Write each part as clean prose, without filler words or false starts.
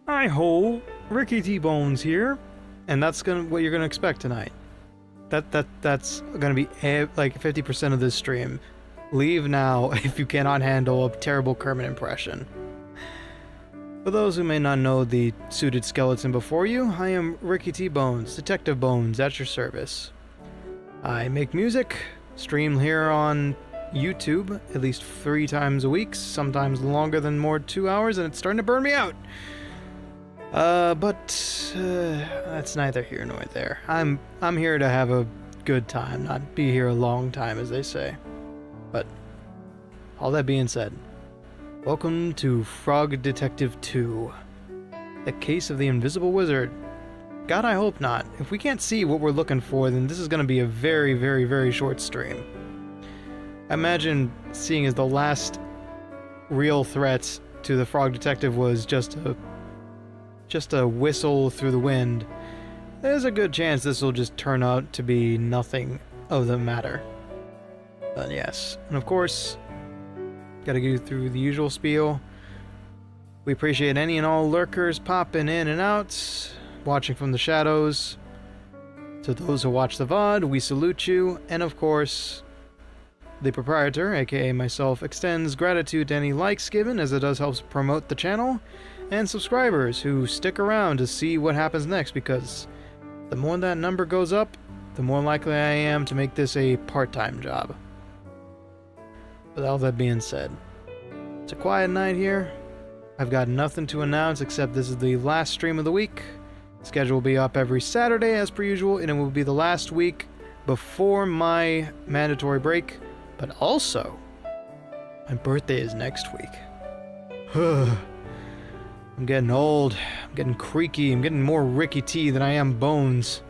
Hi ho, Ricky T-Bones here, and that's what you're gonna expect tonight. That's gonna be like 50% of this stream. Leave now if you cannot handle a terrible Kermit impression. For those who may not know the suited skeleton before you, I am Ricky T-Bones, Detective Bones, at your service. I make music, stream here on YouTube at least 3 times a week, sometimes longer than 2 hours, and it's starting to burn me out. But that's neither here nor there. I'm here to have a good time, not be here a long time, as they say. But all that being said, welcome to Frog Detective 2, The Case of the Invisible Wizard. God, I hope not. If we can't see what we're looking for, then this is going to be a very, very, very short stream. I imagine seeing as the last real threat to the Frog Detective was just a whistle through the wind, there's a good chance this will just turn out to be nothing of the matter. But yes, and of course, gotta go through the usual spiel. We appreciate any and all lurkers popping in and out, watching from the shadows. To those who watch the VOD, we salute you, and of course, the proprietor, aka myself, extends gratitude to any likes given, as it does help promote the channel, and subscribers who stick around to see what happens next, because the more that number goes up, the more likely I am to make this a part-time job. With all that being said, it's a quiet night here. I've got nothing to announce except this is the last stream of the week. The schedule will be up every Saturday as per usual, and it will be the last week before my mandatory break. But also, my birthday is next week. I'm getting old, I'm getting creaky, I'm getting more Ricky T than I am Bones.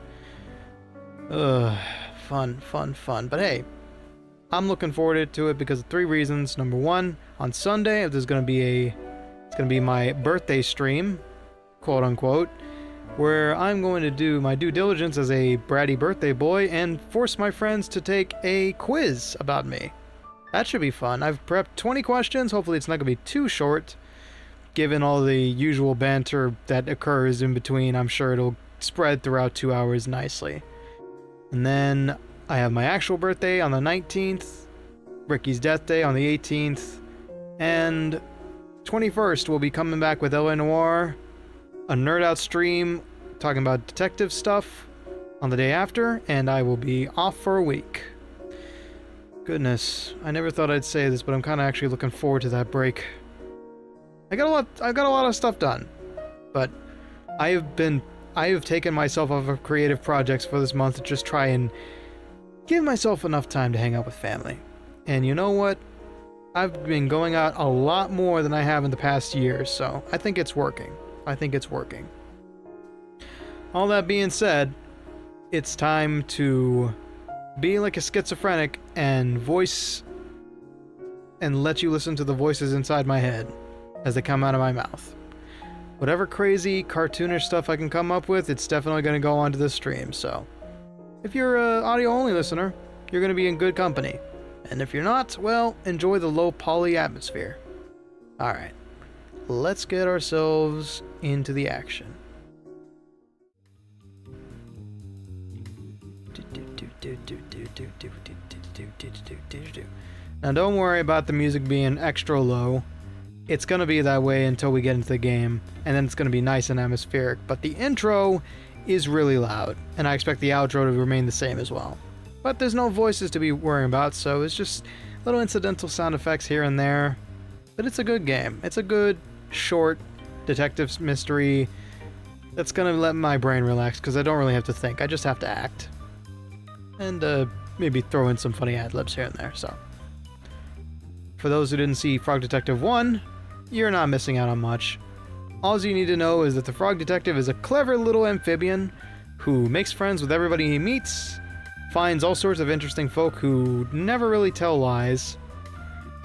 Fun. But hey, I'm looking forward to it because of 3 reasons. Number 1, on Sunday, there's gonna be my birthday stream, quote unquote, where I'm going to do my due diligence as a bratty birthday boy and force my friends to take a quiz about me. That should be fun. I've prepped 20 questions. Hopefully it's not gonna be too short. Given all the usual banter that occurs in between, I'm sure it'll spread throughout 2 hours nicely. And then I have my actual birthday on the 19th, Ricky's death day on the 18th, and 21st we'll be coming back with LA Noire, a nerd out stream talking about detective stuff on the day after, and I will be off for a week. Goodness, I never thought I'd say this, but I'm kind of actually looking forward to that break. I got a lot of stuff done, but I have taken myself off of creative projects for this month to just try and give myself enough time to hang out with family. And you know what? I've been going out a lot more than I have in the past year, so I think it's working. All that being said, it's time to be like a schizophrenic and voice and let you listen to the voices inside my head as they come out of my mouth. Whatever crazy cartoonish stuff I can come up with, it's definitely going to go onto this stream. So if you're an audio only listener, you're going to be in good company, and if you're not, well, enjoy the low poly atmosphere. Alright, let's get ourselves into the action. Now don't worry about the music being extra low. It's gonna be that way until we get into the game, and then it's gonna be nice and atmospheric, but the intro is really loud, and I expect the outro to remain the same as well. But there's no voices to be worrying about, so it's just little incidental sound effects here and there. But it's a good game. It's a good, short, detective mystery that's gonna let my brain relax, because I don't really have to think, I just have to act. And maybe throw in some funny ad-libs here and there, so. For those who didn't see Frog Detective 1, you're not missing out on much. All you need to know is that the Frog Detective is a clever little amphibian who makes friends with everybody he meets, finds all sorts of interesting folk who never really tell lies,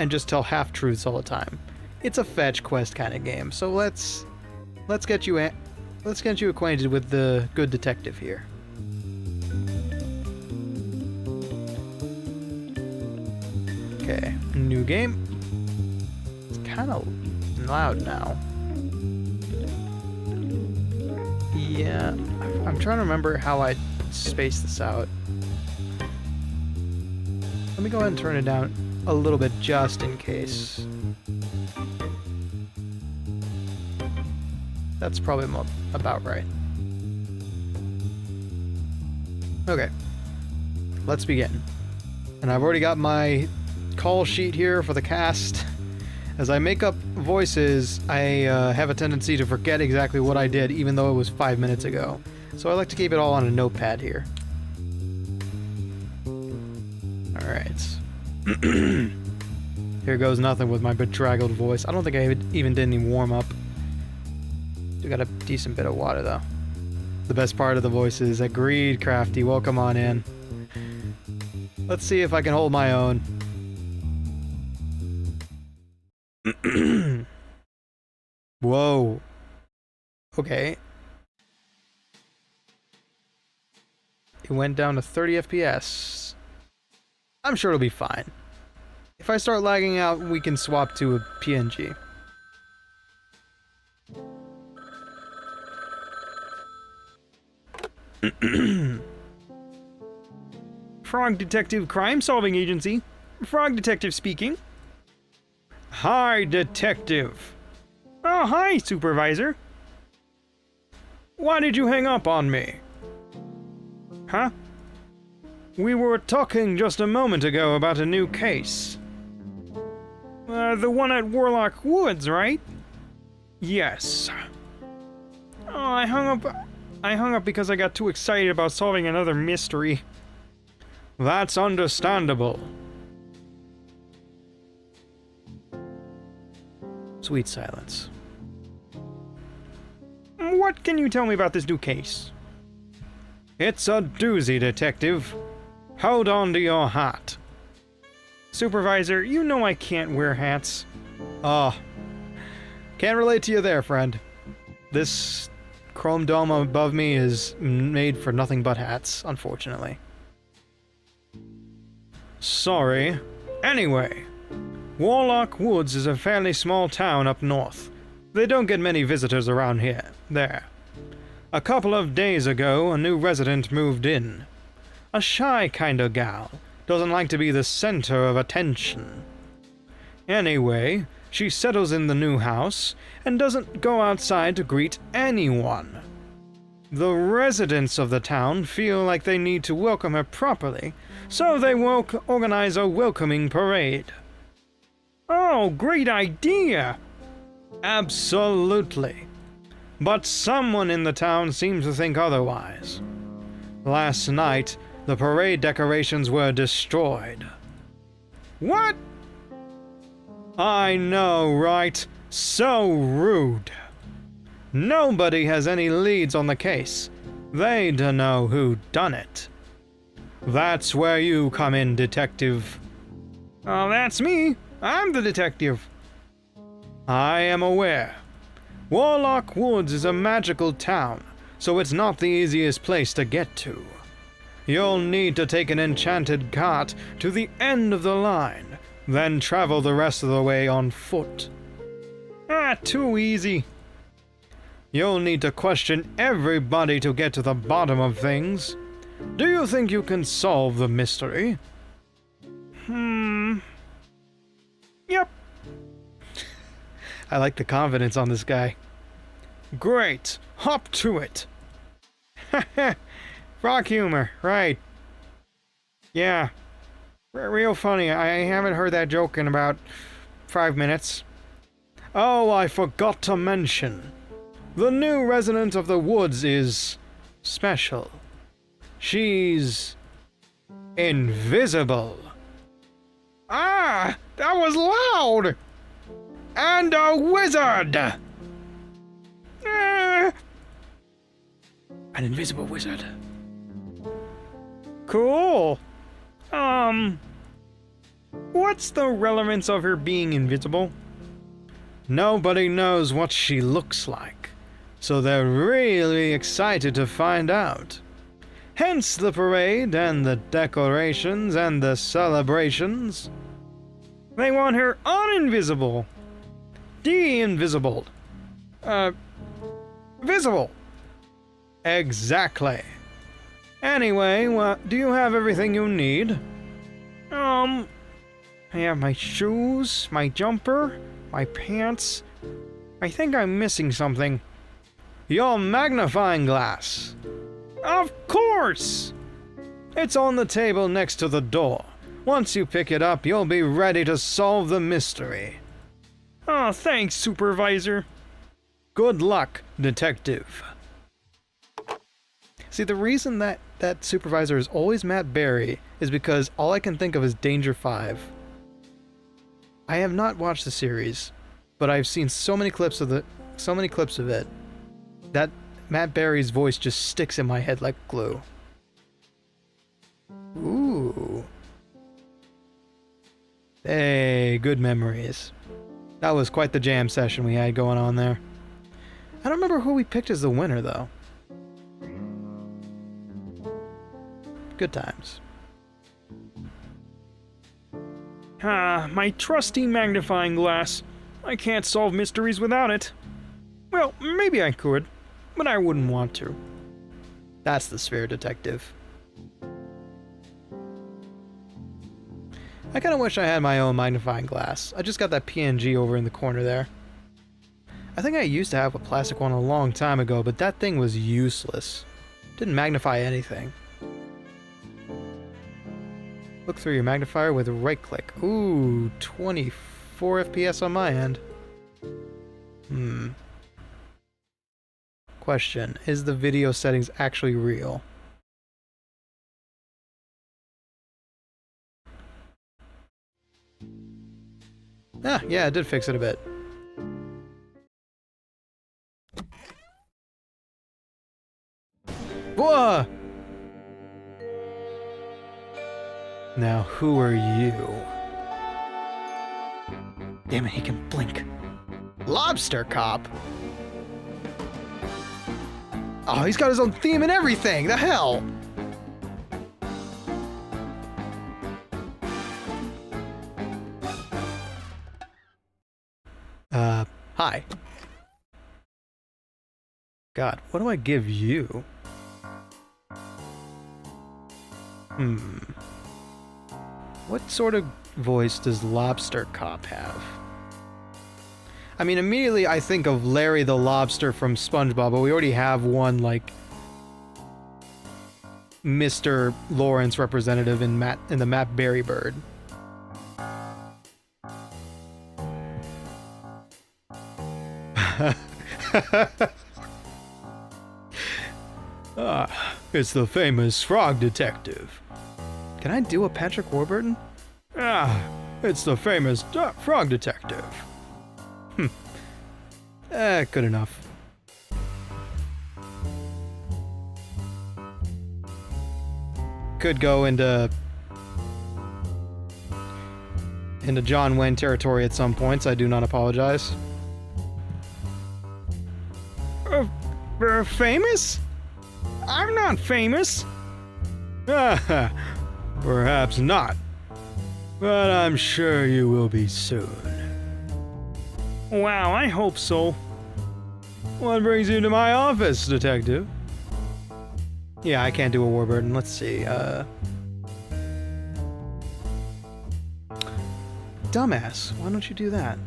and just tell half-truths all the time. It's a fetch quest kind of game, so let's get you acquainted with the good detective here. Okay, new game. It's kind of loud now. Yeah, I'm trying to remember how I space this out. Let me go ahead and turn it down a little bit just in case. That's probably about right. Okay, let's begin. And I've already got my call sheet here for the cast. As I make up voices, I have a tendency to forget exactly what I did, even though it was 5 minutes ago. So I like to keep it all on a notepad here. Alright. Here goes nothing with my bedraggled voice. I don't think I even did any warm-up. We got a decent bit of water, though. The best part of the voice is, agreed, Crafty, welcome on in. Let's see if I can hold my own. Whoa. Okay. It went down to 30 FPS. I'm sure it'll be fine. If I start lagging out, we can swap to a PNG. Frog Detective Crime Solving Agency. Frog Detective speaking. Hi, Detective. Oh, hi, Supervisor. Why did you hang up on me? Huh? We were talking just a moment ago about a new case. The one at Warlock Woods, right? Yes. Oh, I hung up because I got too excited about solving another mystery. That's understandable. Sweet silence. What can you tell me about this new case? It's a doozy, Detective. Hold on to your hat. Supervisor, you know I can't wear hats. Oh. Can't relate to you there, friend. This chrome dome above me is made for nothing but hats, unfortunately. Sorry. Anyway, Warlock Woods is a fairly small town up north. They don't get many visitors around here. There. A couple of days ago, a new resident moved in. A shy kind of gal. Doesn't like to be the center of attention. Anyway, she settles in the new house and doesn't go outside to greet anyone. The residents of the town feel like they need to welcome her properly, so they organize a welcoming parade. Oh, great idea! Absolutely. But someone in the town seems to think otherwise. Last night, the parade decorations were destroyed. What? I know, right? So rude. Nobody has any leads on the case. They don't know who done it. That's where you come in, Detective. Oh, that's me. I'm the detective. I am aware. Warlock Woods is a magical town, so it's not the easiest place to get to. You'll need to take an enchanted cart to the end of the line, then travel the rest of the way on foot. Ah, too easy. You'll need to question everybody to get to the bottom of things. Do you think you can solve the mystery? Yep. I like the confidence on this guy. Great. Hop to it. Rock humor, right. Yeah. Real funny. I haven't heard that joke in about 5 minutes. Oh, I forgot to mention. The new resident of the woods is special. She's invisible. Ah, that was loud! And a wizard! An invisible wizard. Cool. What's the relevance of her being invisible? Nobody knows what she looks like, so they're really excited to find out. Hence the parade and the decorations and the celebrations. They want her uninvisible. De-invisible. Visible. Exactly. Anyway, do you have everything you need? I have my shoes, my jumper, my pants. I think I'm missing something. Your magnifying glass. Of course! It's on the table next to the door. Once you pick it up, you'll be ready to solve the mystery. Oh, thanks, Supervisor. Good luck, Detective. See, the reason that Supervisor is always Matt Berry is because all I can think of is Danger 5. I have not watched the series, but I've seen so many clips of it that Matt Berry's voice just sticks in my head like glue. Ooh. Hey, good memories. That was quite the jam session we had going on there. I don't remember who we picked as the winner, though. Good times. My trusty magnifying glass. I can't solve mysteries without it. Well, maybe I could, but I wouldn't want to. That's the Sphere Detective. I kinda wish I had my own magnifying glass. I just got that PNG over in the corner there. I think I used to have a plastic one a long time ago, but that thing was useless. Didn't magnify anything. Look through your magnifier with a right click. Ooh, 24 FPS on my end. Question, is the video settings actually real? Ah, yeah, it did fix it a bit. Whoa! Now, who are you? Damn it, he can blink. Lobster Cop? Oh, he's got his own theme and everything! The hell? Hi. God, what do I give you? What sort of voice does Lobster Cop have? I mean, immediately I think of Larry the Lobster from SpongeBob, but we already have one, like, Mr. Lawrence representative in the Matt Berry Bird. It's the famous frog detective. Can I do a Patrick Warburton? It's the famous frog detective. Good enough. Could go into John Wayne territory at some points. I do not apologize. Famous? I'm not famous. Perhaps not. But I'm sure you will be soon. Wow, I hope so. What brings you to my office, Detective? Yeah, I can't do a Warburton. Let's see, Dumbass, why don't you do that?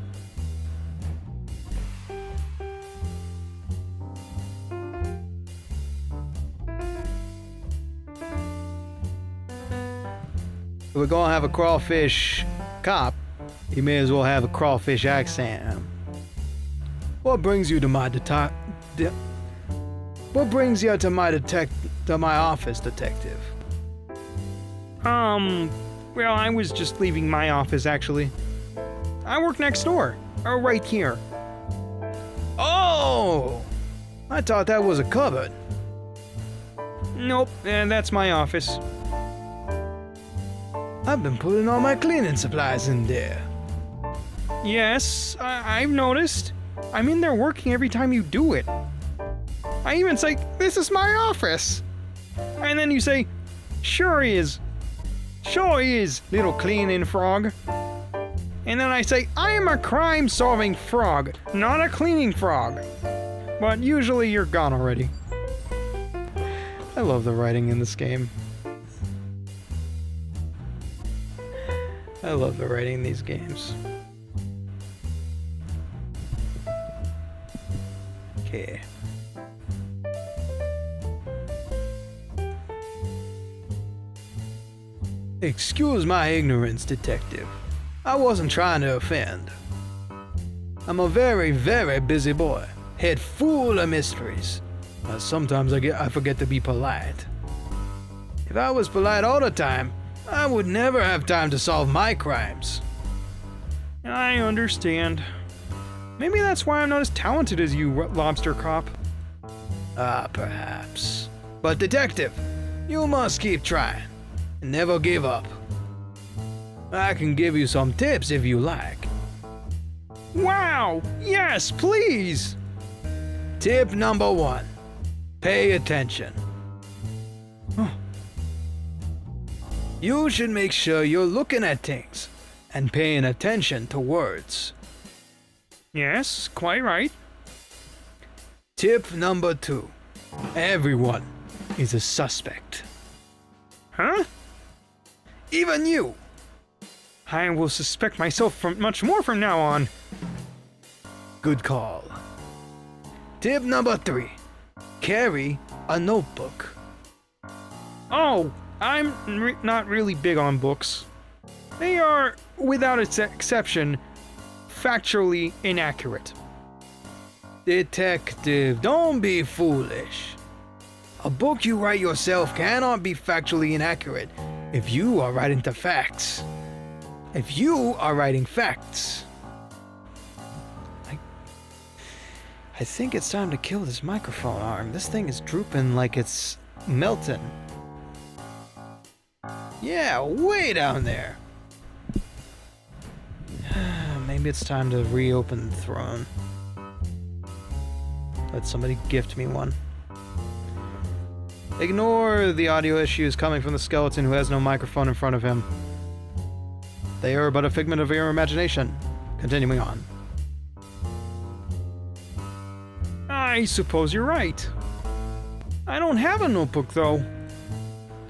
If we're gonna have a crawfish cop, you may as well have a crawfish accent. What brings you to my What brings you to my office, Detective? Well, I was just leaving my office, actually. I work next door. Right here. Oh! I thought that was a cupboard. Nope, that's my office. I've been putting all my cleaning supplies in there. Yes, I've noticed. I'm in there working every time you do it. I even say, this is my office. And then you say, sure is. Sure is, little cleaning frog. And then I say, I am a crime-solving frog, not a cleaning frog. But usually you're gone already. I love the writing in this game. I love the writing in these games. Okay. Excuse my ignorance, detective. I wasn't trying to offend. I'm a very, very busy boy, head full of mysteries. Sometimes I forget to be polite. If I was polite all the time, I would never have time to solve my crimes. I understand. Maybe that's why I'm not as talented as you, Lobster Cop. Perhaps. But detective, you must keep trying. And never give up. I can give you some tips if you like. Wow! Yes, please! Tip number 1. Pay attention. You should make sure you're looking at things and paying attention to words. Yes, quite right. Tip number 2. Everyone is a suspect. Huh? Even you. I will suspect myself from much more from now on. Good call. Tip number 3. Carry a notebook. Oh, I'm not really big on books. They are, without exception, factually inaccurate. Detective, don't be foolish. A book you write yourself cannot be factually inaccurate if you are writing the facts. If you are writing facts. I think it's time to kill this microphone arm. This thing is drooping like it's melting. Yeah, way down there. Maybe it's time to reopen the throne. Let somebody gift me one. Ignore the audio issues coming from the skeleton who has no microphone in front of him. They are but a figment of your imagination. Continuing on. I suppose you're right. I don't have a notebook, though.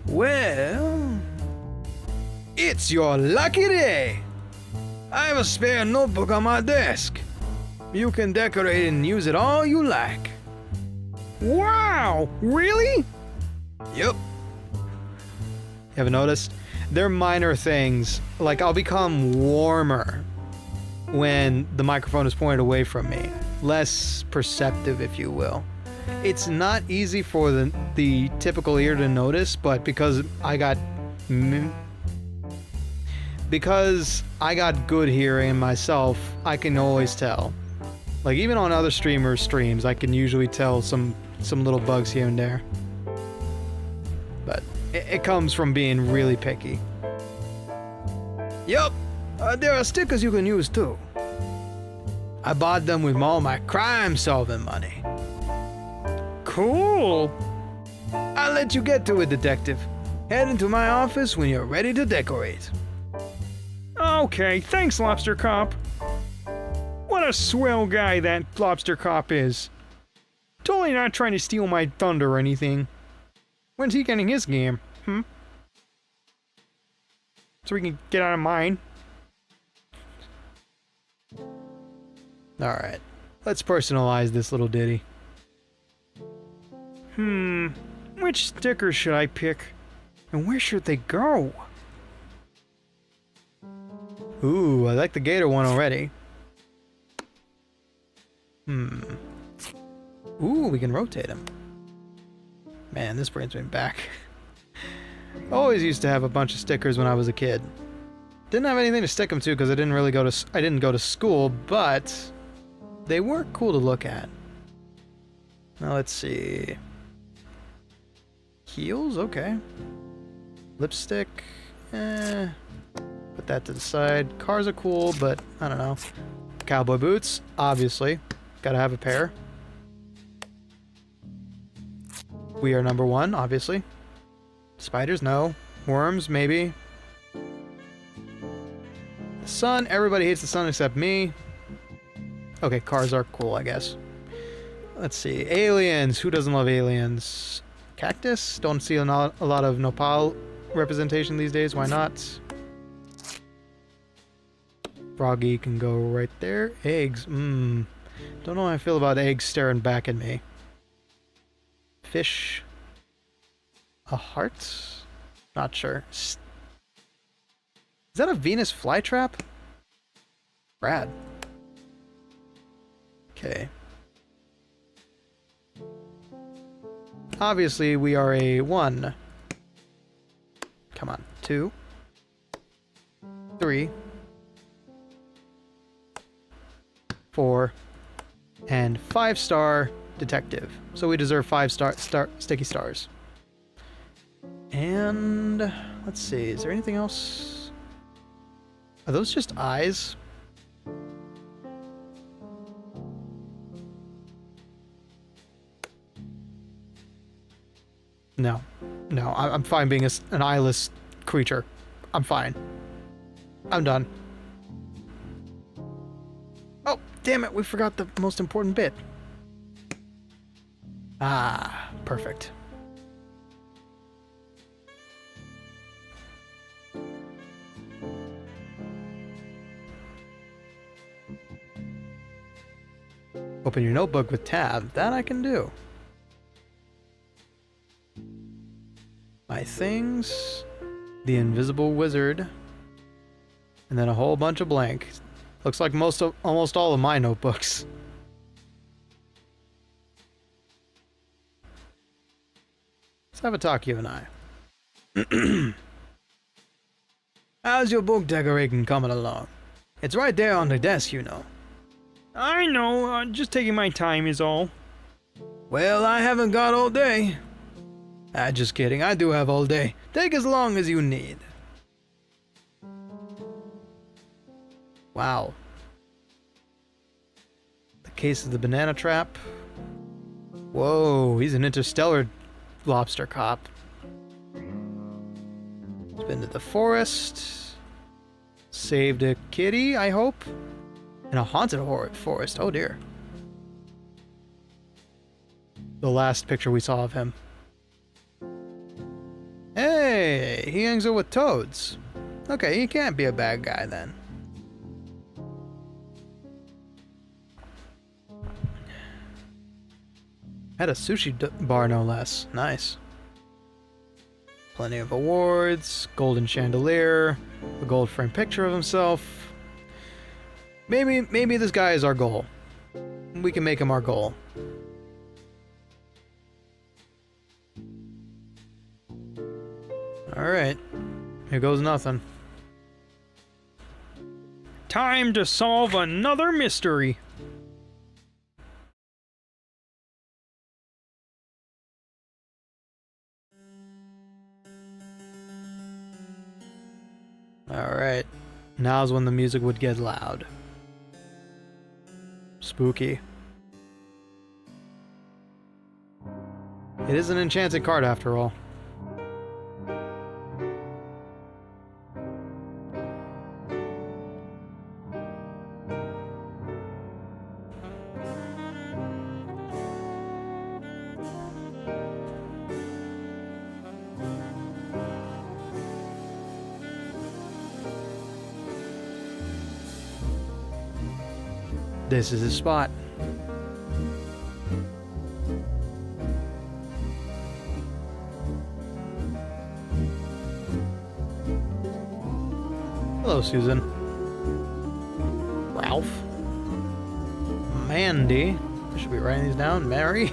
Well, it's your lucky day. I have a spare notebook on my desk. You can decorate and use it all you like. Wow! Really? Yep. You haven't noticed? They're minor things. Like, I'll become warmer when the microphone is pointed away from me. Less perceptive, if you will. It's not easy for the typical ear to notice, but because I got good hearing myself, I can always tell. Like, even on other streamers' streams, I can usually tell some little bugs here and there. But it comes from being really picky. Yup, there are stickers you can use too. I bought them with all my crime-solving money. Cool. I'll let you get to it, detective. Head into my office when you're ready to decorate. Okay, thanks, Lobster Cop. What a swell guy that Lobster Cop is. Totally not trying to steal my thunder or anything. When's he getting his game? So we can get out of mine. Alright. Let's personalize this little ditty. Which stickers should I pick? And where should they go? Ooh, I like the gator one already. Ooh, we can rotate him. Man, this brings me back. I always used to have a bunch of stickers when I was a kid. Didn't have anything to stick them to because I didn't go to school, but they were cool to look at. Now let's see. Heels, okay. Lipstick, put that to the side. Cars are cool, but I don't know. Cowboy boots, obviously. Gotta have a pair. We are number 1, obviously. Spiders, no. Worms, maybe. The sun, everybody hates the sun except me. Okay, cars are cool, I guess. Let's see. Aliens, who doesn't love aliens? Cactus? Don't see a lot of nopal representation these days. Why not? Froggy can go right there. Eggs. Don't know how I feel about eggs staring back at me. Fish. A heart? Not sure. Is that a Venus flytrap? Rad. Okay. Obviously, we are a 1. Come on. 2. 3. 4. And 5-star detective. So we deserve 5 sticky stars. And let's see, is there anything else? Are those just eyes? No. No, I'm fine being an eyeless creature. I'm fine. I'm done. Oh, damn it, we forgot the most important bit. Ah, perfect. Open your notebook with tab. That I can do. My things, the invisible wizard, and then a whole bunch of blank. Looks like almost all of my notebooks. Let's have a talk, you and I. How's your book decorating coming along? It's right there on the desk, you know. I know, just taking my time is all. Well, I haven't got all day. Just kidding, I do have all day. Take as long as you need. Wow. The case of the banana trap. Whoa, he's an interstellar lobster cop. He's been to the forest. Saved a kitty, I hope. In a haunted forest, oh dear. The last picture we saw of him. Hey, he hangs out with toads. Okay, he can't be a bad guy then. Had a sushi bar, no less. Nice. Plenty of awards, golden chandelier, a gold frame picture of himself. Maybe this guy is our goal. We can make him our goal. Alright. Here goes nothing. Time to solve another mystery. Alright. Now's when the music would get loud. Spooky. It is an enchanted card after all. This is his spot. Hello, Susan. Ralph. Mandy. I should be writing these down. Mary.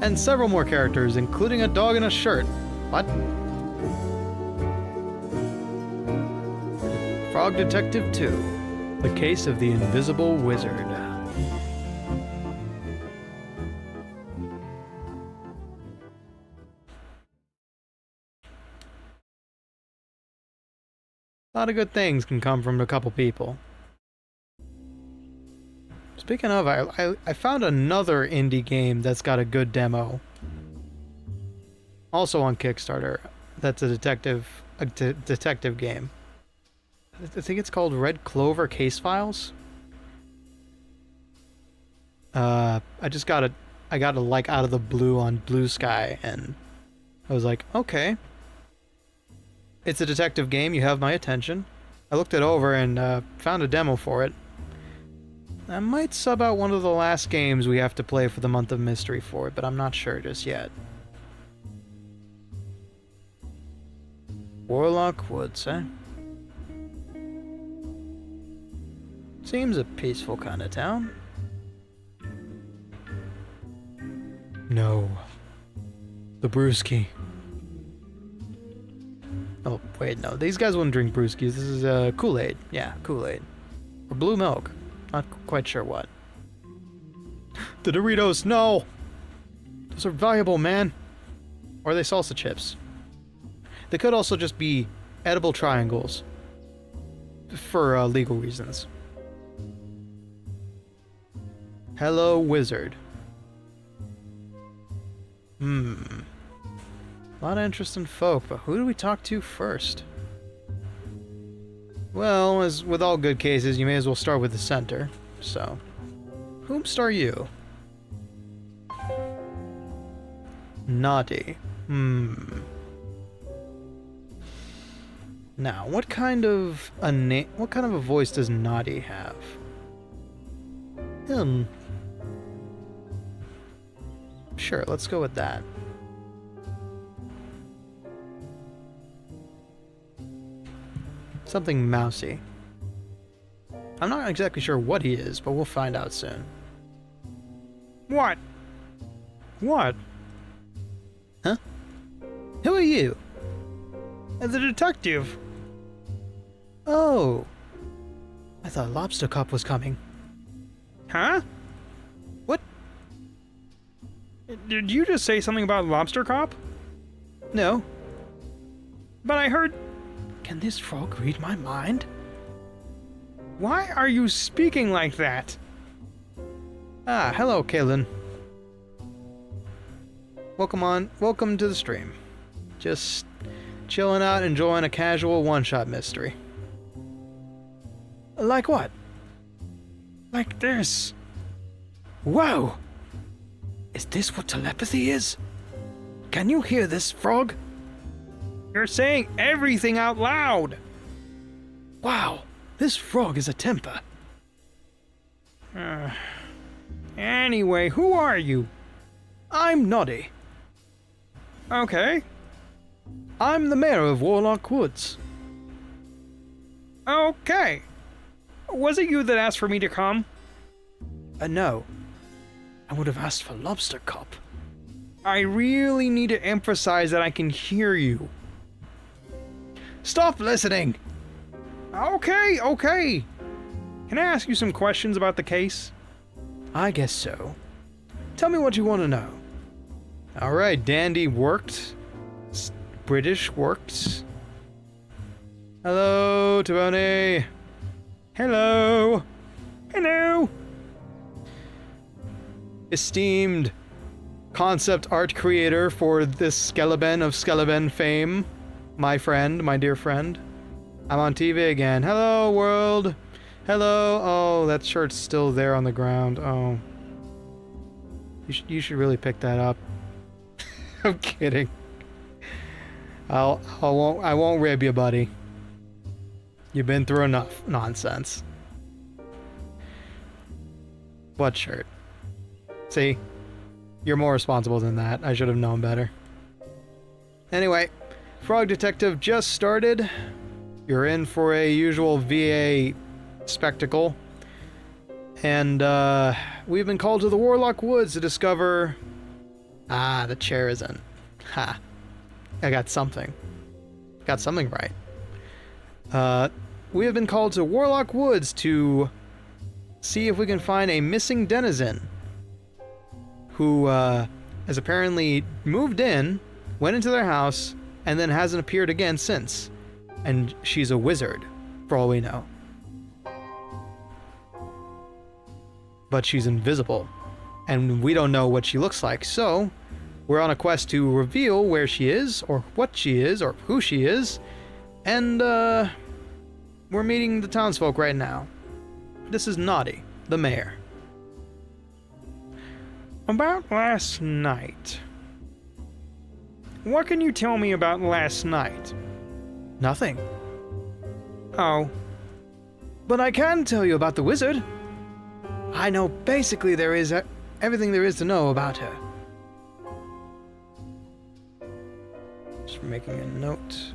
And several more characters, including a dog in a shirt. What? Frog Detective 2. The Case of the Invisible Wizard. A lot of good things can come from a couple people. Speaking of, I found another indie game that's got a good demo. Also on Kickstarter. That's a detective game. I think it's called Red Clover Case Files. I just got I got a like out of the blue on Blue Sky, and I was like, okay. It's a detective game, you have my attention. I looked it over and found a demo for it. I might sub out one of the last games we have to play for the month of mystery for it, but I'm not sure just yet. Warlock Woods, eh? Seems a peaceful kind of town. No. The brewski. Oh, wait, no. These guys wouldn't drink brewskis. This is Kool-Aid. Yeah, Kool-Aid. Or blue milk. Not quite sure what. The Doritos, no! Those are valuable, man. Or are they salsa chips? They could also just be edible triangles. For legal reasons. Hello, wizard. A lot of interesting folk, but who do we talk to first? Well, as with all good cases, you may as well start with the center. So, whomst are you? Naughty. Now, what kind of a voice does Naughty have? Sure, let's go with that. Something mousy. I'm not exactly sure what he is, but we'll find out soon. What? What? Huh? Who are you? The detective. Oh. I thought Lobster Cop was coming. Huh? What? Did you just say something about Lobster Cop? No. But I heard... Can this frog read my mind? Why are you speaking like that? Ah, hello, Kalen. Welcome to the stream. Just chilling out, enjoying a casual one-shot mystery. Like what? Like this. Whoa! Is this what telepathy is? Can you hear this, frog? You're saying everything out loud. Wow, this frog is a temper. Anyway, who are you? I'm Noddy. Okay. I'm the mayor of Warlock Woods. Okay. Was it you that asked for me to come? No. I would have asked for Lobster Cop. I really need to emphasize that I can hear you. Stop listening! Okay. Can I ask you some questions about the case? I guess so. Tell me what you want to know. Alright, Dandy worked. British worked. Hello, Tiboni. Hello. Hello. Esteemed concept art creator for this Skeleben of Skeleben fame. My friend, my dear friend. I'm on TV again. Hello, world. Hello. Oh, that shirt's still there on the ground. Oh. You should really pick that up. I'm kidding. I won't rib you, buddy. You've been through enough nonsense. What shirt? See? You're more responsible than that. I should have known better. Anyway, Frog Detective just started. You're in for a usual VA spectacle. And, we've been called to the Warlock Woods to discover... Ah, the chair isn't. Ha. I got something. Got something right. We have been called to Warlock Woods to see if we can find a missing denizen who has apparently moved in, went into their house, and then hasn't appeared again since. And she's a wizard, for all we know. But she's invisible, and we don't know what she looks like, so we're on a quest to reveal where she is, or what she is, or who she is, and we're meeting the townsfolk right now. This is Naughty, the mayor. About last night. What can you tell me about last night? Nothing. Oh, But I can tell you about the wizard. I know basically everything there is to know about her. Just making a note.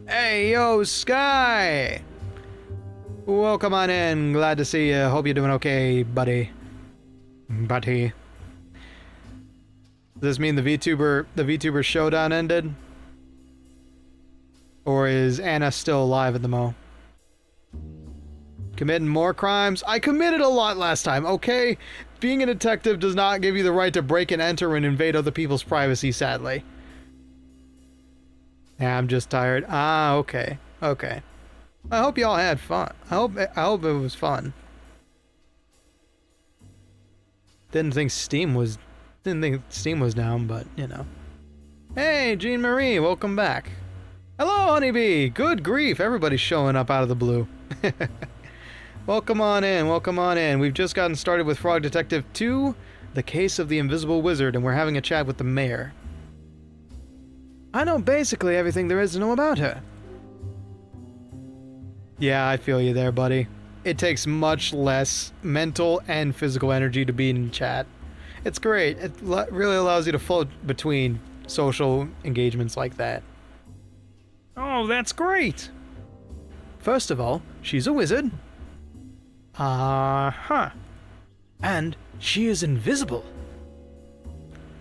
Hey, yo, Sky! Welcome on in. Glad to see you. Hope you're doing okay, buddy. Buddy. Does this mean the VTuber showdown ended? Or is Anna still alive at the mo? Committing more crimes? I committed a lot last time, okay? Being a detective does not give you the right to break and enter and invade other people's privacy, sadly. Yeah, I'm just tired. Ah, okay. Okay. I hope y'all had fun. I hope it was fun. Didn't think Steam was down, but you know. Hey, Jean Marie, welcome back. Hello, Honeybee. Good grief, everybody's showing up out of the blue. Welcome on in, welcome on in. We've just gotten started with Frog Detective 2, The Case of the Invisible Wizard, and we're having a chat with the mayor. I know basically everything there is to know about her. Yeah, I feel you there, buddy. It takes much less mental and physical energy to be in chat. It's great. It really allows you to float between social engagements like that. oh, that's great. First of all, she's a wizard. Uh-huh. And she is invisible.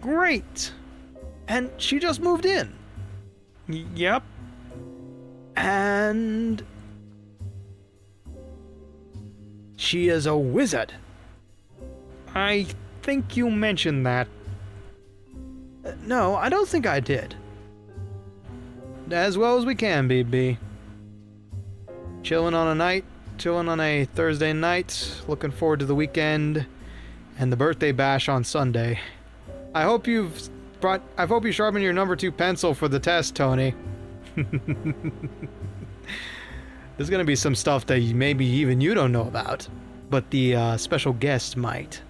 Great. And she just moved in. Yep. And she is a wizard. I think you mentioned that. No, I don't think I did. As well as we can be, B. Chilling on a Thursday night, looking forward to the weekend and the birthday bash on Sunday. I hope you sharpened your number 2 pencil for the test, Tony. There's gonna be some stuff that maybe even you don't know about, but the special guest might.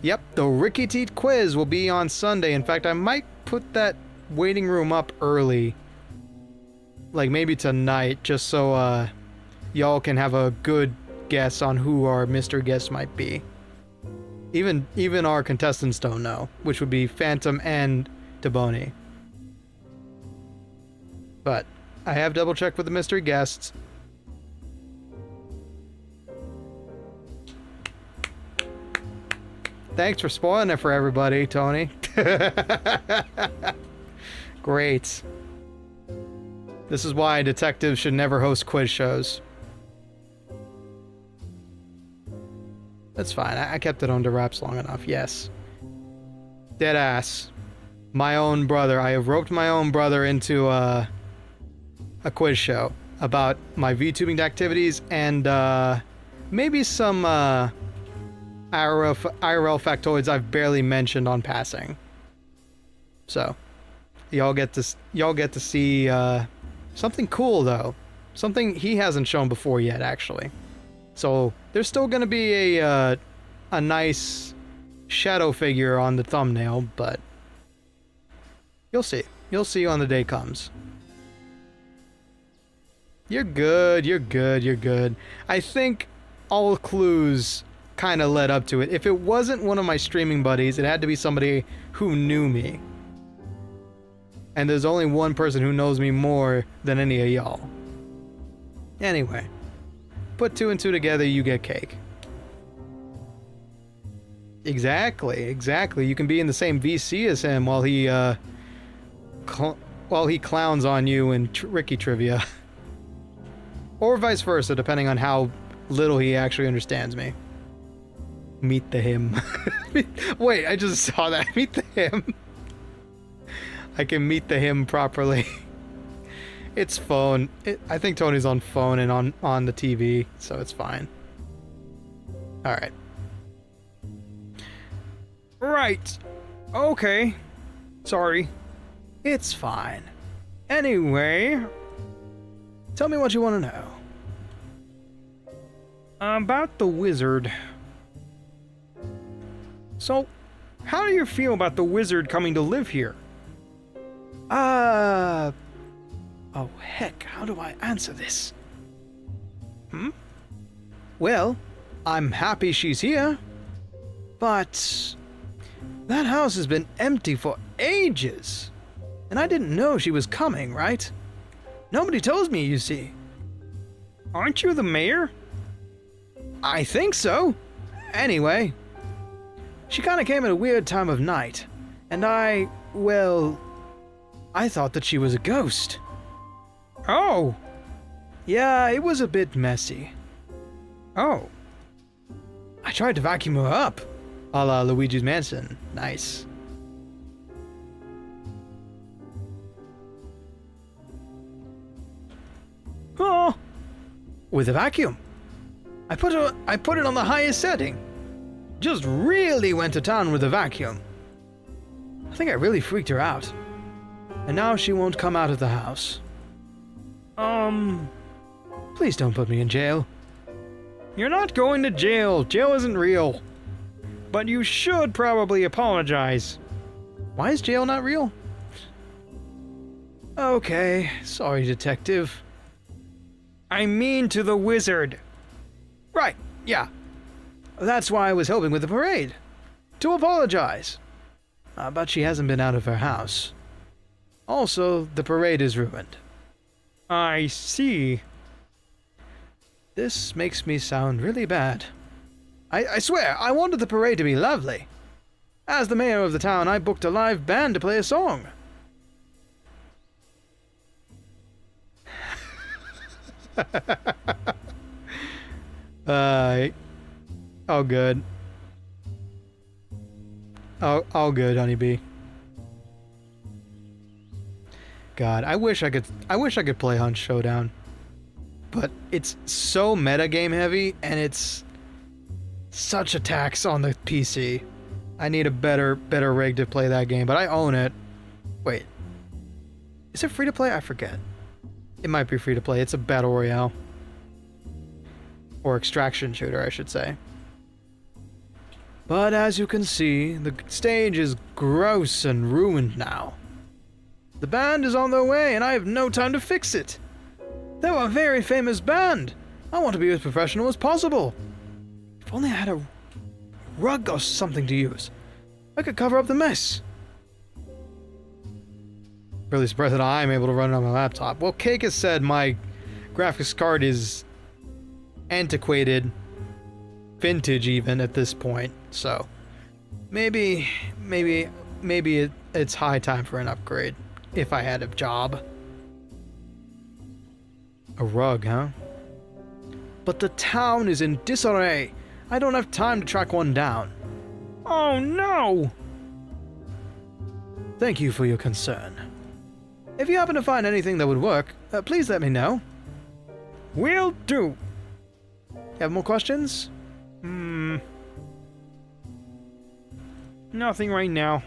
Yep, the Ricky Teat quiz will be on Sunday. In fact, I might put that waiting room up early. Like maybe tonight, just so y'all can have a good guess on who our mystery guest might be. Even our contestants don't know, which would be Phantom and Tboni. But I have double checked with the mystery guests. Thanks for spoiling it for everybody, Tony. Great. This is why detectives should never host quiz shows. That's fine. I kept it under wraps long enough. Yes. Deadass. My own brother. I have roped my own brother into a quiz show about my VTubing activities and maybe some IRL factoids I've barely mentioned on passing. So, y'all get to see something cool though. Something he hasn't shown before yet, actually. So there's still gonna be a nice shadow figure on the thumbnail, but you'll see. You'll see when the day comes. You're good. You're good. You're good. I think all clues kind of led up to it. If it wasn't one of my streaming buddies, it had to be somebody who knew me. And there's only one person who knows me more than any of y'all. Anyway, put 2 and 2 together, you get cake. Exactly, exactly. You can be in the same VC as him while he clowns on you in Ricky trivia. Or vice versa, depending on how little he actually understands me. Meet the him. Wait, I just saw that. Meet the him. I can meet the him properly. It's phone. I think Tony's on phone and on the TV, so it's fine. Alright. Right. Okay. Sorry. It's fine. Anyway, tell me what you want to know. About the wizard. So, how do you feel about the wizard coming to live here? Oh heck, how do I answer this? Well, I'm happy she's here, but that house has been empty for ages, and I didn't know she was coming, right? Nobody told me, you see. Aren't you the mayor? I think so. Anyway, she kind of came at a weird time of night, and I thought that she was a ghost. Oh! Yeah, it was a bit messy. Oh. I tried to vacuum her up, a la Luigi's Mansion. Nice. Oh! With a vacuum. I put it on the highest setting. Just really went to town with the vacuum. I think I really freaked her out. And now she won't come out of the house. Please don't put me in jail. You're not going to jail. Jail isn't real. But you should probably apologize. Why is jail not real? Okay, sorry, detective. I mean to the wizard. Right, yeah. That's why I was helping with the parade. To apologize. But she hasn't been out of her house. Also, the parade is ruined. I see. This makes me sound really bad. I swear, I wanted the parade to be lovely. As the mayor of the town, I booked a live band to play a song. All good. All good, honeybee. God, I wish I could play Hunt Showdown. But it's so metagame heavy, and it's such a tax on the PC. I need a better rig to play that game, but I own it. Wait. Is it free to play? I forget. It might be free to play. It's a battle royale. Or extraction shooter, I should say. But as you can see, the stage is gross and ruined now. The band is on their way, and I have no time to fix it. They're a very famous band. I want to be as professional as possible. If only I had a rug or something to use, I could cover up the mess. Really surprised that I'm able to run it on my laptop. Well, Cake has said my graphics card is antiquated, vintage even at this point. So maybe it's high time for an upgrade if I had a job. A rug, huh? But the town is in disarray. I don't have time to track one down. Oh no! Thank you for your concern. If you happen to find anything that would work, please let me know. Will do. You have more questions? Nothing right now.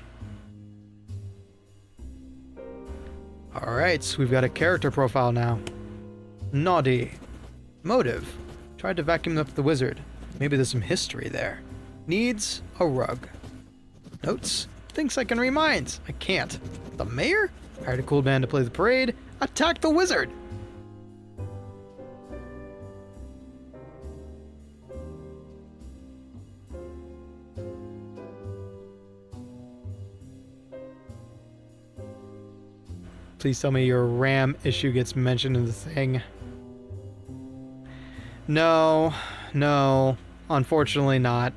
Alright, so we've got a character profile now. Naughty. Motive. Tried to vacuum up the wizard. Maybe there's some history there. Needs a rug. Notes. Thinks I can read minds. I can't. The mayor? Hired a cool band to play the parade. Attack the wizard! Please tell me your RAM issue gets mentioned in the thing. No, unfortunately not.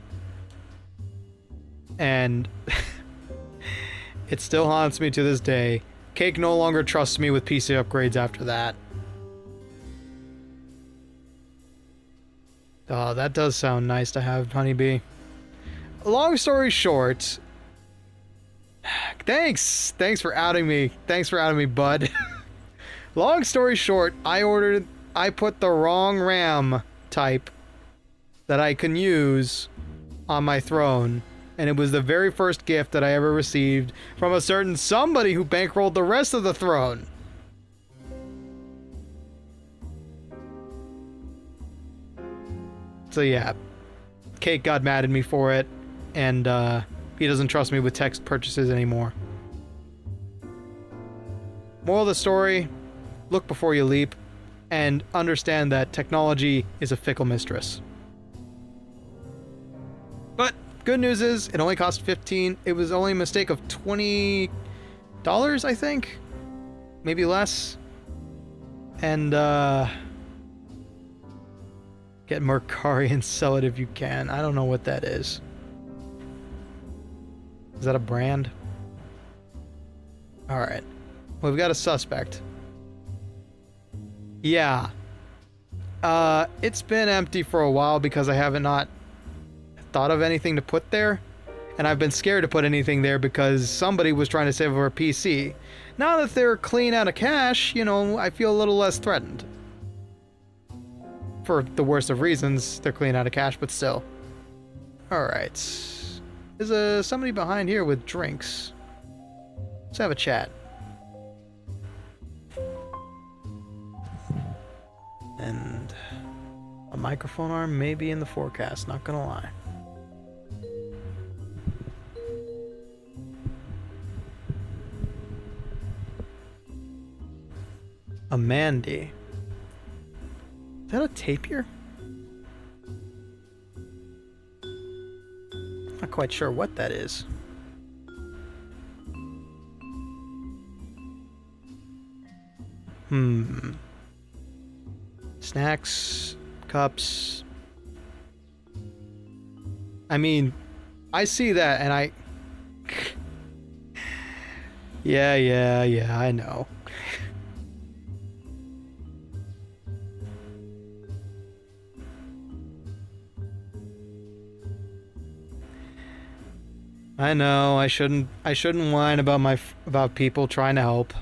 And it still haunts me to this day. Cake no longer trusts me with PC upgrades after that. Oh, that does sound nice to have, honeybee. Long story short... Thanks for outing me. Thanks for outing me, bud. Long story short, I put the wrong RAM type that I can use on my throne, and it was the very first gift that I ever received from a certain somebody who bankrolled the rest of the throne. So yeah, Cake got mad at me for it, and he doesn't trust me with text purchases anymore. Moral of the story, look before you leap, and understand that technology is a fickle mistress. But good news is, it only cost $15. It was only a mistake of $20, I think? Maybe less. And, get Mercari and sell it if you can. I don't know what that is. Is that a brand? Alright. Well, we've got a suspect. Yeah. It's been empty for a while because I haven't not thought of anything to put there. And I've been scared to put anything there because somebody was trying to save over a PC. Now that they're clean out of cache, you know, I feel a little less threatened. For the worst of reasons, they're clean out of cache, but still. Alright. There's somebody behind here with drinks. Let's have a chat. And a microphone arm may be in the forecast, not gonna lie. A Mandy. Is that a tapir? Not quite sure what that is. Snacks, cups. I mean, I see that and I... Yeah, I know. I know, I shouldn't whine about people trying to help.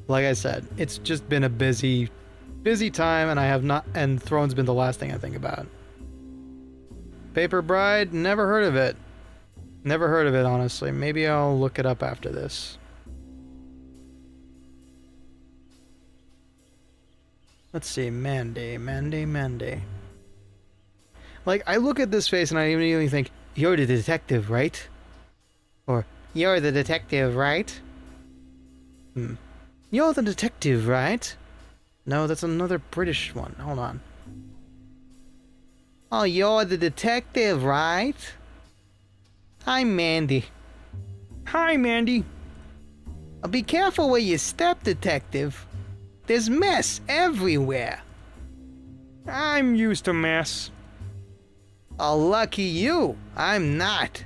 Like I said, it's just been a busy time, and I have not, and Throne's been the last thing I think about. Paper Bride, never heard of it. Never heard of it, honestly. Maybe I'll look it up after this. Let's see, Mandy. Like, I look at this face and I immediately think, you're the detective, right? Or, you're the detective, right? You're the detective, right? No, that's another British one. Hold on. Oh, you're the detective, right? Hi, Mandy. Hi, Mandy. Be careful where you step, detective. There's mess everywhere. I'm used to mess. Oh, lucky you. I'm not.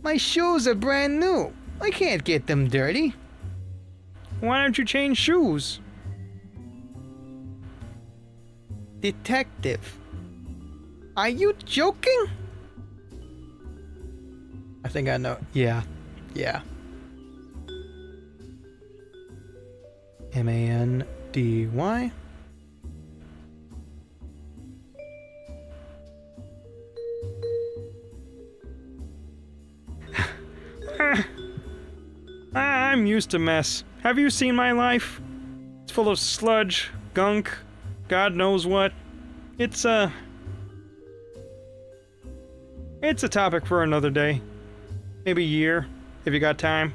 My shoes are brand new. I can't get them dirty. Why don't you change shoes? Detective. Are you joking? I think I know. Yeah. Mandy. I'm used to mess. Have you seen my life? It's full of sludge, gunk, God knows what. It's a topic for another day. Maybe a year, if you got time.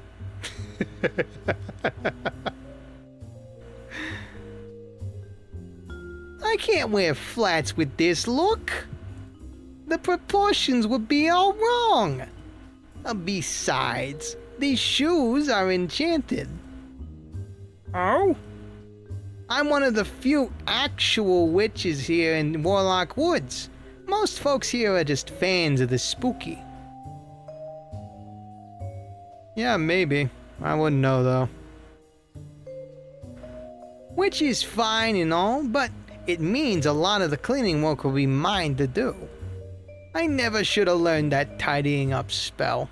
I can't wear flats with this look. The proportions would be all wrong. Besides, these shoes are enchanted. Oh? I'm one of the few actual witches here in Warlock Woods. Most folks here are just fans of the spooky. Yeah, maybe. I wouldn't know, though. Which is fine and all, but it means a lot of the cleaning work will be mine to do. I never should have learned that tidying up spell.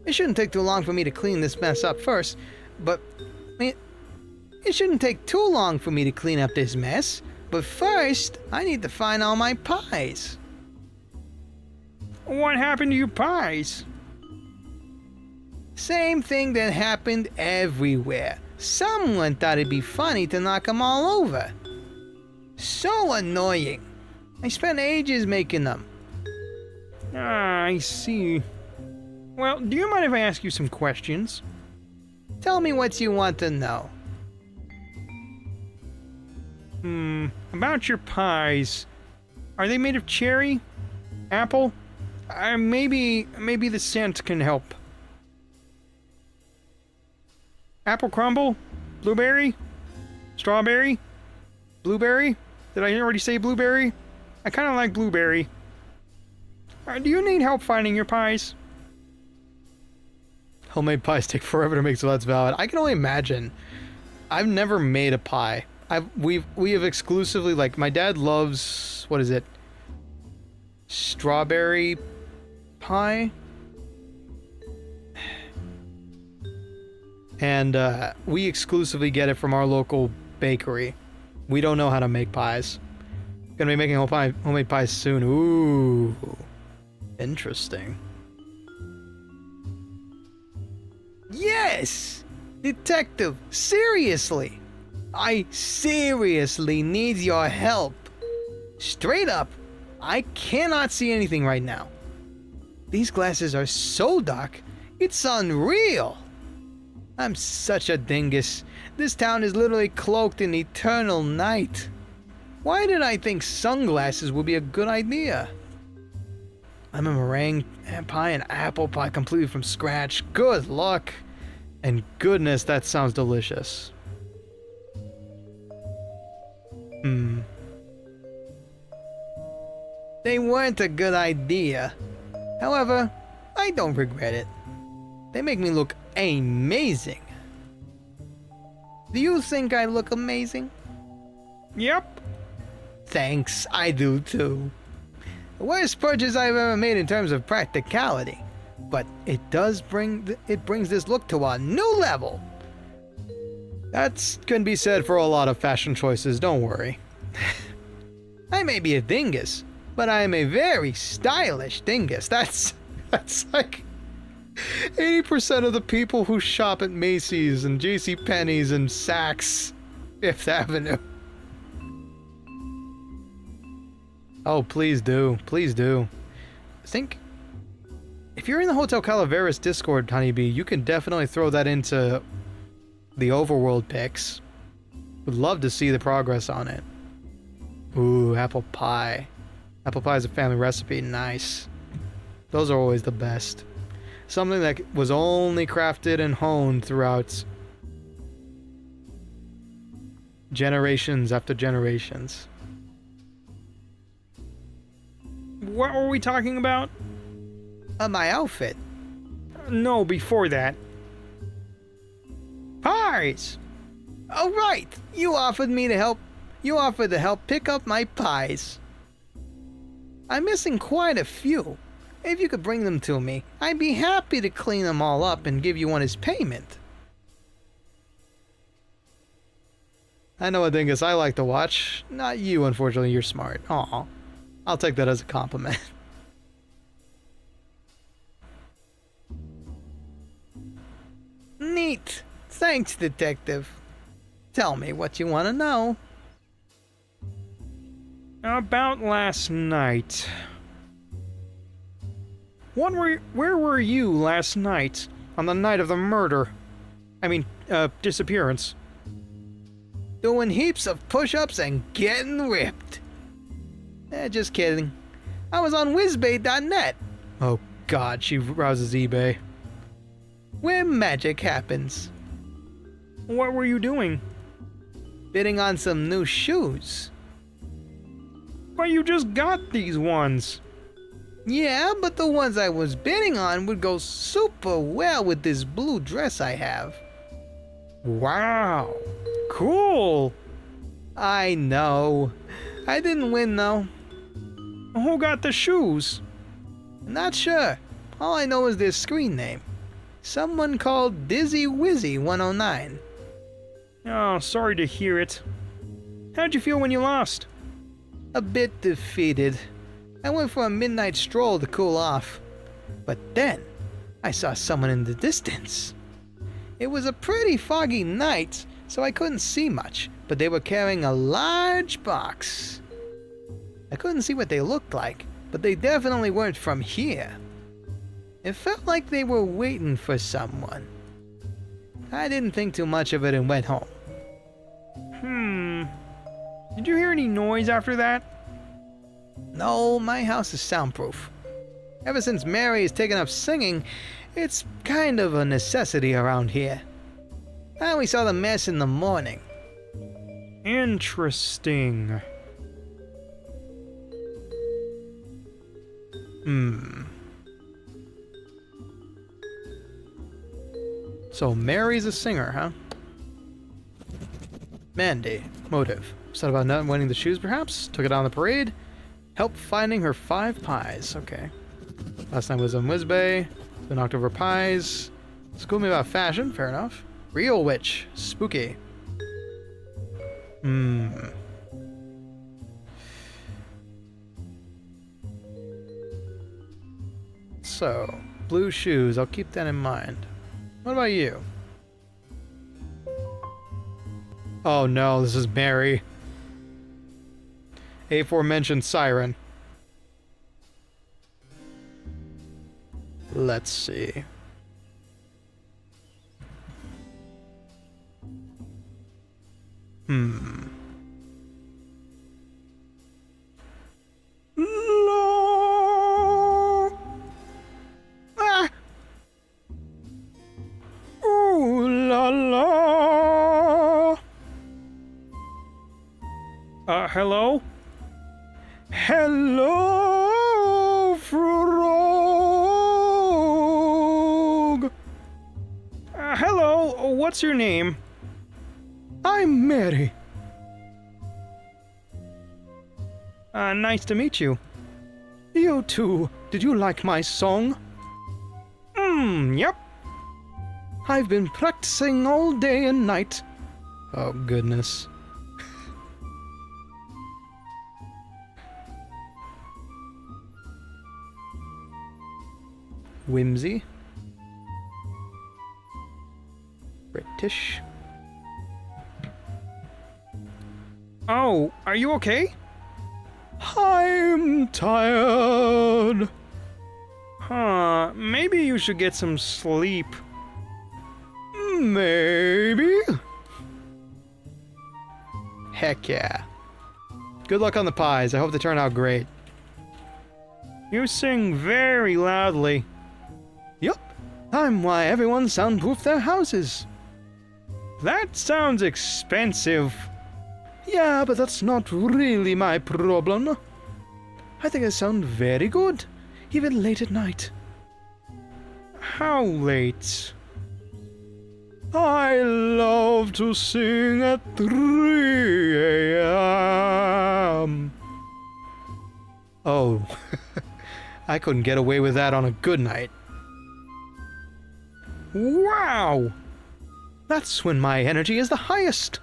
It shouldn't take too long for me to clean this mess up first, but it shouldn't take too long for me to clean up this mess. But first, I need to find all my pies. What happened to your pies? Same thing that happened everywhere. Someone thought it'd be funny to knock them all over. So annoying. I spent ages making them. Ah, I see. Well, do you mind if I ask you some questions? Tell me what you want to know. About your pies. Are they made of cherry? Apple? Maybe the scent can help. Apple crumble? Blueberry? Strawberry? Blueberry? Did I already say blueberry? I kind of like blueberry. Do you need help finding your pies? Homemade pies take forever to make, so that's valid. I can only imagine. I've never made a pie. We have exclusively, like, my dad loves, what is it? Strawberry pie? And we exclusively get it from our local bakery. We don't know how to make pies. Gonna be making homemade pies soon. Ooh. Interesting. Yes! Detective, seriously! I seriously need your help. Straight up, I cannot see anything right now. These glasses are so dark, it's unreal. I'm such a dingus. This town is literally cloaked in eternal night. Why did I think sunglasses would be a good idea? I'm a meringue pie and apple pie completely from scratch. Good luck. And goodness, that sounds delicious. They weren't a good idea. However, I don't regret it. They make me look amazing. Do you think I look amazing? Yep. Thanks, I do too. The worst purchase I've ever made in terms of practicality. But it brings this look to a new level. That can be said for a lot of fashion choices, don't worry. I may be a dingus, but I am a very stylish dingus. That's like 80% of the people who shop at Macy's and JCPenney's and Saks Fifth Avenue. Oh, please do. Please do. I think if you're in the Hotel Calaveras Discord, Honeybee, you can definitely throw that into the overworld pics. Would love to see the progress on it. Ooh, apple pie. Apple pie is a family recipe. Nice. Those are always the best. Something that was only crafted and honed throughout generations after generations. What were we talking about? My outfit. No, before that. Pies! Oh, right! You offered to help pick up my pies. I'm missing quite a few. If you could bring them to me, I'd be happy to clean them all up and give you one as payment. I know a dingus I like to watch. Not you, unfortunately, you're smart. Aw. I'll take that as a compliment. Neat. Thanks, Detective. Tell me what you want to know. About last night. Where were you last night? On the night of the murder? I mean, disappearance. Doing heaps of push-ups and getting ripped. Just kidding. I was on whizbait.net. Oh god, she browses eBay. Where magic happens. What were you doing? Bidding on some new shoes. But you just got these ones. Yeah, but the ones I was bidding on would go super well with this blue dress I have. Wow. Cool. I know. I didn't win though. Who got the shoes? Not sure. All I know is their screen name. Someone called Dizzy Wizzy 109. Oh, sorry to hear it. How'd you feel when you lost? A bit defeated. I went for a midnight stroll to cool off. But then, I saw someone in the distance. It was a pretty foggy night, so I couldn't see much, but they were carrying a large box. I couldn't see what they looked like, but they definitely weren't from here. It felt like they were waiting for someone. I didn't think too much of it and went home. Did you hear any noise after that? No, my house is soundproof. Ever since Mary has taken up singing, it's kind of a necessity around here. I only saw the mess in the morning. Interesting. So Mary's a singer, huh? Mandy. Motive. Upset about not winning the shoes, perhaps? Took it on the parade? Help finding her 5 pies. Okay. Last night was on Whizbay. Been knocked over pies. Schooled me about fashion. Fair enough. Real witch. Spooky. So, blue shoes. I'll keep that in mind. What about you? Oh no, this is Mary. Aforementioned siren. Let's see. Ooh la la. Hello? Hello, frog. Hello, what's your name? I'm Mary. Nice to meet you. You too. Did you like my song? Yep. I've been practicing all day and night. Oh, goodness. Whimsy. British. Oh, are you okay? I'm tired. Maybe you should get some sleep. Maybe. Heck yeah. Good luck on the pies. I hope they turn out great. You sing very loudly. Yup. I'm why everyone soundproofed their houses. That sounds expensive. Yeah, but that's not really my problem. I think I sound very good, even late at night. How late? I love to sing at 3 a.m. Oh, I couldn't get away with that on a good night. Wow! That's when my energy is the highest.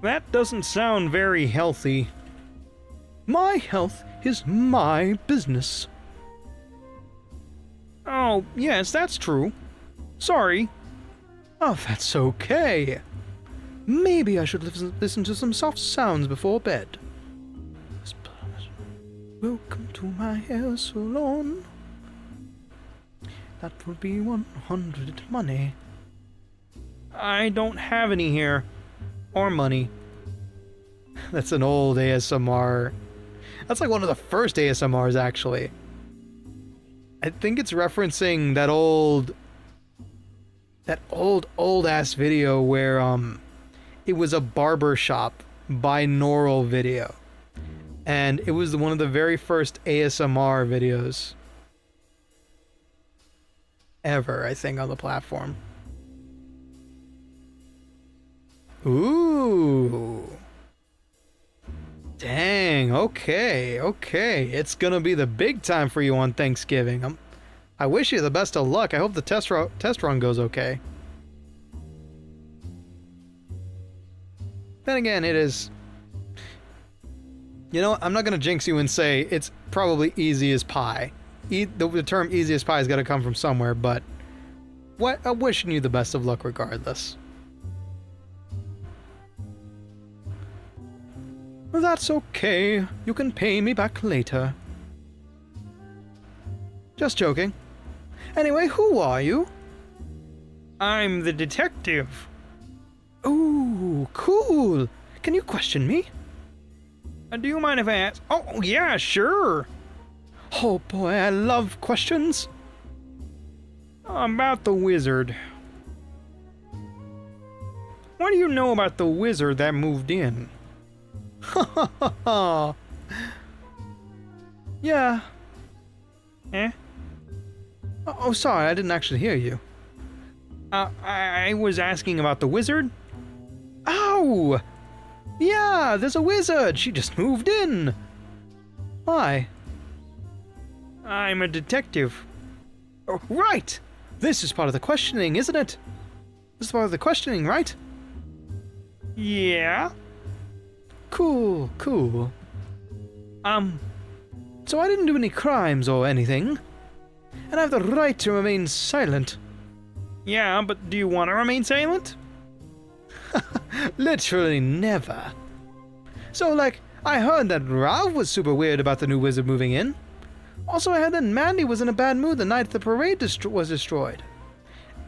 That doesn't sound very healthy. My health is my business. Oh, yes, that's true. Sorry. Oh, that's okay. Maybe I should listen to some soft sounds before bed. Welcome to my hair salon. That would be 100 money. I don't have any here. Or money. That's an old ASMR. That's like one of the first ASMRs, actually. I think it's referencing that old ass video where it was a barber shop binaural video, and it was one of the very first ASMR videos ever, I think, on the platform. Ooh. Dang, okay. It's gonna be the big time for you on Thanksgiving. I wish you the best of luck. I hope the test run goes okay. Then again, it is... You know what? I'm not gonna jinx you and say it's probably easy as pie. The term easy as pie has gotta come from somewhere, but... I'm wishing you the best of luck regardless. That's okay. You can pay me back later. Just joking. Anyway, who are you? I'm the detective. Ooh, cool. Can you question me? Do you mind if I ask? Oh, yeah, sure. Oh boy, I love questions. About the wizard. What do you know about the wizard that moved in? Ha ha ha ha. Yeah. Eh? Oh, sorry, I didn't actually hear you. I was asking about the wizard. Oh! Yeah, there's a wizard. She just moved in. Why? I'm a detective. Oh, right! This is part of the questioning, isn't it? This is part of the questioning, right? Yeah? Cool, cool. So I didn't do any crimes or anything, and I have the right to remain silent. Yeah, but do you want to remain silent? Literally never. So, like, I heard that Ralph was super weird about the new wizard moving in. Also, I heard that Mandy was in a bad mood the night the parade was destroyed.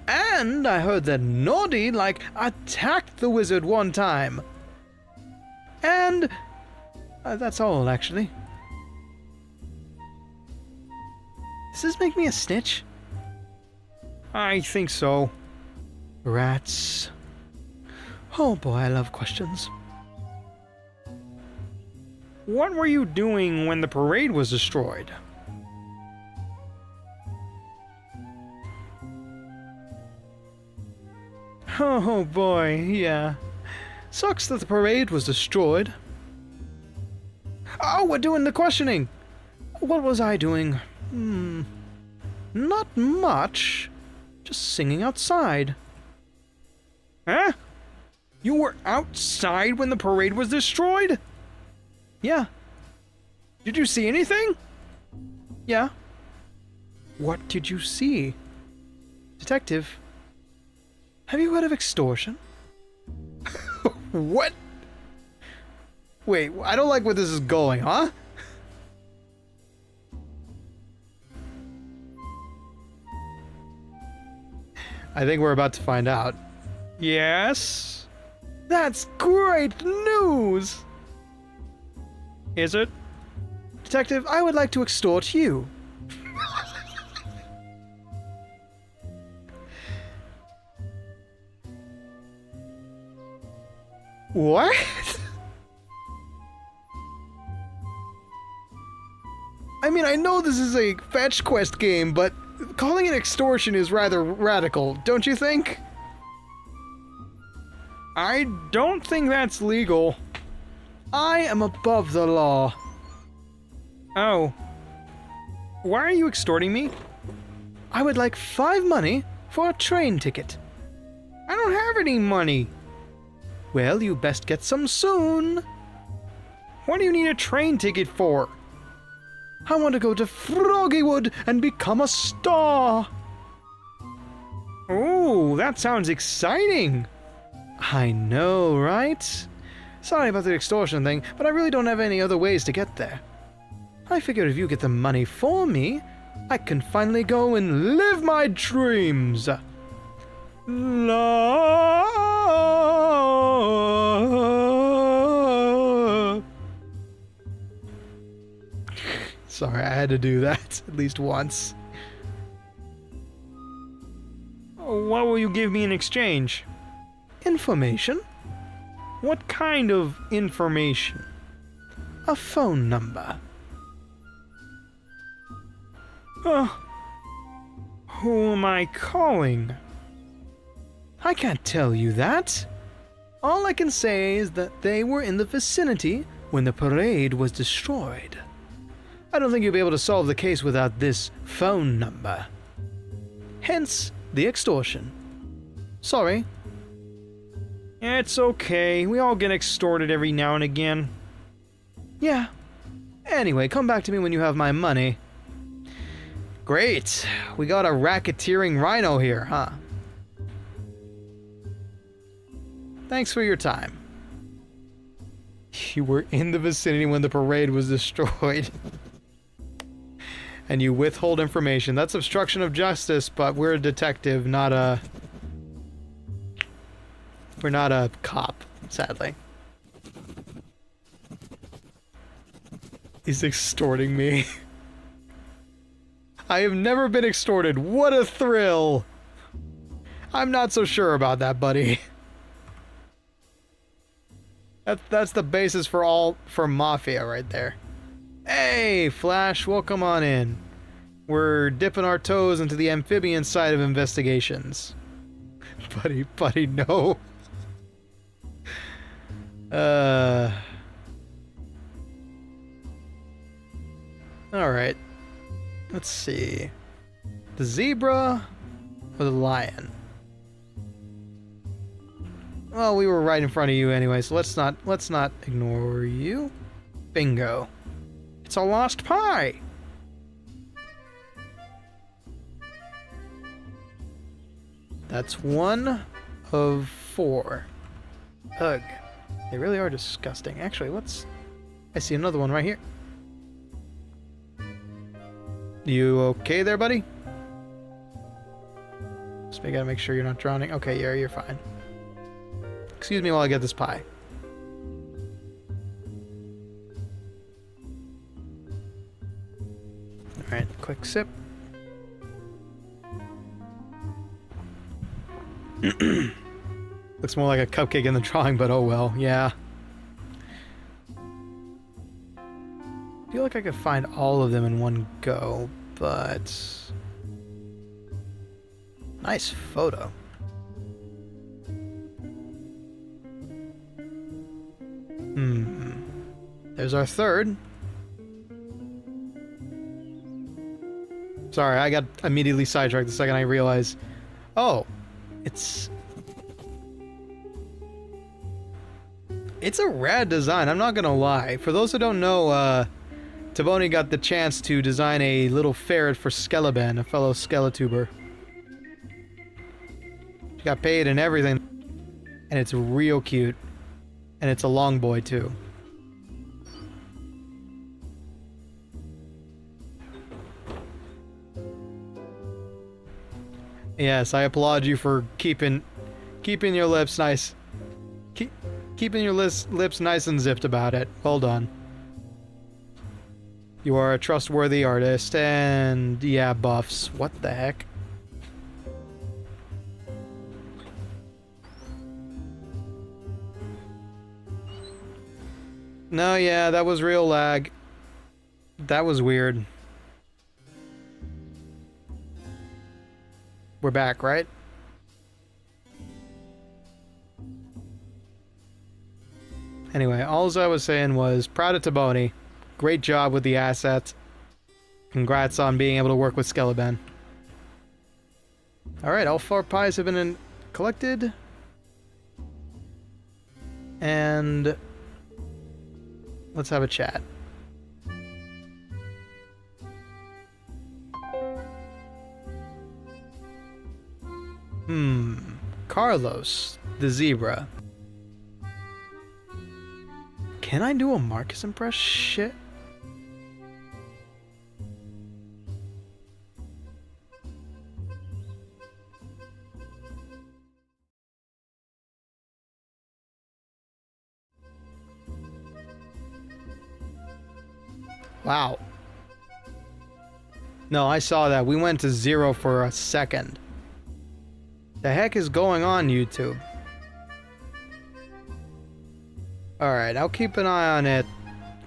And I heard that Noddy, like, attacked the wizard one time. And that's all, actually. Does this make me a snitch? I think so. Rats. Oh boy, I love questions. What were you doing when the parade was destroyed? Oh boy, yeah. Sucks that the parade was destroyed. Oh, we're doing the questioning! What was I doing? Not much. Just singing outside. Huh? You were outside when the parade was destroyed? Yeah. Did you see anything? Yeah. What did you see? Detective, have you heard of extortion? What? Wait, I don't like where this is going, huh? I think we're about to find out. Yes? That's great news! Is it? Detective, I would like to extort you. What? I mean, I know this is a fetch quest game, but calling it extortion is rather radical, don't you think? I don't think that's legal. I am above the law. Oh. Why are you extorting me? I would like 5 money for a train ticket. I don't have any money. Well, you best get some soon. What do you need a train ticket for? I want to go to Froggywood and become a star. Oh, that sounds exciting. I know, right? Sorry about the extortion thing, but I really don't have any other ways to get there. I figured if you get the money for me, I can finally go and live my dreams. Sorry, I had to do that at least once. What will you give me in exchange? Information? What kind of information? A phone number. Who am I calling? I can't tell you that. All I can say is that they were in the vicinity when the parade was destroyed. I don't think you'll be able to solve the case without this phone number. Hence, the extortion. Sorry. It's okay. We all get extorted every now and again. Yeah. Anyway, come back to me when you have my money. Great. We got a racketeering rhino here, huh? Thanks for your time. You were in the vicinity when the parade was destroyed. And you withhold information. That's obstruction of justice, but we're a detective, not a... We're not a cop, sadly. He's extorting me. I have never been extorted. What a thrill! I'm not so sure about that, buddy. That's the basis for Mafia right there. Hey, Flash, welcome on in. We're dipping our toes into the amphibian side of investigations. Buddy, no. Alright. Let's see. The zebra or the lion? Well, we were right in front of you anyway, so let's not ignore you. Bingo. It's a lost pie! That's 1 of 4. Ugh. They really are disgusting. Actually, I see another one right here. You okay there, buddy? Just gotta make sure you're not drowning. Okay, yeah, you're fine. Excuse me while I get this pie. Alright, quick sip. Looks more like a cupcake in the drawing, but oh well, yeah. I feel like I could find all of them in one go, but... Nice photo. There's our third. Sorry, I got immediately sidetracked the second I realized. Oh, it's a rad design, I'm not gonna lie. For those who don't know, Tboni got the chance to design a little ferret for Skeleban, a fellow Skeletober. She got paid and everything, and it's real cute. And it's a long boy, too. Yes, I applaud you for keeping your lips nice. Keeping your lips nice and zipped about it. Well done. You are a trustworthy artist, and yeah, buffs. What the heck? No, yeah, that was real lag. That was weird. We're back, right? Anyway, all I was saying was, proud of Tboni. Great job with the assets. Congrats on being able to work with Skeleban. Alright, all 4 pies have been collected. And... let's have a chat. Carlos, the zebra. Can I do a Marcus impress shit? Wow. No, I saw that. We went to 0 for a second. The heck is going on, YouTube? Alright, I'll keep an eye on it.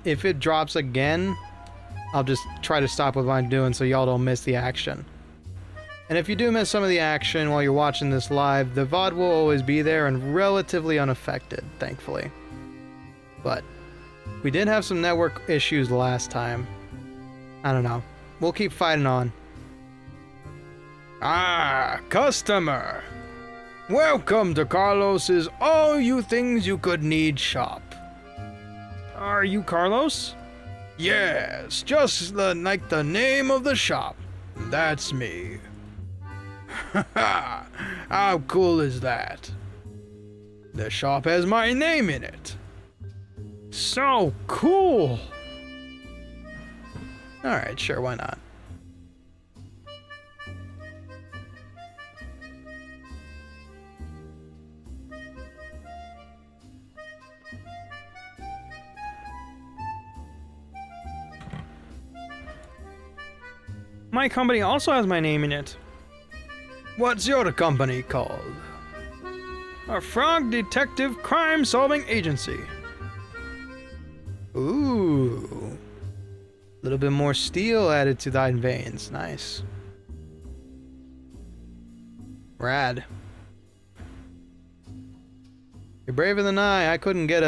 If it drops again, I'll just try to stop what I'm doing so y'all don't miss the action. And if you do miss some of the action while you're watching this live, the VOD will always be there and relatively unaffected, thankfully. But we did have some network issues last time. I don't know. We'll keep fighting on. Ah, customer! Welcome to Carlos's All You Things You Could Need shop. Are you Carlos? Yes, just like the name of the shop. That's me. Haha, how cool is that? The shop has my name in it. So cool! Alright, sure, why not? My company also has my name in it. What's your company called? A Frog Detective Crime Solving Agency. Ooh. A little bit more steel added to thine veins. Nice. Rad. You're braver than I. I couldn't get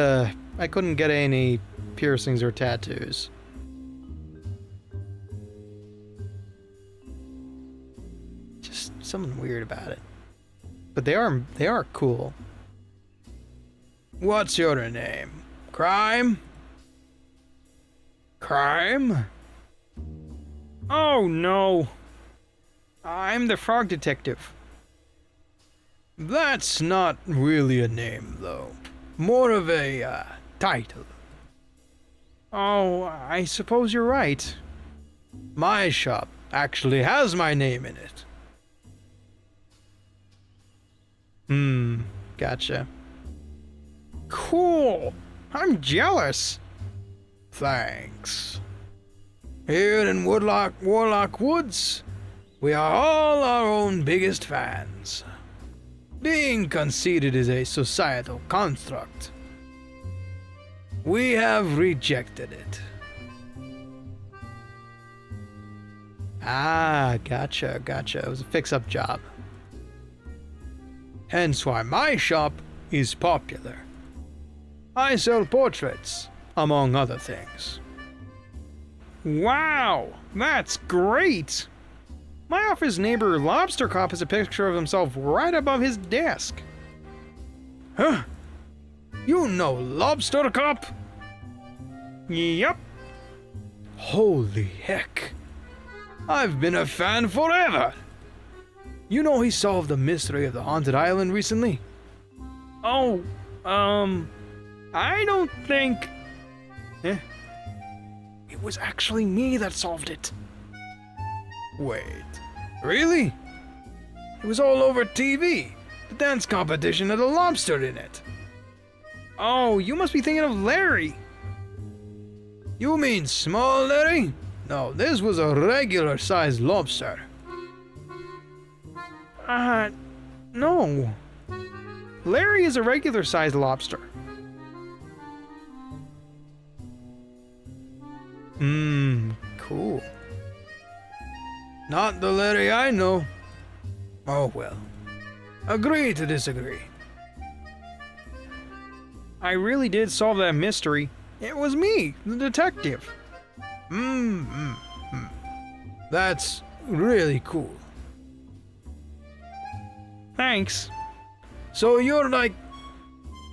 any piercings or tattoos. Just something weird about it. But they are cool. What's your name? Crime? Crime? Oh no. I'm the Frog Detective. That's not really a name, though. More of a title. Oh, I suppose you're right. My shop actually has my name in it. Gotcha. Cool. I'm jealous. Thanks. Here in Warlock Woods, we are all our own biggest fans. Being conceited is a societal construct. We have rejected it. Ah, gotcha. It was a fix-up job. Hence why my shop is popular. I sell portraits, among other things. Wow, that's great. My office neighbor Lobster Cop has a picture of himself right above his desk. Huh? You know Lobster Cop? Yep. Holy heck. I've been a fan forever. You know he solved the mystery of the haunted island recently? Oh, I don't think... Eh? It was actually me that solved it. Wait, really? It was all over TV. The dance competition had a lobster in it. Oh, you must be thinking of Larry. You mean small Larry? No, this was a regular-sized lobster. No. Larry is a regular-sized lobster. Cool. Not the Larry I know. Oh well. Agree to disagree. I really did solve that mystery. It was me, the detective. That's really cool. Thanks. So you're like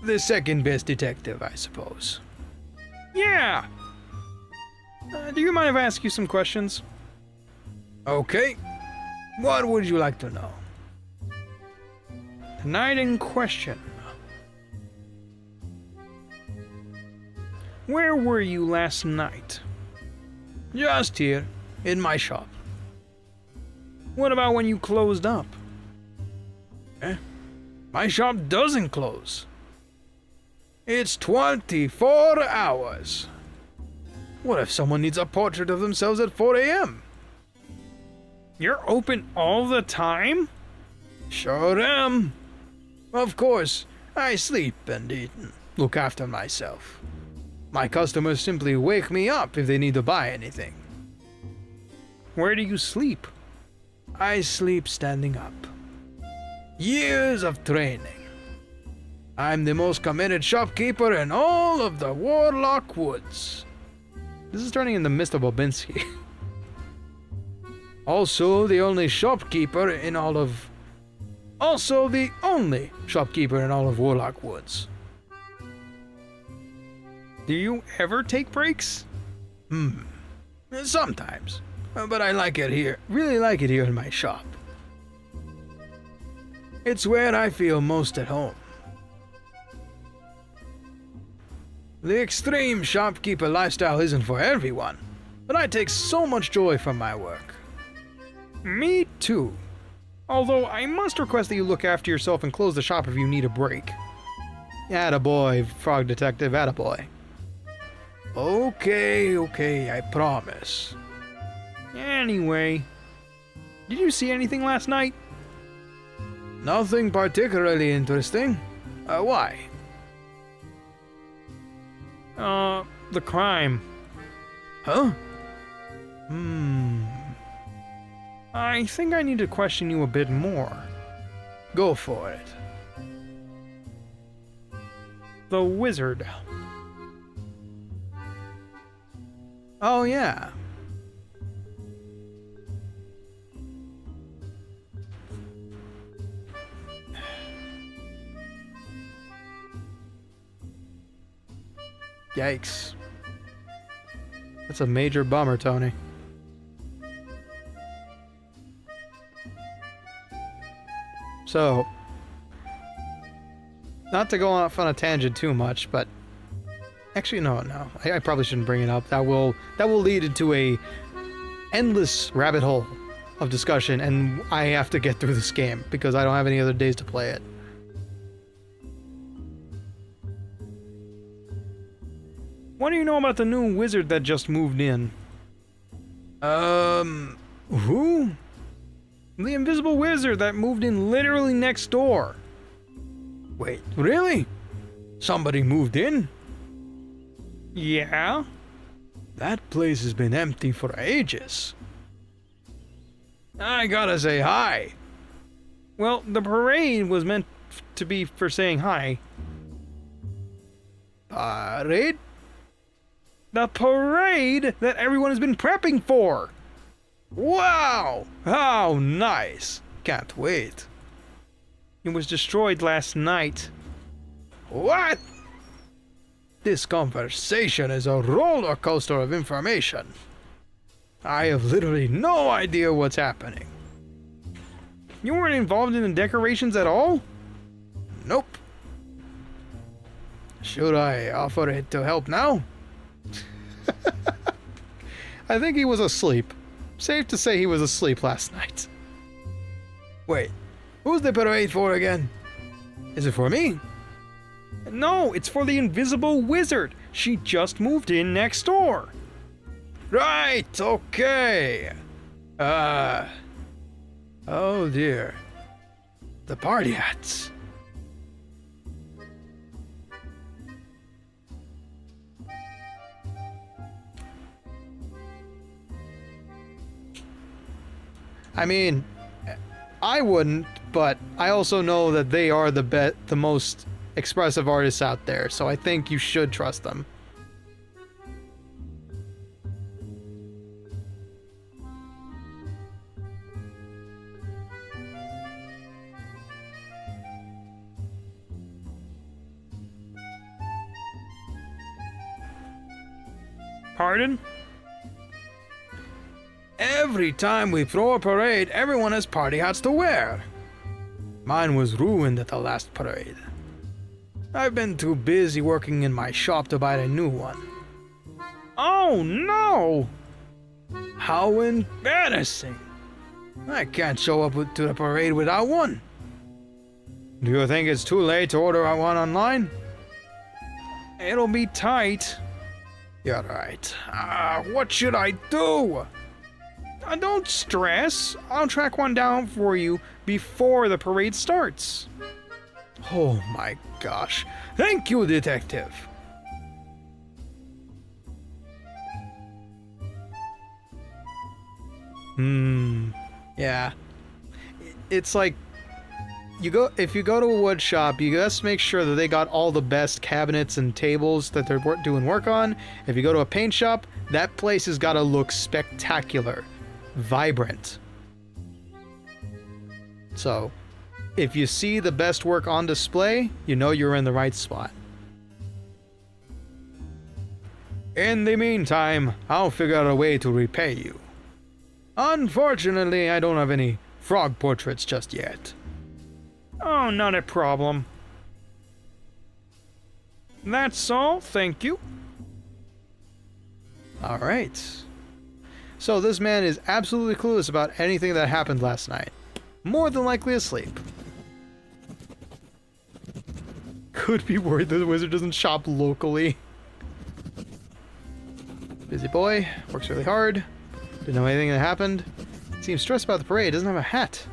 the second best detective, I suppose. Yeah. Do you mind if I ask you some questions? Okay. What would you like to know? The night in question. Where were you last night? Just here, in my shop. What about when you closed up? Eh? My shop doesn't close. It's 24 hours. What if someone needs a portrait of themselves at 4 a.m.? You're open all the time? Sure am. Of course, I sleep and eat and look after myself. My customers simply wake me up if they need to buy anything. Where do you sleep? I sleep standing up. Years of training. I'm the most committed shopkeeper in all of the Warlock Woods. This is turning into Mr. Bobinski. Also the only shopkeeper in all of... Also the only shopkeeper in all of Warlock Woods. Do you ever take breaks? Sometimes. But I like it here. Really like it here in my shop. It's where I feel most at home. The extreme shopkeeper lifestyle isn't for everyone, but I take so much joy from my work. Me too. Although I must request that you look after yourself and close the shop if you need a break. Attaboy, Frog Detective, attaboy. Okay, I promise. Anyway, did you see anything last night? Nothing particularly interesting. Why? The crime. Huh? I think I need to question you a bit more. Go for it. The wizard. Oh, yeah. Yikes. That's a major bummer, Tony. So, not to go off on a tangent too much, but actually, no. I probably shouldn't bring it up. That will lead into a endless rabbit hole of discussion, and I have to get through this game because I don't have any other days to play it. What do you know about the new wizard that just moved in? Who? The invisible wizard that moved in literally next door. Wait, really? Somebody moved in? Yeah? That place has been empty for ages. I gotta say hi. Well, the parade was meant to be for saying hi. Parade? The parade that everyone has been prepping for! Wow! How nice! Can't wait. It was destroyed last night. What? This conversation is a roller coaster of information. I have literally no idea what's happening. You weren't involved in the decorations at all? Nope. Should I offer it to help now? I think he was asleep. Safe to say he was asleep last night. Wait, who's the parade for again? Is it for me? No, it's for the invisible wizard. She just moved in next door. Right, okay. Oh dear. The party hats. I mean, I wouldn't, but I also know that they are the most expressive artists out there, so I think you should trust them. Pardon? Every time we throw a parade, everyone has party hats to wear. Mine was ruined at the last parade. I've been too busy working in my shop to buy a new one. Oh no! How embarrassing! I can't show up to the parade without one. Do you think it's too late to order one online? It'll be tight. You're right. What should I do? Don't stress. I'll track one down for you before the parade starts. Oh my gosh. Thank you, detective. Yeah. It's like if you go to a wood shop, you just make sure that they got all the best cabinets and tables that they're doing work on. If you go to a paint shop, that place has got to look spectacular, vibrant. So, if you see the best work on display, you know you're in the right spot. In the meantime, I'll figure out a way to repay you. Unfortunately, I don't have any frog portraits just yet. Oh, not a problem. That's all, thank you. Alright. So this man is absolutely clueless about anything that happened last night. More than likely asleep. Could be worried that the wizard doesn't shop locally. Busy boy, works really hard. Didn't know anything that happened. Seems stressed about the parade, doesn't have a hat.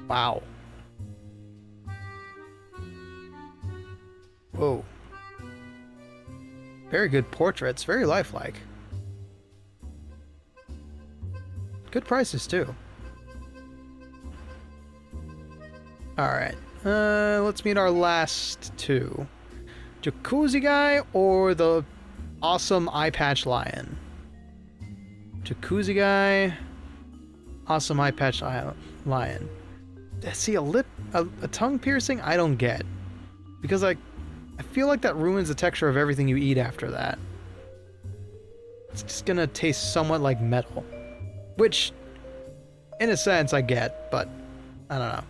Wow. Whoa. Very good portraits, very lifelike. Good prices too. Alright, let's meet our last two. Jacuzzi guy or the awesome eye patch lion? Jacuzzi guy, awesome eye patch lion. See, a tongue piercing? I don't get. Because I feel like that ruins the texture of everything you eat after that. It's just gonna taste somewhat like metal. Which, in a sense, I get, but I don't know.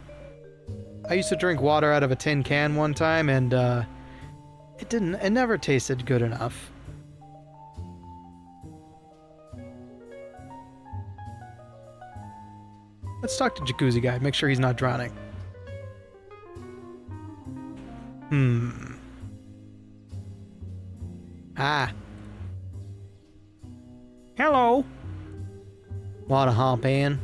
I used to drink water out of a tin can one time, and it never tasted good enough. Let's talk to Jacuzzi guy, make sure he's not drowning. Ah. Hello. Want to hop in?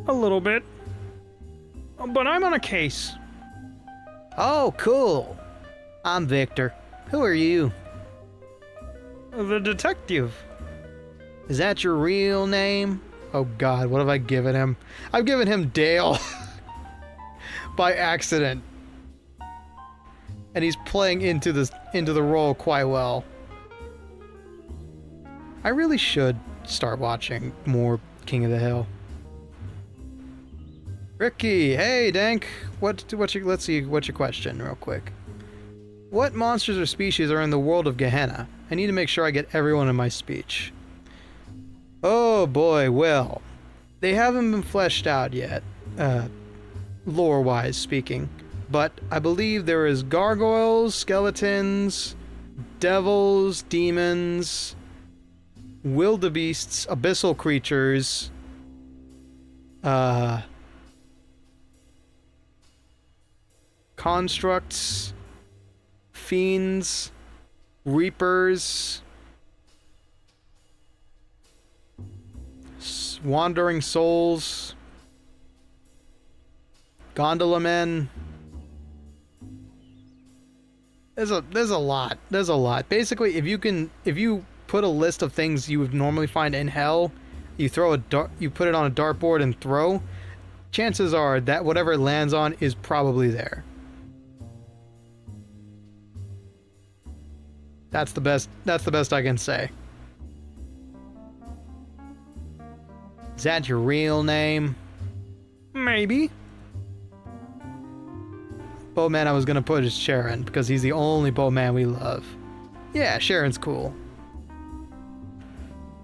A little bit. But I'm on a case. Oh, cool. I'm Victor. Who are you? The detective. Is that your real name? Oh god, what have I given him? I've given him Dale. By accident. And he's playing into the role quite well. I really should start watching more King of the Hill. Ricky, hey Dank. Let's see, what's your question real quick? What monsters or species are in the world of Gehenna? I need to make sure I get everyone in my speech. Oh boy, well, they haven't been fleshed out yet, lore-wise speaking, but I believe there is gargoyles, skeletons, devils, demons, wildebeests, abyssal creatures, constructs, fiends, reapers, wandering souls, gondola men. There's a lot. There's a lot. Basically, if you put a list of things you would normally find in hell, you put it on a dartboard and throw, chances are that whatever it lands on is probably there. That's the best I can say. Is that your real name? Maybe. Boatman I was gonna put is Sharon, because he's the only boatman we love. Yeah, Sharon's cool.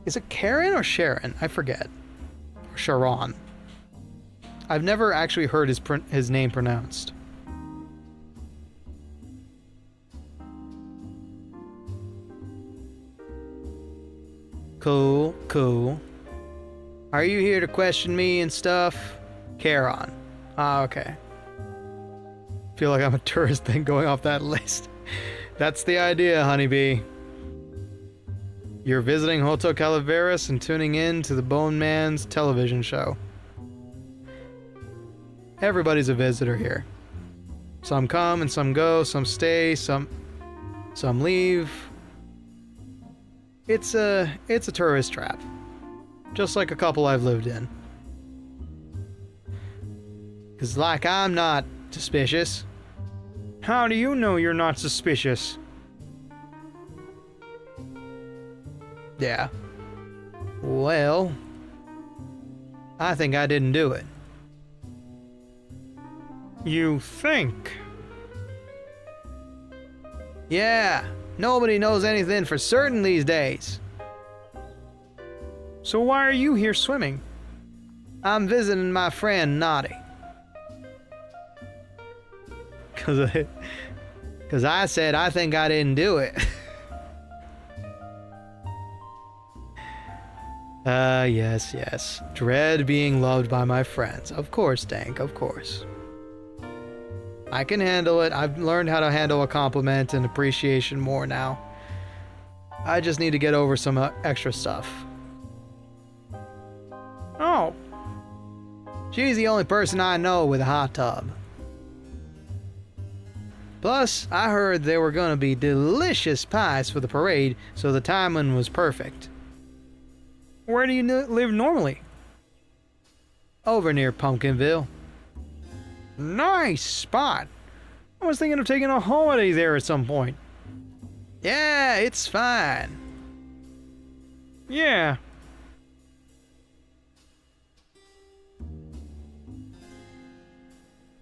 Is it Karen or Sharon? I forget. Or Sharon. I've never actually heard his name pronounced. Cool, cool. Are you here to question me and stuff? Charon. Ah, okay. Feel like I'm a tourist then going off that list. That's the idea, honeybee. You're visiting Hotel Calaveras and tuning in to the Bone Man's television show. Everybody's a visitor here. Some come and some go, some stay, some leave. It's a tourist trap. Just like a couple I've lived in. 'Cause like I'm not suspicious. How do you know you're not suspicious? Yeah. Well, I think I didn't do it. You think? Yeah, nobody knows anything for certain these days. So why are you here swimming? I'm visiting my friend Naughty. Cause I said I think I didn't do it. Yes. Dread being loved by my friends. Of course, Dank, of course. I can handle it. I've learned how to handle a compliment and appreciation more now. I just need to get over some extra stuff. Oh. She's the only person I know with a hot tub. Plus, I heard there were gonna be delicious pies for the parade, so the timing was perfect. Where do you live normally? Over near Pumpkinville. Nice spot. I was thinking of taking a holiday there at some point. Yeah, it's fine. Yeah.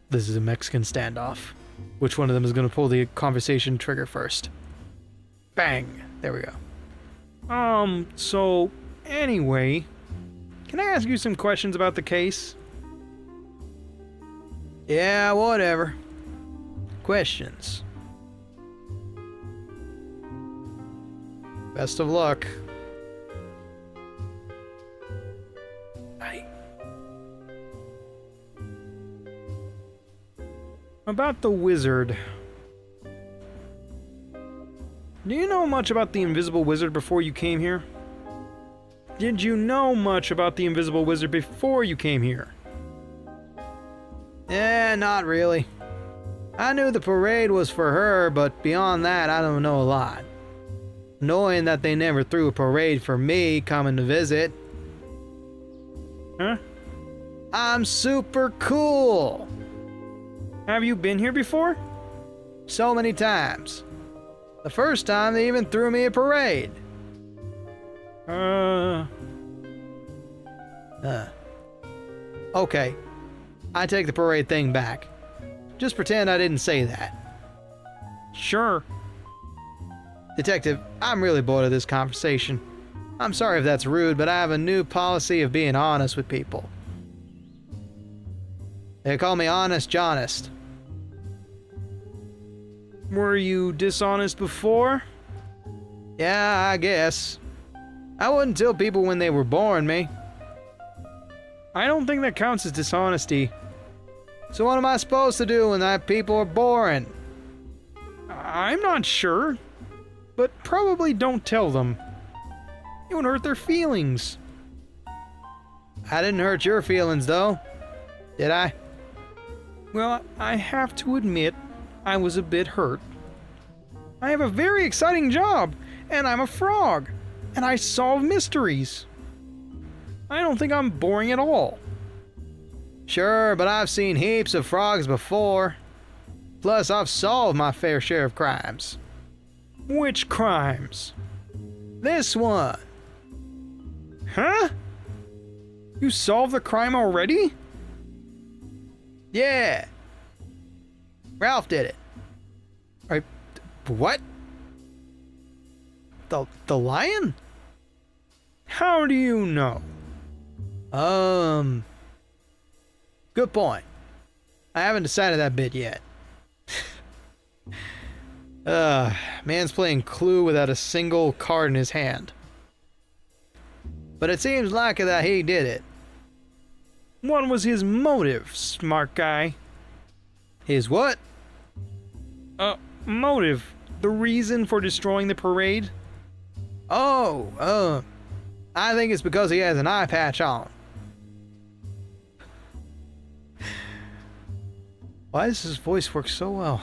This is a Mexican standoff. Which one of them is going to pull the conversation trigger first? Bang! There we go. So, anyway, can I ask you some questions about the case? Yeah, whatever. Questions. Best of luck. About the wizard. Do you know much about the invisible wizard before you came here? Did you know much about the invisible wizard before you came here? Not really. I knew the parade was for her, but beyond that, I don't know a lot. Knowing that they never threw a parade for me coming to visit. Huh? I'm super cool! Have you been here before? So many times. The first time they even threw me a parade. Okay. I take the parade thing back. Just pretend I didn't say that. Sure. Detective, I'm really bored of this conversation. I'm sorry if that's rude, but I have a new policy of being honest with people. They call me Honest Johnest. Were you dishonest before? Yeah, I guess. I wouldn't tell people when they were boring me. I don't think that counts as dishonesty. So what am I supposed to do when that people are boring? I'm not sure, but probably don't tell them. It would hurt their feelings. I didn't hurt your feelings, though. Did I? Well, I have to admit, I was a bit hurt. I have a very exciting job, and I'm a frog, and I solve mysteries. I don't think I'm boring at all. Sure, but I've seen heaps of frogs before. Plus, I've solved my fair share of crimes. Which crimes? This one. Huh? You solved the crime already? Yeah. Ralph did it. What? The lion? How do you know? Good point. I haven't decided that bit yet. Man's playing Clue without a single card in his hand. But it seems likely that he did it. What was his motive, smart guy? His what? Motive. The reason for destroying the parade? I think it's because he has an eye patch on. Why does his voice work so well?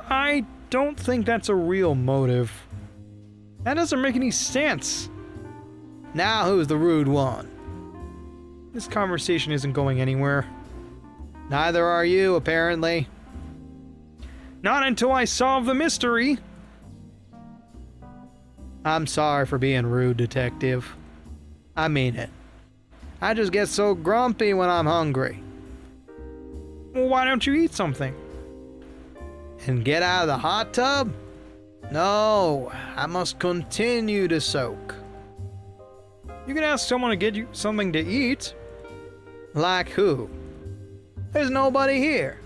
I don't think that's a real motive. That doesn't make any sense. Now who's the rude one? This conversation isn't going anywhere. Neither are you, apparently. Not until I solve the mystery. I'm sorry for being rude, Detective. I mean it. I just get so grumpy when I'm hungry. Well, why don't you eat something? And get out of the hot tub? No, I must continue to soak. You can ask someone to get you something to eat. Like who? There's nobody here.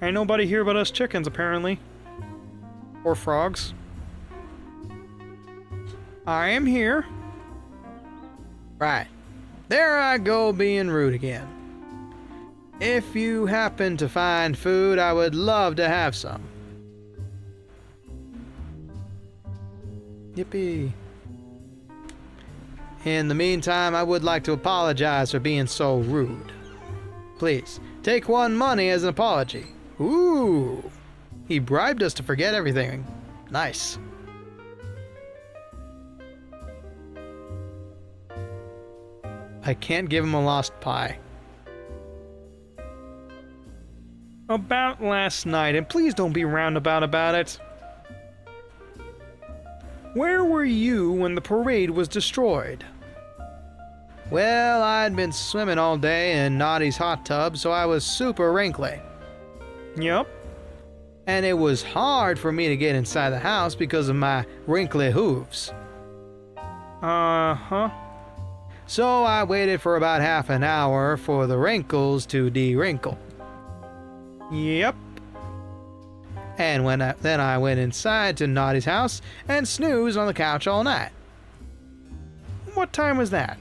Ain't nobody here but us chickens, apparently. Or frogs. I am here. Right. There I go being rude again. If you happen to find food, I would love to have some. Yippee. In the meantime, I would like to apologize for being so rude. Please, take 1 money as an apology. Ooh! He bribed us to forget everything. Nice. I can't give him a lost pie. About last night, and please don't be roundabout about it. Where were you when the parade was destroyed? Well, I'd been swimming all day in Naughty's hot tub, so I was super wrinkly. Yup. And it was hard for me to get inside the house because of my wrinkly hooves. Uh-huh. So I waited for about half an hour for the wrinkles to de-wrinkle. Yep. And then I went inside to Naughty's house and snoozed on the couch all night. What time was that?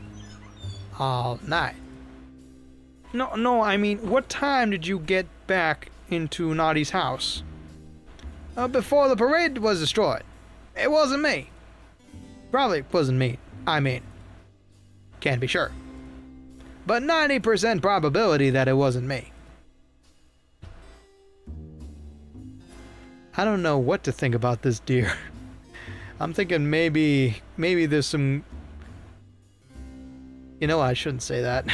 All night. No, I mean, what time did you get back into Naughty's house? Before the parade was destroyed. It wasn't me. Probably wasn't me. I mean, can't be sure. But 90% probability that it wasn't me. I don't know what to think about this deer. I'm thinking maybe there's some... You know, I shouldn't say that.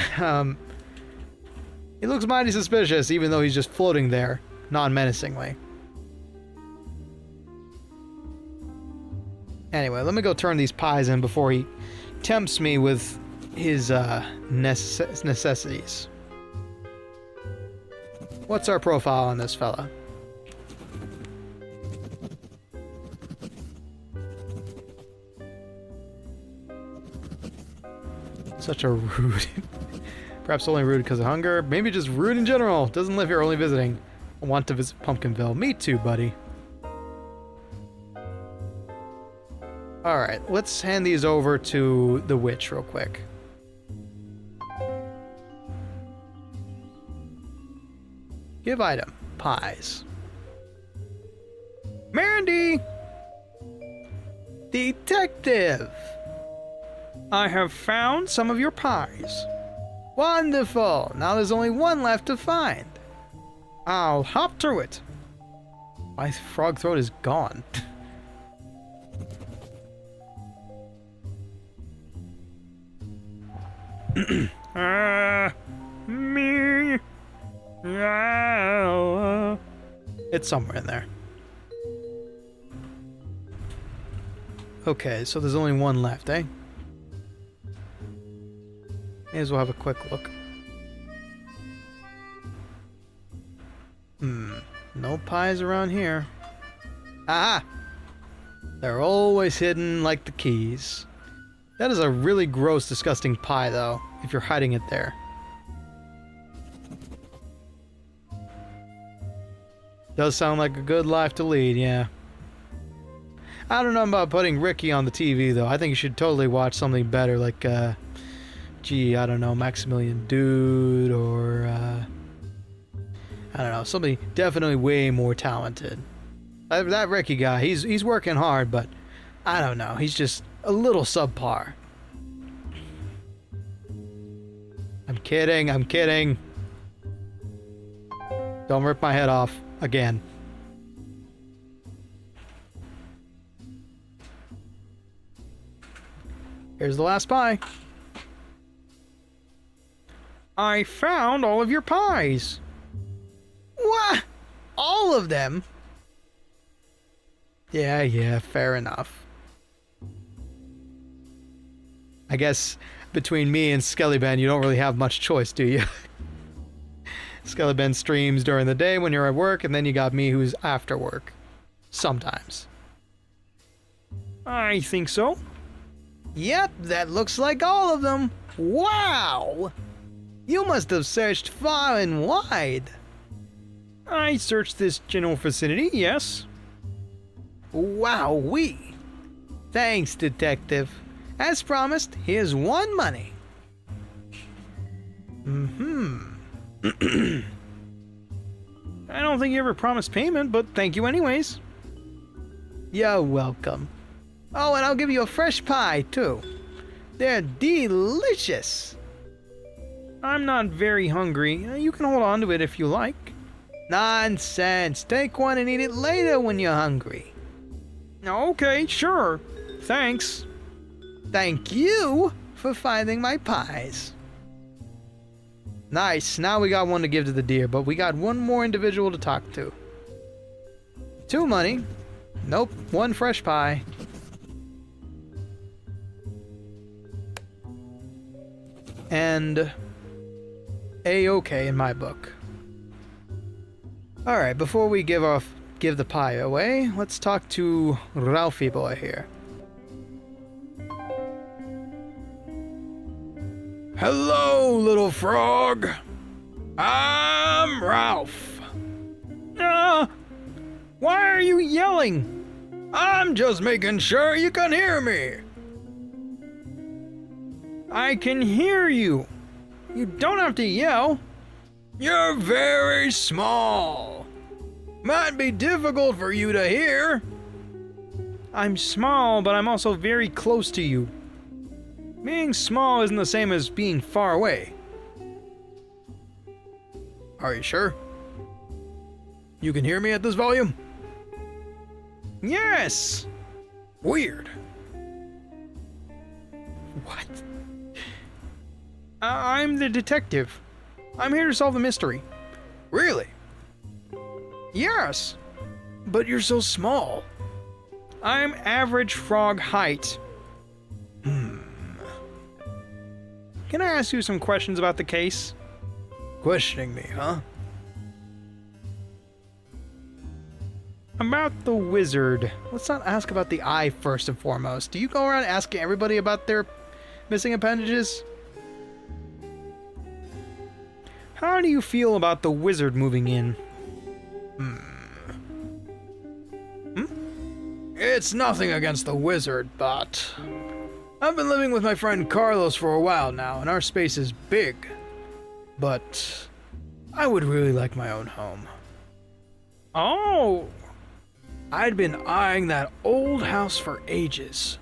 He looks mighty suspicious, even though he's just floating there, non-menacingly. Anyway, let me go turn these pies in before he tempts me with his necessities. What's our profile on this fella? Such a rude. Perhaps only rude because of hunger. Maybe just rude in general. Doesn't live here, only visiting. I want to visit Pumpkinville. Me too, buddy. Alright, let's hand these over to the witch real quick. Give item. Pies. Mandy! Detective! I have found some of your pies. Wonderful! Now there's only one left to find. I'll hop through it. My frog throat is gone. Me. It's somewhere in there. Okay, so there's only one left, eh? May as well have a quick look. No pies around here. Aha! They're always hidden like the keys. That is a really gross, disgusting pie, though, if you're hiding it there. Does sound like a good life to lead, yeah. I don't know about putting Ricky on the TV, though. I think you should totally watch something better, like, gee, I don't know, Maximilian Dude, or, I don't know, somebody definitely way more talented. That Ricky guy, he's working hard, but I don't know, he's just a little subpar. I'm kidding, I'm kidding. Don't rip my head off again. Here's the last pie. I found all of your pies. What? All of them? Yeah, fair enough. I guess between me and Skellyben, you don't really have much choice, do you? Skellyben streams during the day when you're at work, and then you got me who's after work. Sometimes. I think so. Yep, that looks like all of them. Wow! You must have searched far and wide. I searched this general vicinity, yes. Wowee! Thanks, Detective. As promised, here's one money. I don't think you ever promised payment, but thank you anyways. You're welcome. Oh, and I'll give you a fresh pie, too. They're delicious. I'm not very hungry. You can hold on to it if you like. Nonsense. Take one and eat it later when you're hungry. Okay, sure. Thanks. Thank you for finding my pies. Nice. Now we got one to give to the deer, but we got one more individual to talk to. 2 money. Nope. 1 fresh pie. And A-okay in my book. Alright, before we give the pie away, let's talk to Ralphie boy here. Hello, little frog. I'm Ralph. Why are you yelling? I'm just making sure you can hear me. I can hear you. You don't have to yell. You're very small. Might be difficult for you to hear. I'm small, but I'm also very close to you. Being small isn't the same as being far away. Are you sure? You can hear me at this volume? Yes! Weird. What? I'm the detective. I'm here to solve the mystery. Really? Yes. But you're so small. I'm average frog height. Can I ask you some questions about the case? Questioning me, huh? About the wizard. Let's not ask about the eye first and foremost. Do you go around asking everybody about their missing appendages? How do you feel about the wizard moving in? It's nothing against the wizard, but I've been living with my friend Carlos for a while now, and our space is big. But I would really like my own home. Oh! I'd been eyeing that old house for ages.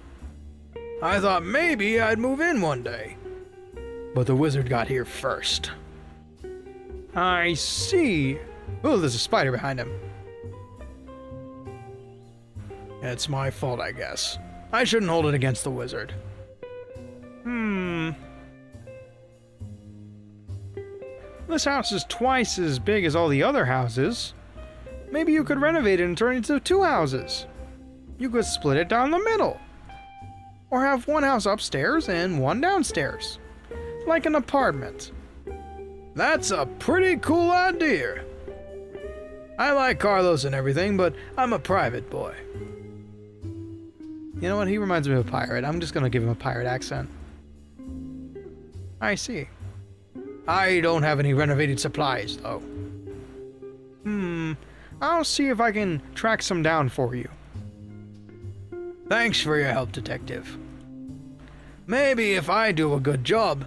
I thought maybe I'd move in one day. But the wizard got here first. I see. Oh, there's a spider behind him. It's my fault, I guess. I shouldn't hold it against the wizard. This house is twice as big as all the other houses. Maybe you could renovate it and turn it into 2 houses. You could split it down the middle. Or have one house upstairs and one downstairs. Like an apartment. That's a pretty cool idea. I like Carlos and everything, but I'm a private boy. You know what? He reminds me of a pirate. I'm just gonna give him a pirate accent. I see. I don't have any renovated supplies, though. I'll see if I can track some down for you. Thanks for your help, Detective. Maybe if I do a good job,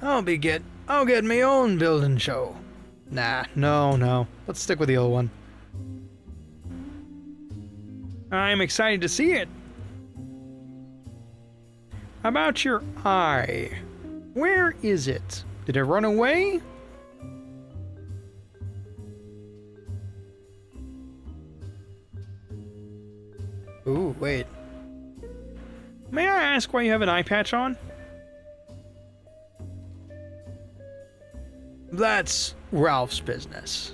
I'll get my own building show. Nah, no. Let's stick with the old one. I'm excited to see it. About your eye. Where is it? Did it run away? Ooh, wait. May I ask why you have an eye patch on? That's Ralph's business.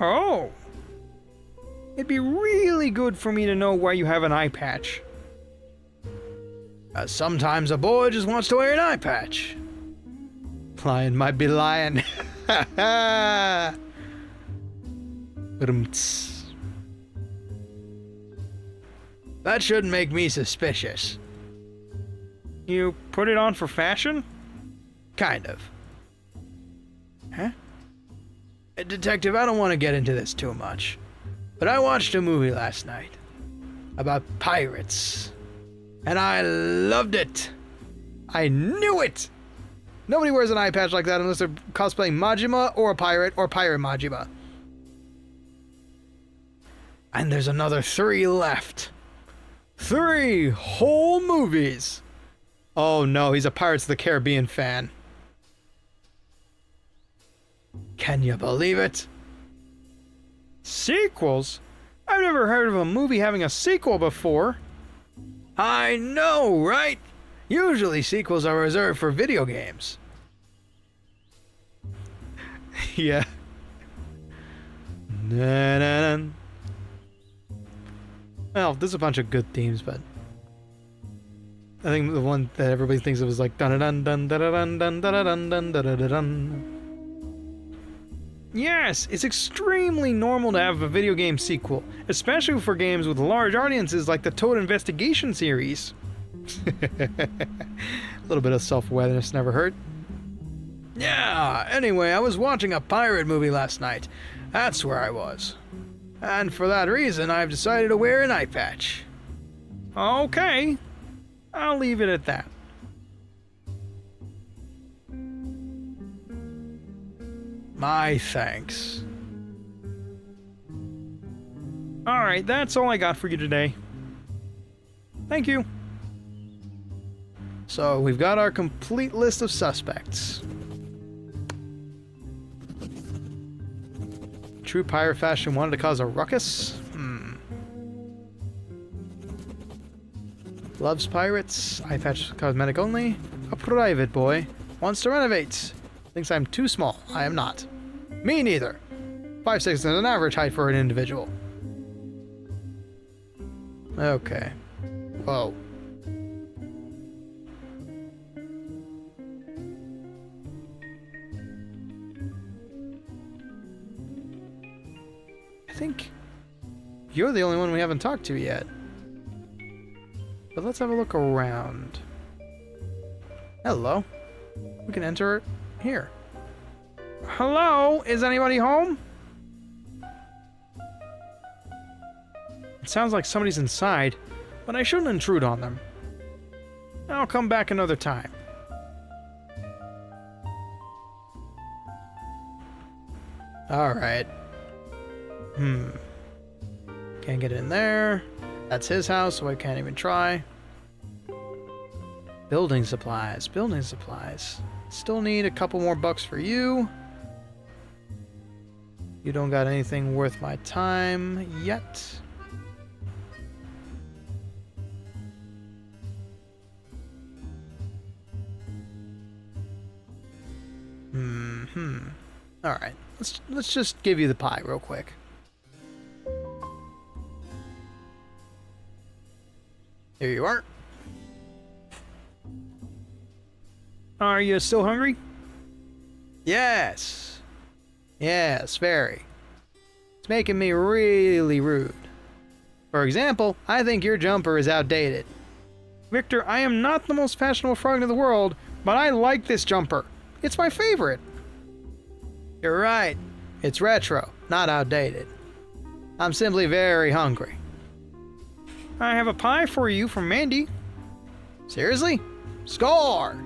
Oh. It'd be really good for me to know why you have an eye patch. Sometimes a boy just wants to wear an eye patch. Lion might be lying. That shouldn't make me suspicious. You put it on for fashion? Kind of. Huh? Detective, I don't want to get into this too much, but I watched a movie last night about pirates, and I loved it. I knew it! Nobody wears an eye patch like that unless they're cosplaying Majima or a pirate or Pirate Majima. And there's another 3 left. 3 whole movies! Oh no, he's a Pirates of the Caribbean fan. Can you believe it? Sequels? I've never heard of a movie having a sequel before. I know, right? Usually sequels are reserved for video games. Yeah. Na-na-na. Well, there's a bunch of good themes, but I think the one that everybody thinks of is like dun dun dun dun dun dun dun dun dun dun dun. Yes, it's extremely normal to have a video game sequel, especially for games with large audiences like the Toad Investigation series. A little bit of self-awareness never hurt. Yeah, anyway, I was watching a pirate movie last night. That's where I was. And for that reason, I've decided to wear an eye patch. Okay, I'll leave it at that. My thanks. Alright, that's all I got for you today. Thank you. So, we've got our complete list of suspects. True pirate fashion wanted to cause a ruckus? Loves pirates. Eye patch cosmetic only. A private boy. Wants to renovate. Thinks I'm too small. I am not. Me neither. 5'6" is an average height for an individual. Okay. Whoa. I think you're the only one we haven't talked to yet. But let's have a look around. Hello. We can enter here. Hello? Is anybody home? It sounds like somebody's inside, but I shouldn't intrude on them. I'll come back another time. Alright. Can't get in there. That's his house, so I can't even try. Building supplies. Building supplies. Still need a couple more bucks for you. You don't got anything worth my time yet. Alright. Let's just give you the pie real quick. Here you are. Are you still hungry? Yes. Yes, very. It's making me really rude. For example, I think your jumper is outdated. Victor, I am not the most fashionable frog in the world, but I like this jumper. It's my favorite. You're right. It's retro, not outdated. I'm simply very hungry. I have a pie for you from Mandy. Seriously? Score!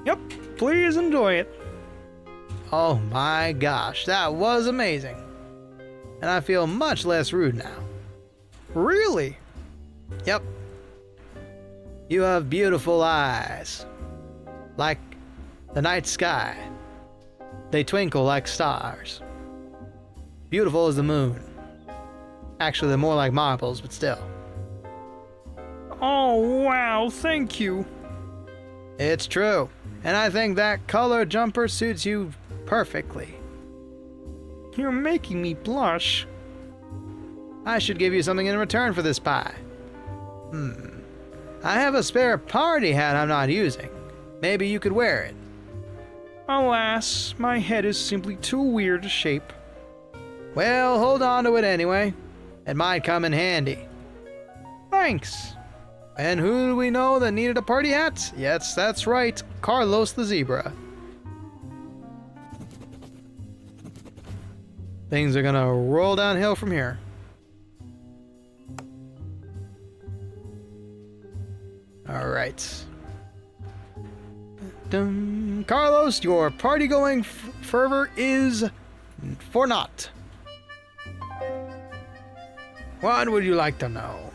Yep, please enjoy it. Oh my gosh, that was amazing. And I feel much less rude now. Really? Yep. You have beautiful eyes. Like the night sky. They twinkle like stars. Beautiful as the moon. Actually, they're more like marbles, but still. Oh, wow, thank you. It's true. And I think that color jumper suits you perfectly. You're making me blush. I should give you something in return for this pie. I have a spare party hat I'm not using. Maybe you could wear it. Alas, my head is simply too weird to shape. Well, hold on to it anyway. It might come in handy. Thanks. And who do we know that needed a party hat? Yes, that's right, Carlos the zebra. Things are gonna roll downhill from here. Alright. Carlos, your party-going fervor is for naught. What would you like to know?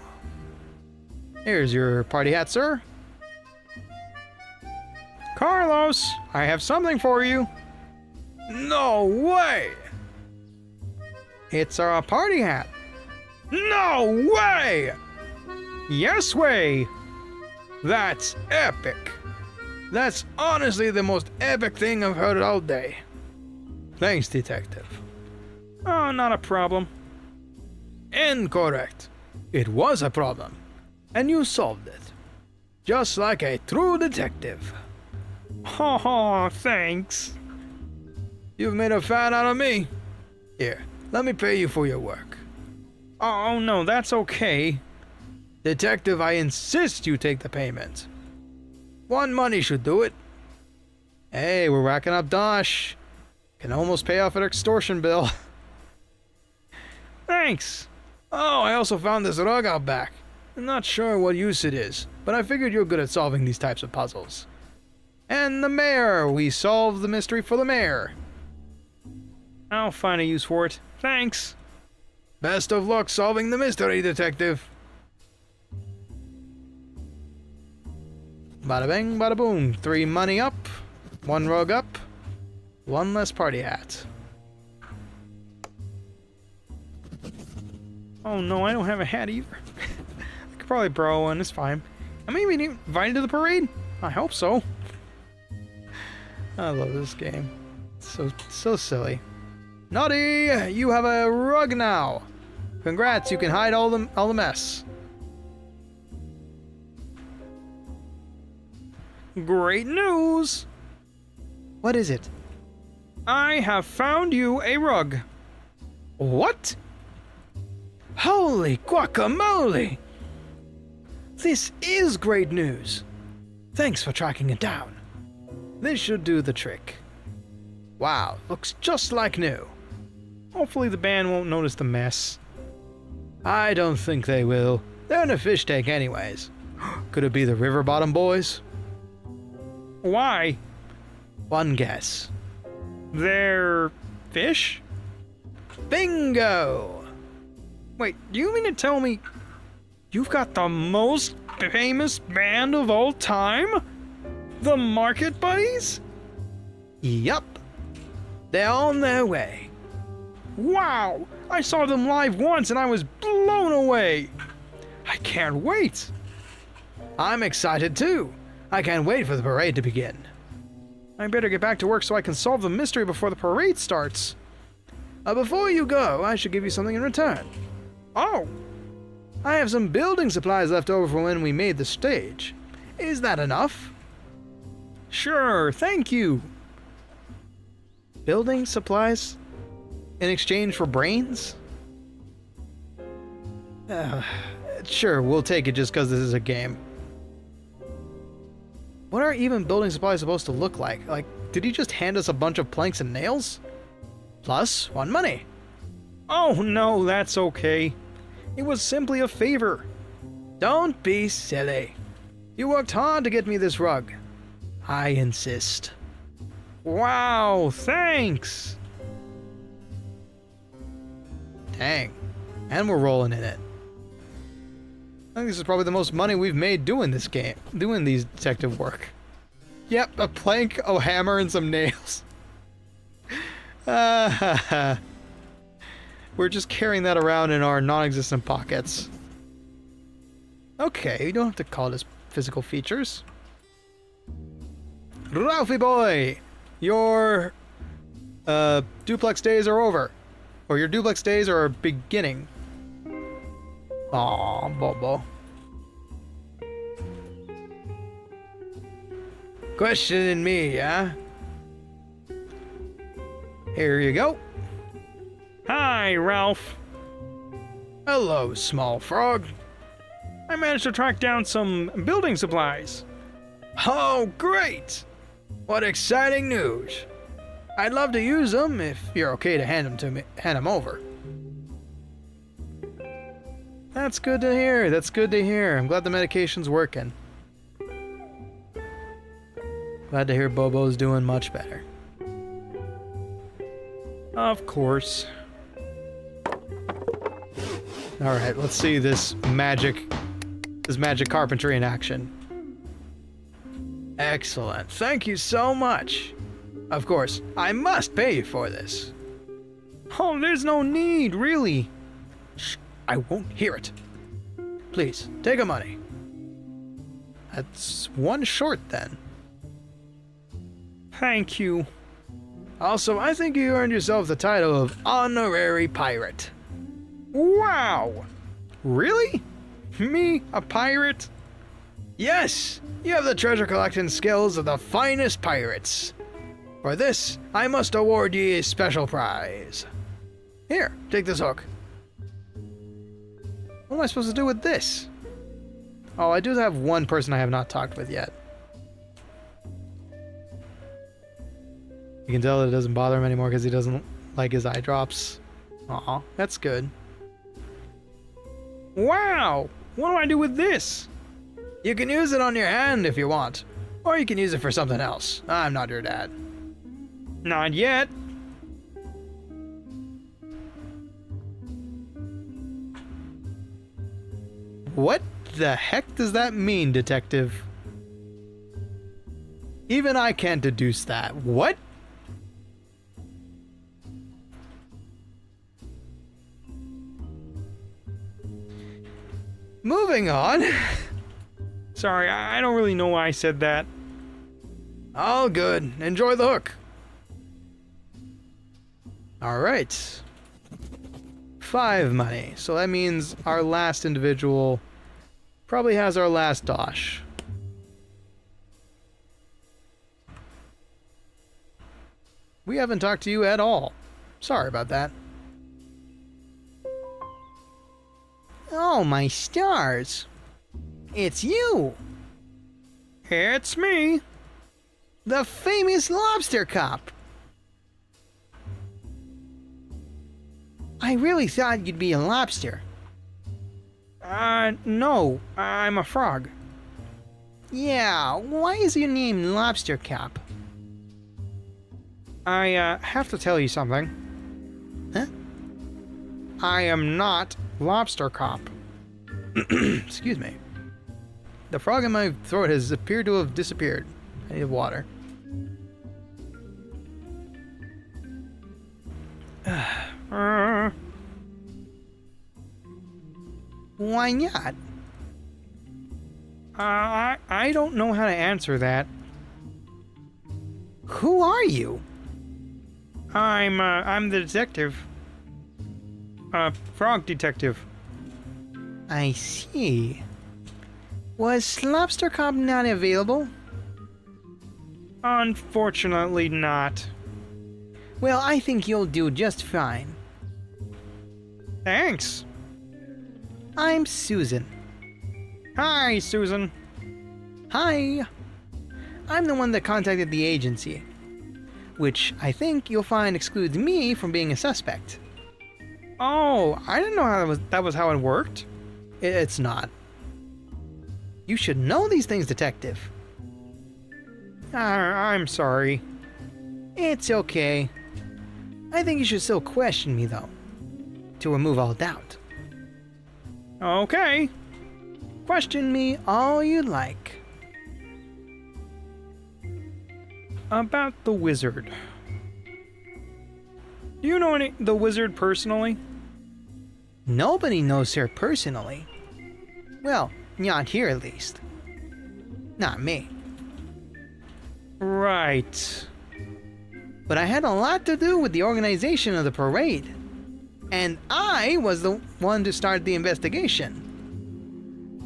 Here's your party hat, sir. Carlos, I have something for you. No way! It's a party hat. No way! Yes way! That's epic. That's honestly the most epic thing I've heard all day. Thanks, detective. Oh, not a problem. Incorrect. It was a problem, and you solved it. Just like a true detective. Oh, thanks. You've made a fan out of me. Here, let me pay you for your work. Oh, no, that's okay. Detective, I insist you take the payment. One money should do it. Hey, we're racking up dosh. Can almost pay off an extortion bill. Thanks. Oh, I also found this rug out back. I'm not sure what use it is, but I figured you're good at solving these types of puzzles. And the mayor! We solved the mystery for the mayor. I'll find a use for it. Thanks. Best of luck solving the mystery, detective. Bada bing, bada boom. 3 money up, 1 rug up, 1 less party hat. Oh no, I don't have a hat either. I could probably borrow one, it's fine. Am I even invited to the parade? I hope so. I love this game. It's so silly. Naughty! You have a rug now! Congrats, you can hide all the mess. Great news! What is it? I have found you a rug. What? Holy guacamole! This is great news. Thanks for tracking it down. This should do the trick. Wow, looks just like new. Hopefully the band won't notice the mess. I don't think they will. They're in a fish tank anyways. Could it be the River Bottom Boys? Why? One guess. They're fish? Bingo! Wait, do you mean to tell me you've got the most famous band of all time? The Market Buddies? Yup. They're on their way. Wow! I saw them live once and I was blown away! I can't wait! I'm excited too. I can't wait for the parade to begin. I better get back to work so I can solve the mystery before the parade starts. Before you go, I should give you something in return. Oh! I have some building supplies left over from when we made the stage. Is that enough? Sure, thank you. Building supplies? In exchange for brains? Sure, we'll take it just because this is a game. What are even building supplies supposed to look like? Like, did he just hand us a bunch of planks and nails? Plus 1 money. Oh no, that's okay. It was simply a favor. Don't be silly. You worked hard to get me this rug. I insist. Wow, thanks! Dang. And we're rolling in it. I think this is probably the most money we've made doing this game. Doing these detective work. Yep, a plank, a hammer, and some nails. We're just carrying that around in our non-existent pockets. Okay, you don't have to call this physical features. Ralphie boy! Your duplex days are over. Or your duplex days are beginning. Aw, Bobo. Questioning me, huh? Here you go. Hi, Ralph. Hello, small frog. I managed to track down some building supplies. Oh, great! What exciting news! I'd love to use them if you're okay to hand them over. That's good to hear. That's good to hear. I'm glad the medication's working. Glad to hear Bobo's doing much better. Of course. Alright, let's see this magic carpentry in action. Excellent. Thank you so much. Of course, I must pay you for this. Oh, there's no need, really. Shh, I won't hear it. Please, take the money. That's one short then. Thank you. Also, I think you earned yourself the title of Honorary Pirate. Wow! Really? Me, a pirate? Yes, you have the treasure collecting skills of the finest pirates. For this, I must award ye a special prize. Here, take this hook. What am I supposed to do with this? Oh, I do have one person I have not talked with yet. You can tell that it doesn't bother him anymore because he doesn't like his eye drops. Aw, that's good. Wow! What do I do with this? You can use it on your hand if you want. Or you can use it for something else. I'm not your dad. Not yet. What the heck does that mean, detective? Even I can't deduce that. What? Moving on. Sorry, I don't really know why I said that. All good. Enjoy the hook. Alright. 5 money. So that means our last individual probably has our last dosh. We haven't talked to you at all. Sorry about that. Oh, my stars. It's you. It's me. The famous lobster cop. I really thought you'd be a lobster. No. I'm a frog. Yeah, why is your name Lobster Cop? I, have to tell you something. Huh? I am not Lobster Cop. Excuse me. The frog in my throat has appeared to have disappeared. I need water. Why not? I don't know how to answer that. Who are you? I'm the detective. Frog detective. I see. Was Lobster Cop not available? Unfortunately not. Well, I think you'll do just fine. Thanks. I'm Susan. Hi, Susan. Hi. I'm the one that contacted the agency, which I think you'll find excludes me from being a suspect. Oh, I didn't know how that was how it worked. It's not. You should know these things, detective. I'm sorry. It's okay. I think you should still question me, though, to remove all doubt. Okay. Question me all you like. About the wizard. Do you know the wizard personally? Nobody knows her personally. Well, not here at least. Not me. Right. But I had a lot to do with the organization of the parade. And I was the one to start the investigation.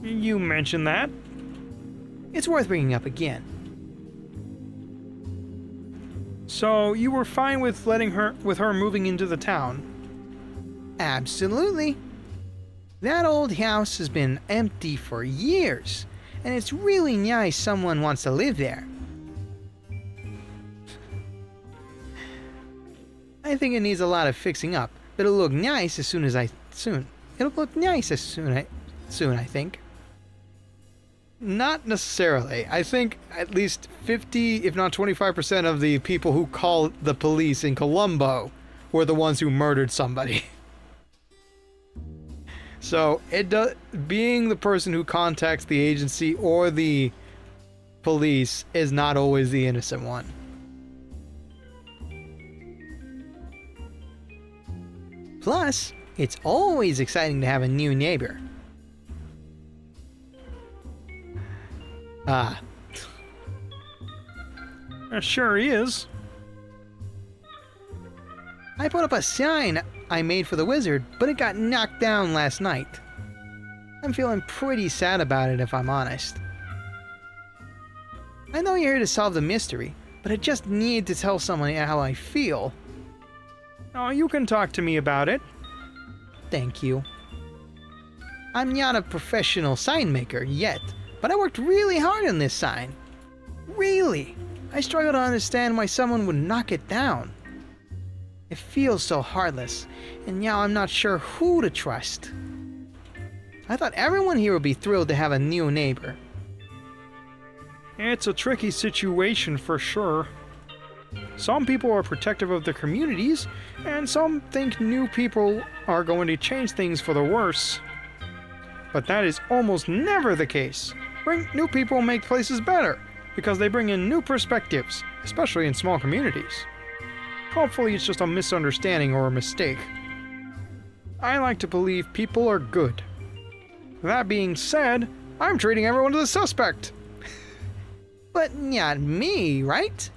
You mentioned that. It's worth bringing up again. So you were fine with her moving into the town? Absolutely. That old house has been empty for years, and it's really nice someone wants to live there. I think it needs a lot of fixing up, but it'll look nice as soon. It'll look nice as soon, I think. Not necessarily. I think at least 50, if not 25% of the people who call the police in Colombo were the ones who murdered somebody. So, being the person who contacts the agency or the police is not always the innocent one. Plus, it's always exciting to have a new neighbor. It sure is. I put up a sign I made for the wizard, but it got knocked down last night. I'm feeling pretty sad about it, if I'm honest. I know you're here to solve the mystery, but I just need to tell someone how I feel. Oh, you can talk to me about it. Thank you. I'm not a professional sign maker yet, but I worked really hard on this sign. Really. I struggle to understand why someone would knock it down. It feels so heartless, and now I'm not sure who to trust. I thought everyone here would be thrilled to have a new neighbor. It's a tricky situation for sure. Some people are protective of their communities, and some think new people are going to change things for the worse. But that is almost never the case. New people make places better, because they bring in new perspectives, especially in small communities. Hopefully it's just a misunderstanding or a mistake. I like to believe people are good. That being said, I'm treating everyone as a suspect. But not me, right?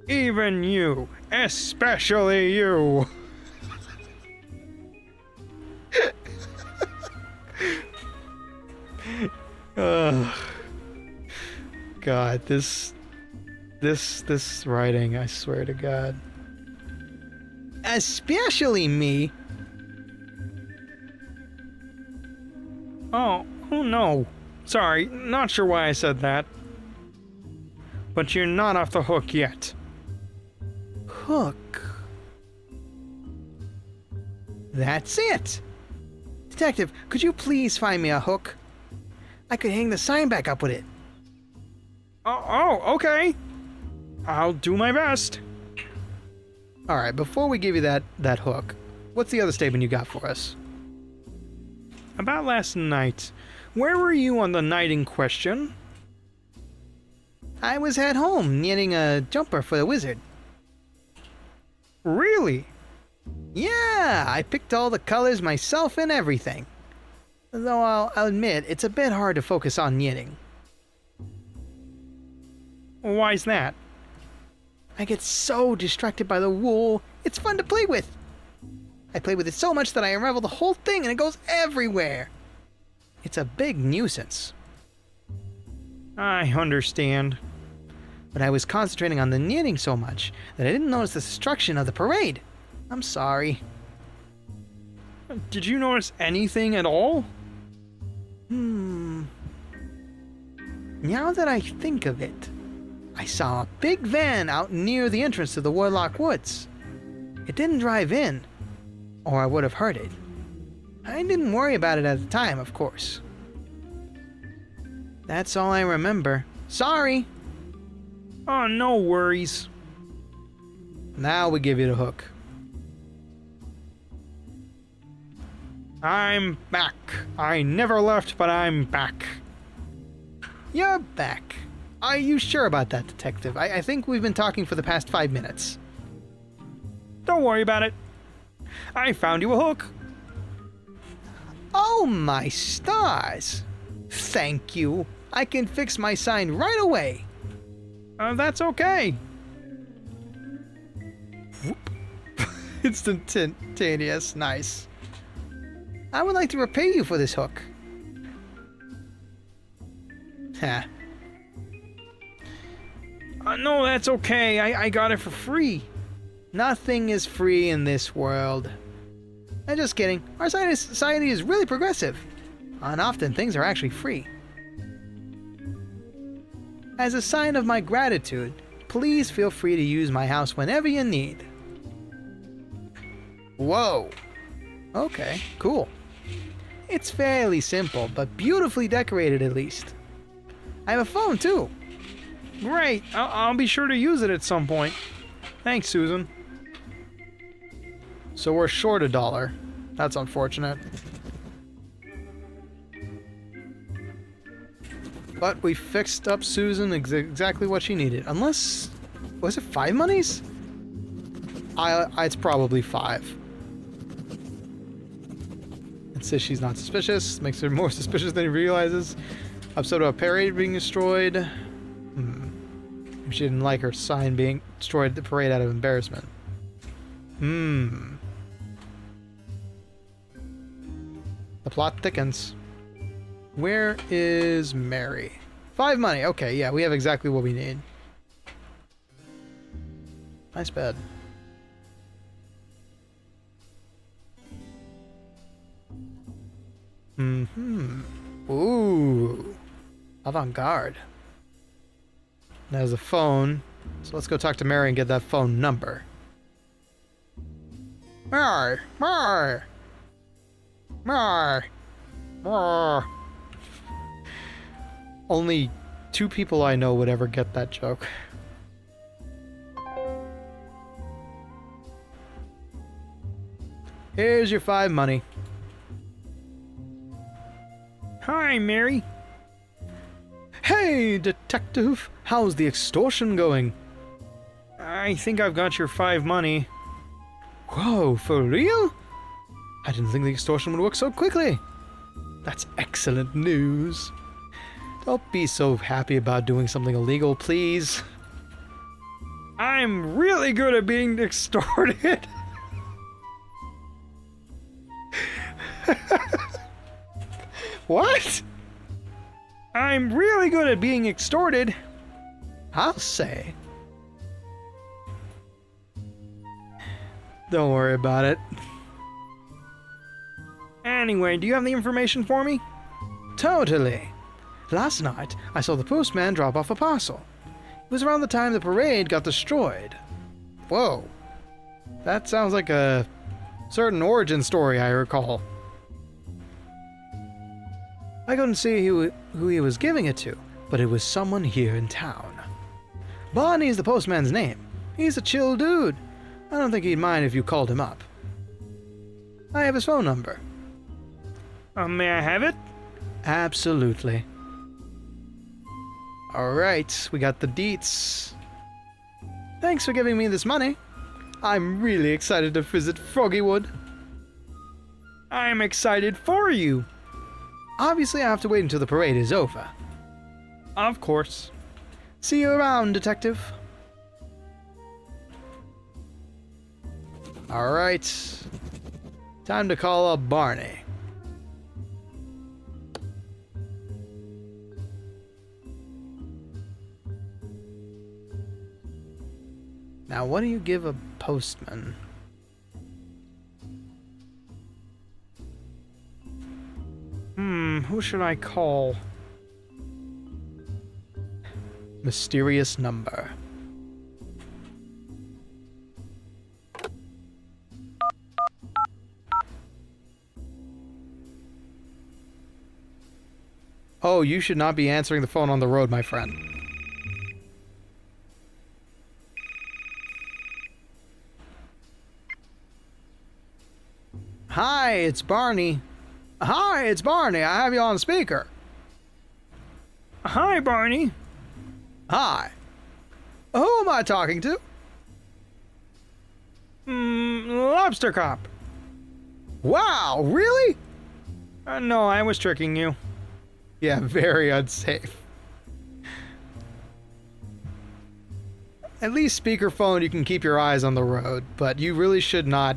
Even you. Especially you. God, this writing, I swear to God. Especially me. Oh no. Sorry, not sure why I said that. But you're not off the hook yet. Hook. That's it. Detective, could you please find me a hook? I could hang the sign back up with it. Oh, okay. I'll do my best. Alright, before we give you that hook, what's the other statement you got for us? About last night. Where were you on the night in question? I was at home knitting a jumper for the wizard. Really? Yeah, I picked all the colors myself and everything. Though I'll admit, it's a bit hard to focus on knitting. Why's that? I get so distracted by the wool, it's fun to play with. I play with it so much that I unravel the whole thing and it goes everywhere. It's a big nuisance. I understand. But I was concentrating on the knitting so much that I didn't notice the destruction of the parade. I'm sorry. Did you notice anything at all? Now that I think of it, I saw a big van out near the entrance to the Warlock Woods. It didn't drive in, or I would have heard it. I didn't worry about it at the time, of course. That's all I remember. Sorry! Oh, no worries. Now we give you the hook. I'm back. I never left, but I'm back. You're back. Are you sure about that, Detective? I think we've been talking for the past 5 minutes. Don't worry about it. I found you a hook. Oh my stars! Thank you. I can fix my sign right away. That's okay. Whoop. Instantaneous. Nice. I would like to repay you for this hook. Ha. No, that's okay. I got it for free. Nothing is free in this world. I'm just kidding. Our society is really progressive. And often things are actually free. As a sign of my gratitude, please feel free to use my house whenever you need. Whoa. Okay, cool. It's fairly simple, but beautifully decorated at least. I have a phone too. Great. I'll be sure to use it at some point. Thanks, Susan. So we're short $1. That's unfortunate. But we fixed up Susan exactly what she needed. Unless... was it 5 monies? It's probably 5. It says she's not suspicious. Makes her more suspicious than he realizes. Upset about a parade being destroyed. She didn't like her sign being destroyed at the parade out of embarrassment. The plot thickens. Where is Mary? 5 money. Okay, yeah, we have exactly what we need. Nice bed. Ooh. Avant-garde. There's a phone. So let's go talk to Mary and get that phone number. Mary! Mary! Mary! Mary! Only 2 people I know would ever get that joke. Here's your 5 money. Hi, Mary. Hey, detective. How's the extortion going? I think I've got your 5 money. Whoa, for real? I didn't think the extortion would work so quickly. That's excellent news. Don't be so happy about doing something illegal, please. I'm really good at being extorted. What? I'm really good at being extorted. I'll say. Don't worry about it. Anyway, do you have the information for me? Totally. Last night, I saw the postman drop off a parcel. It was around the time the parade got destroyed. Whoa. That sounds like a certain origin story I recall. I couldn't see who he was giving it to, but it was someone here in town. Barney's the postman's name. He's a chill dude. I don't think he'd mind if you called him up. I have his phone number. May I have it? Absolutely. Alright, we got the deets. Thanks for giving me this money. I'm really excited to visit Froggywood. I'm excited for you. Obviously, I have to wait until the parade is over. Of course. See you around, detective. Alright. Time to call up Barney. Now, what do you give a postman? Who should I call? Mysterious number. Oh, you should not be answering the phone on the road, my friend. Hi, it's Barney. Hi, it's Barney. I have you on speaker. Hi, Barney. Hi. Who am I talking to? Lobster Cop. Wow, really? No, I was tricking you. Yeah, very unsafe. At least speakerphone, you can keep your eyes on the road, but you really should not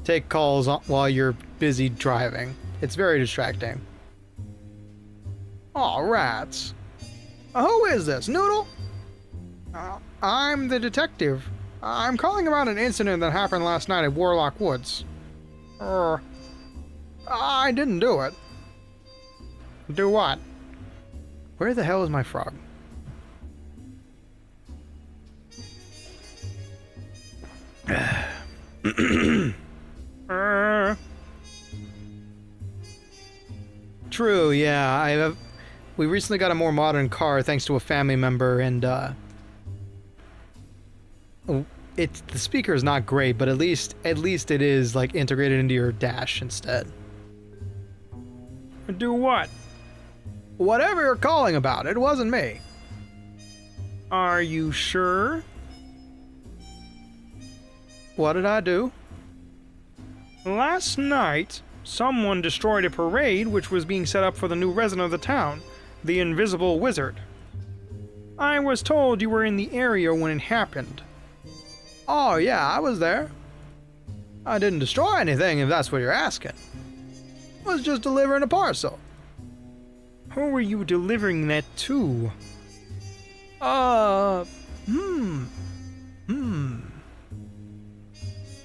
take calls while you're busy driving. It's very distracting. Aw, rats. Who is this, Noodle? I'm the detective. I'm calling about an incident that happened last night at Warlock Woods. I didn't do it. Do what? Where the hell is my frog? True, yeah. We recently got a more modern car thanks to a family member, and the speaker is not great, but at least it is like integrated into your dash instead. Do what? Whatever you're calling about, it wasn't me. Are you sure? What did I do? Last night, someone destroyed a parade which was being set up for the new resident of the town, the Invisible Wizard. I was told you were in the area when it happened. Oh yeah, I was there. I didn't destroy anything, if that's what you're asking. I was just delivering a parcel. Who were you delivering that to?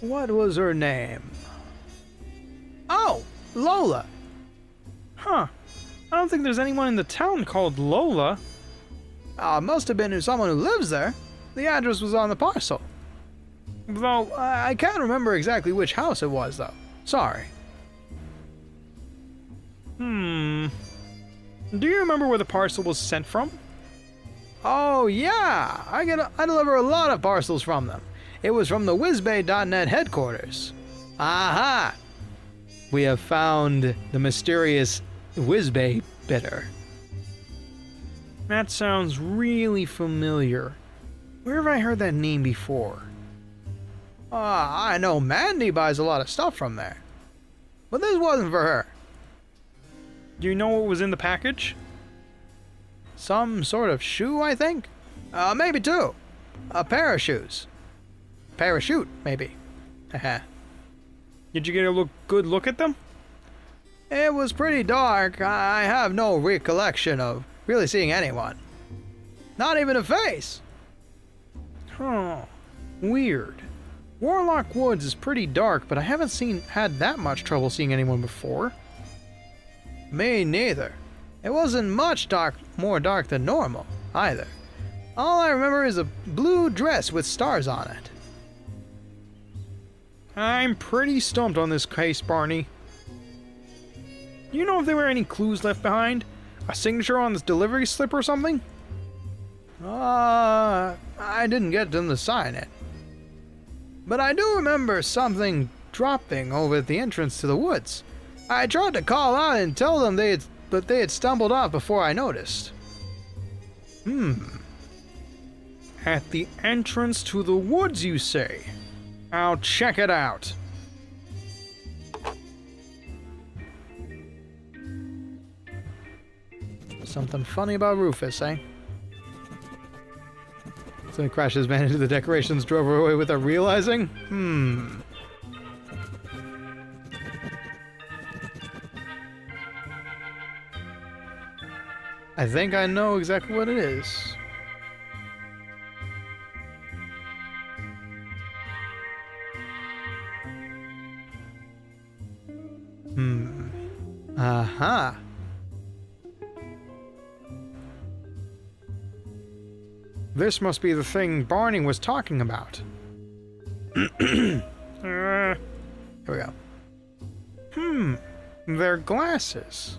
What was her name? Oh, Lola. Huh. I don't think there's anyone in the town called Lola. Must have been someone who lives there. The address was on the parcel. Though, I can't remember exactly which house it was, though. Sorry. Do you remember where the parcel was sent from? Oh, yeah. I deliver a lot of parcels from them. It was from the WizBay.net headquarters. Aha! We have found the mysterious WizBay bidder. That sounds really familiar. Where have I heard that name before? I know Mandy buys a lot of stuff from there. But this wasn't for her. Do you know what was in the package? Some sort of shoe, I think? Maybe two. A pair of shoes. Parachute, maybe. Haha. Did you get a good look at them? It was pretty dark. I have no recollection of really seeing anyone. Not even a face. Huh. Weird. Warlock Woods is pretty dark, but I haven't had that much trouble seeing anyone before. Me neither. It wasn't much more dark than normal, either. All I remember is a blue dress with stars on it. I'm pretty stumped on this case, Barney. Do you know if there were any clues left behind? A signature on this delivery slip or something? I didn't get them to sign it. But I do remember something dropping over at the entrance to the woods. I tried to call out and tell them but they had stumbled off before I noticed. At the entrance to the woods, you say? I'll check it out. Something funny about Rufus, eh? So he crashed his van into the decorations, drove away without realizing? I think I know exactly what it is. Aha. This must be the thing Barney was talking about. Here we go. They're glasses.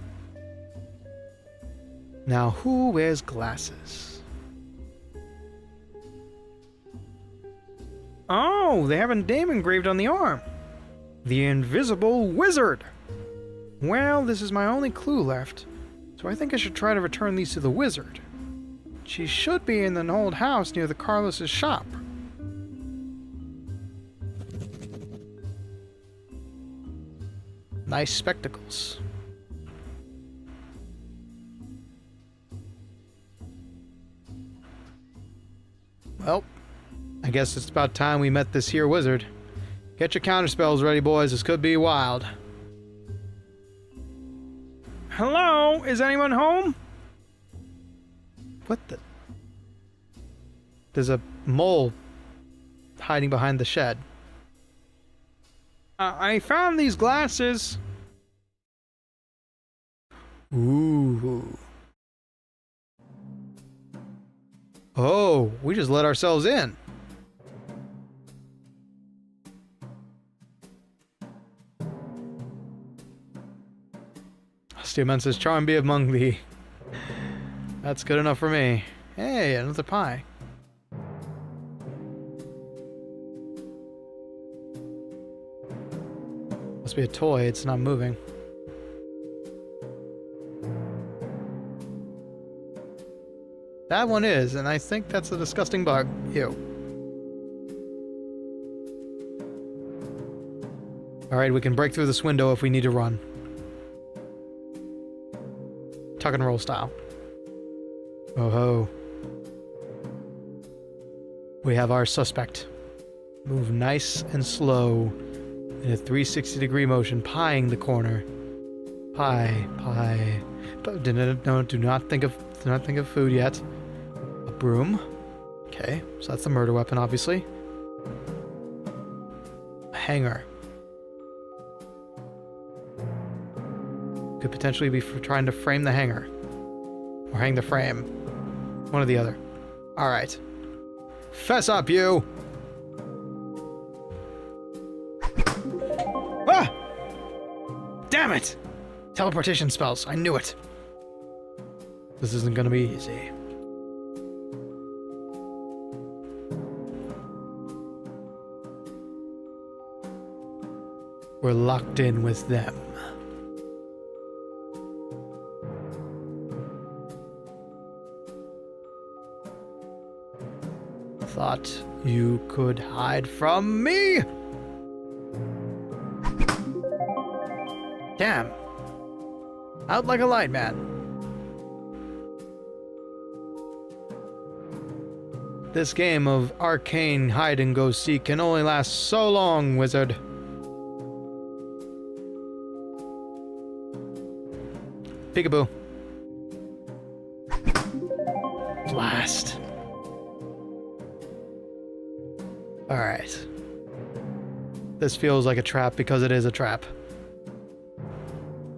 Now, who wears glasses? Oh, they have a name engraved on the arm. The Invisible Wizard. Well, this is my only clue left, so I think I should try to return these to the wizard. She should be in an old house near the Carlos's shop. Nice spectacles. Well, I guess it's about time we met this here wizard. Get your counterspells ready, boys. This could be wild. Hello? Is anyone home? What the? There's a mole hiding behind the shed. I found these glasses. Ooh. Oh, we just let ourselves in. Steelman says, charm be among thee. That's good enough for me. Hey, another pie. Must be a toy, it's not moving. That one is, and I think that's a disgusting bug. Ew. Alright, we can break through this window if we need to run. Tuck and roll style. Oh ho. We have our suspect. Move nice and slow in a 360-degree motion, pieing the corner. Pie. But no, do not think of food yet. A broom. Okay, so that's the murder weapon, obviously. A hanger. Could potentially be for trying to frame the hanger. Or hang the frame. One or the other. Alright. Fess up, you! Ah! Damn it! Teleportation spells. I knew it. This isn't gonna be easy. We're locked in with them. Thought you could hide from me? Damn. Out like a light, man. This game of arcane hide-and-go-seek can only last so long, wizard. Peekaboo. Blast. Alright. This feels like a trap because it is a trap.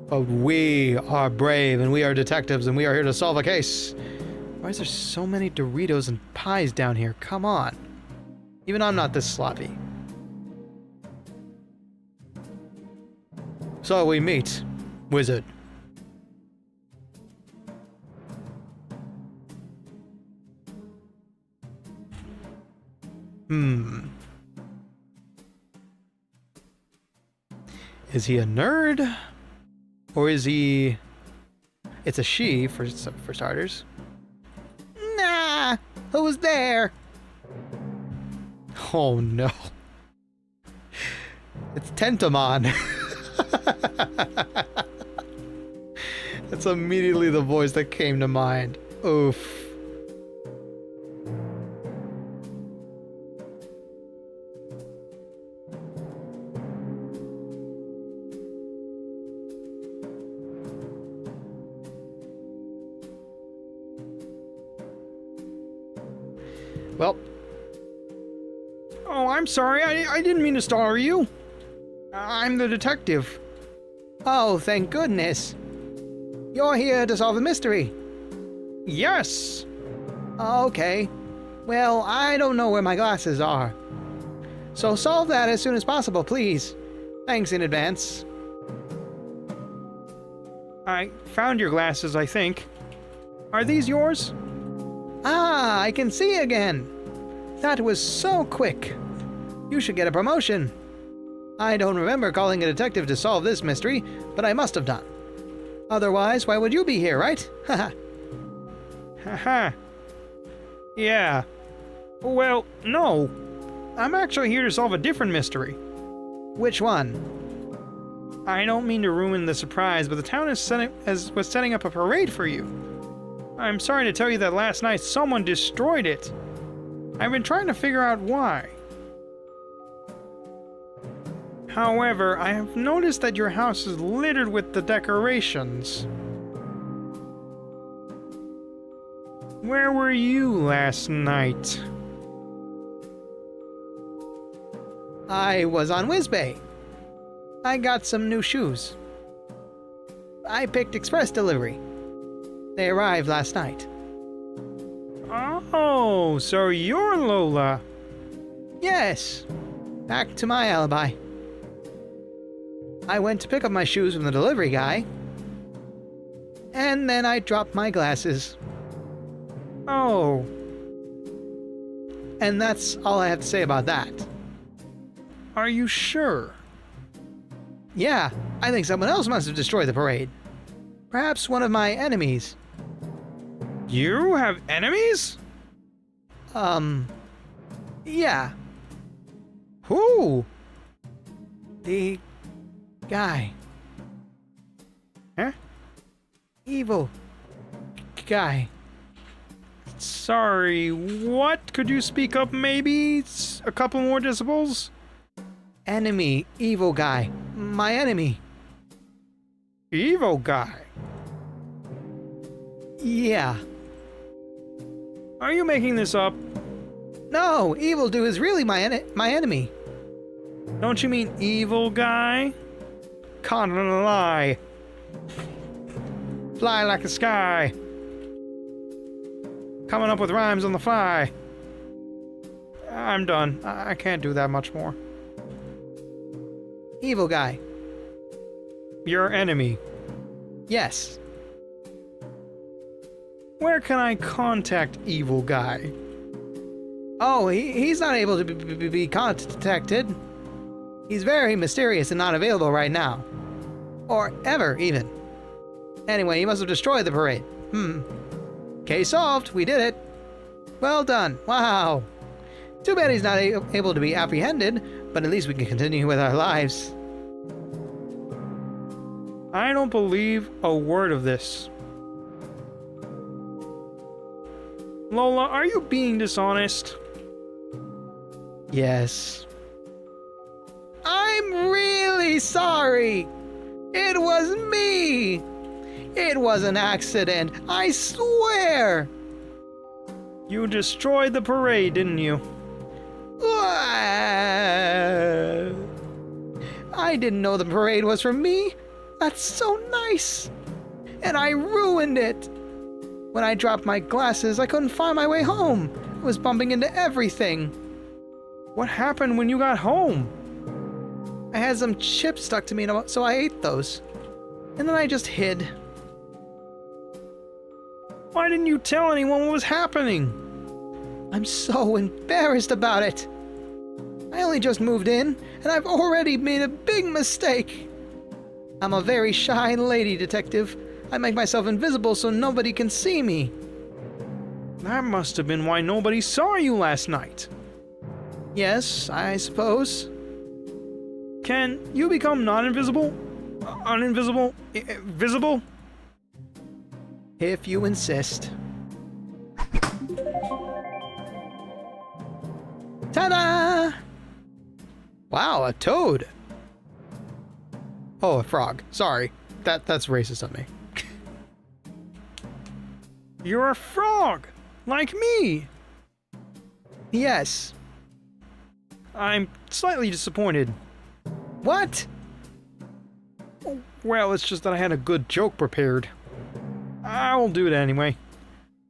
But we are brave and we are detectives and we are here to solve a case. Why is there so many Doritos and pies down here? Come on. Even I'm not this sloppy. So we meet. Wizard. Is he a nerd? Or is he... It's a she, for starters. Nah! Who's there? Oh no. It's Tentamon. That's immediately the voice that came to mind. Oof. Well. Oh, I'm sorry. I didn't mean to startle you. I'm the detective. Oh, thank goodness. You're here to solve a mystery. Yes. Okay. Well, I don't know where my glasses are. So solve that as soon as possible, please. Thanks in advance. I found your glasses, I think. Are these yours? Ah, I can see again. That was so quick. You should get a promotion. I don't remember calling a detective to solve this mystery, but I must have done. Otherwise, why would you be here, right? Haha. Haha. Yeah. Well, no. I'm actually here to solve a different mystery. Which one? I don't mean to ruin the surprise, but the town was setting up a parade for you. I'm sorry to tell you that last night someone destroyed it. I've been trying to figure out why. However, I have noticed that your house is littered with the decorations. Where were you last night? I was on Whizbay. I got some new shoes. I picked express delivery. They arrived last night. Oh, so you're Lola. Yes. Back to my alibi. I went to pick up my shoes from the delivery guy, and then I dropped my glasses. Oh. And that's all I have to say about that. Are you sure? Yeah, I think someone else must have destroyed the parade. Perhaps one of my enemies. You have enemies? Yeah. Who? The guy. Huh? Evil guy. Sorry, what? Could you speak up maybe? A couple more decibels? Enemy. Evil guy. My enemy. Evil guy? Yeah. Are you making this up? No, Evil Dude is really my enemy. Don't you mean evil guy? Caught in a lie. Fly like a sky. Coming up with rhymes on the fly. I'm done. I can't do that much more. Evil guy. Your enemy. Yes. Where can I contact evil guy? Oh, he's not able to be contacted. He's very mysterious and not available right now. Or ever, even. Anyway, he must have destroyed the parade. Case solved. We did it. Well done. Wow. Too bad he's not able to be apprehended, but at least we can continue with our lives. I don't believe a word of this. Lola, are you being dishonest? Yes. I'm really sorry. It was me. It was an accident. I swear. You destroyed the parade, didn't you? I didn't know the parade was for me. That's so nice. And I ruined it. When I dropped my glasses, I couldn't find my way home. I was bumping into everything. What happened when you got home? I had some chips stuck to me, so I ate those. And then I just hid. Why didn't you tell anyone what was happening? I'm so embarrassed about it. I only just moved in, and I've already made a big mistake. I'm a very shy lady detective. I make myself invisible so nobody can see me. That must have been why nobody saw you last night. Yes, I suppose. Can you become non-invisible? Uninvisible? Visible? If you insist. Ta-da! Wow, a toad. Oh, a frog. Sorry. That's racist of me. You're a frog! Like me! Yes. I'm slightly disappointed. What? Well, it's just that I had a good joke prepared. I'll do it anyway.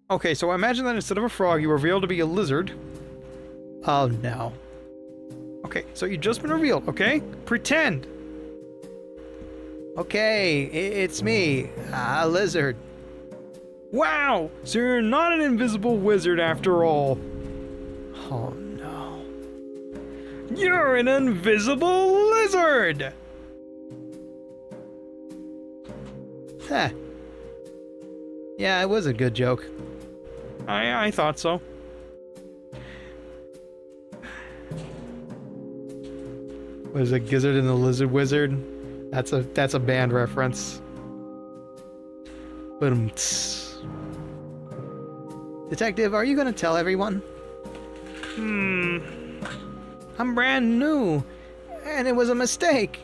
Okay, so imagine that instead of a frog, you were revealed to be a lizard. Oh, no. Okay, so you've just been revealed, okay? Pretend! Okay, it's me, a lizard. Wow! So you're not an invisible wizard after all. Oh, no. You're an invisible lizard! Heh. Yeah, it was a good joke. I thought so. Was it Gizzard and the Lizard Wizard? That's a band reference. Boom. Detective, are you gonna tell everyone? I'm brand new, and it was a mistake.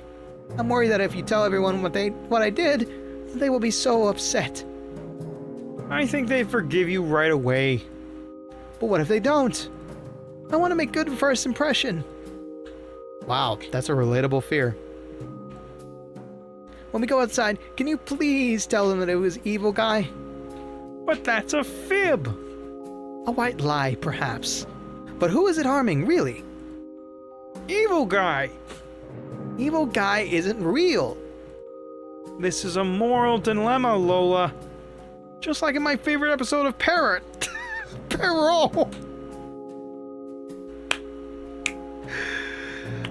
I'm worried that if you tell everyone what I did, they will be so upset. I think they forgive you right away. But what if they don't? I want to make good first impression. Wow, that's a relatable fear. when we go outside, can you please tell them that it was Evil Guy? But that's a fib! A white lie, perhaps. But who is it harming, really? Evil Guy! Evil Guy isn't real. This is a moral dilemma, Lola. Just like in my favorite episode of Parrot. Perrault!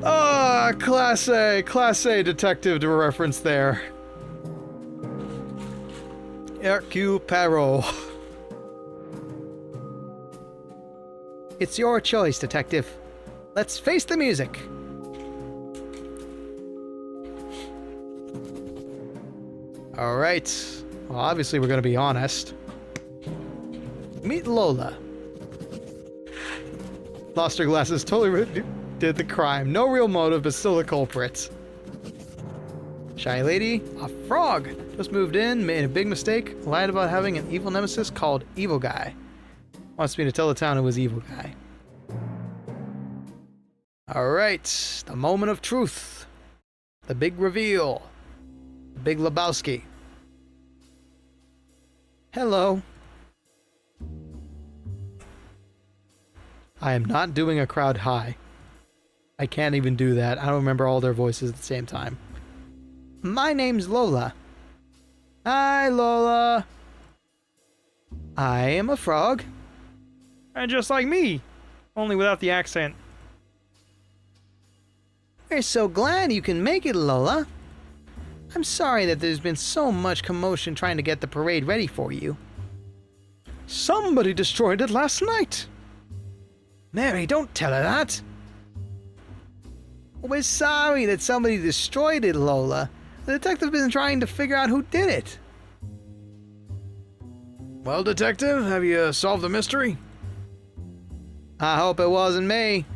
Ah, Class A detective to reference there. Hercule Poirot. It's your choice, detective. Let's face the music. All right. Well, obviously we're going to be honest. Meet Lola. Lost her glasses, totally did the crime. No real motive, but still the culprit. Shy lady, a frog. Just moved in, made a big mistake, lied about having an evil nemesis called Evil Guy. Wants me to tell the town it was Evil Guy. Alright, the moment of truth. The big reveal. The big Lebowski. Hello. I am not doing a crowd high. I can't even do that. I don't remember all their voices at the same time. My name's Lola. Hi, Lola. I am a frog. And just like me, only without the accent. We're so glad you can make it, Lola. I'm sorry that there's been so much commotion trying to get the parade ready for you. Somebody destroyed it last night. Mary, don't tell her that. We're sorry that somebody destroyed it, Lola. The detective has been trying to figure out who did it. Well, detective, have you solved the mystery? I hope it wasn't me.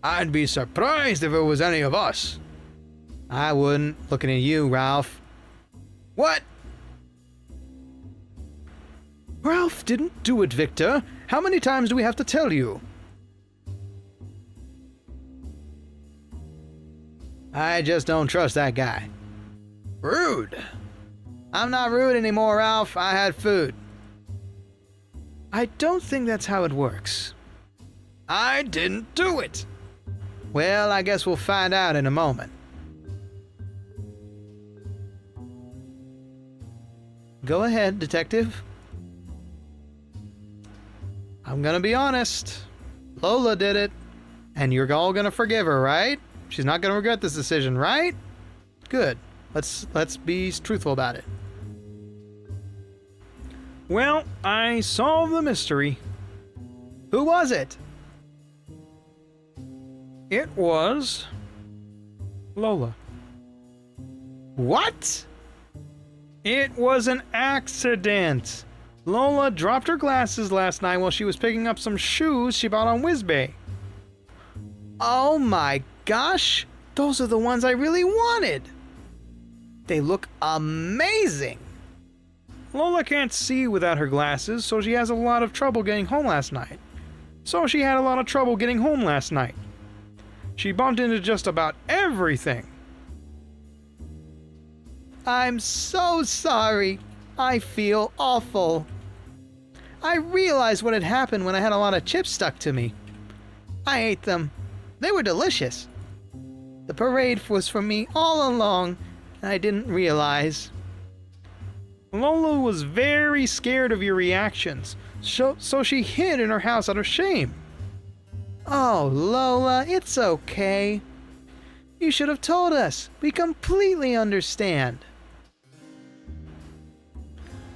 I'd be surprised if it was any of us. I wouldn't. Looking at you, Ralph. What? Ralph didn't do it, Victor. How many times do we have to tell you? I just don't trust that guy. Rude. I'm not rude anymore, Ralph. I had food. I don't think that's how it works. I didn't do it. Well, I guess we'll find out in a moment. Go ahead, detective. I'm gonna be honest. Lola did it. And you're all gonna forgive her, right? She's not gonna regret this decision, right? Good. Let's be truthful about it. Well, I solved the mystery. Who was it? It was Lola. What? It was an accident. Lola dropped her glasses last night while she was picking up some shoes she bought on Whizbay. Oh my gosh! Those are the ones I really wanted! They look amazing! Lola can't see without her glasses, so she has a lot of trouble getting home last night. She bumped into just about everything. I'm so sorry. I feel awful. I realized what had happened when I had a lot of chips stuck to me. I ate them. They were delicious. The parade was for me all along, and I didn't realize. Lola was very scared of your reactions, so she hid in her house out of shame. Oh, Lola, it's okay. You should have told us. We completely understand.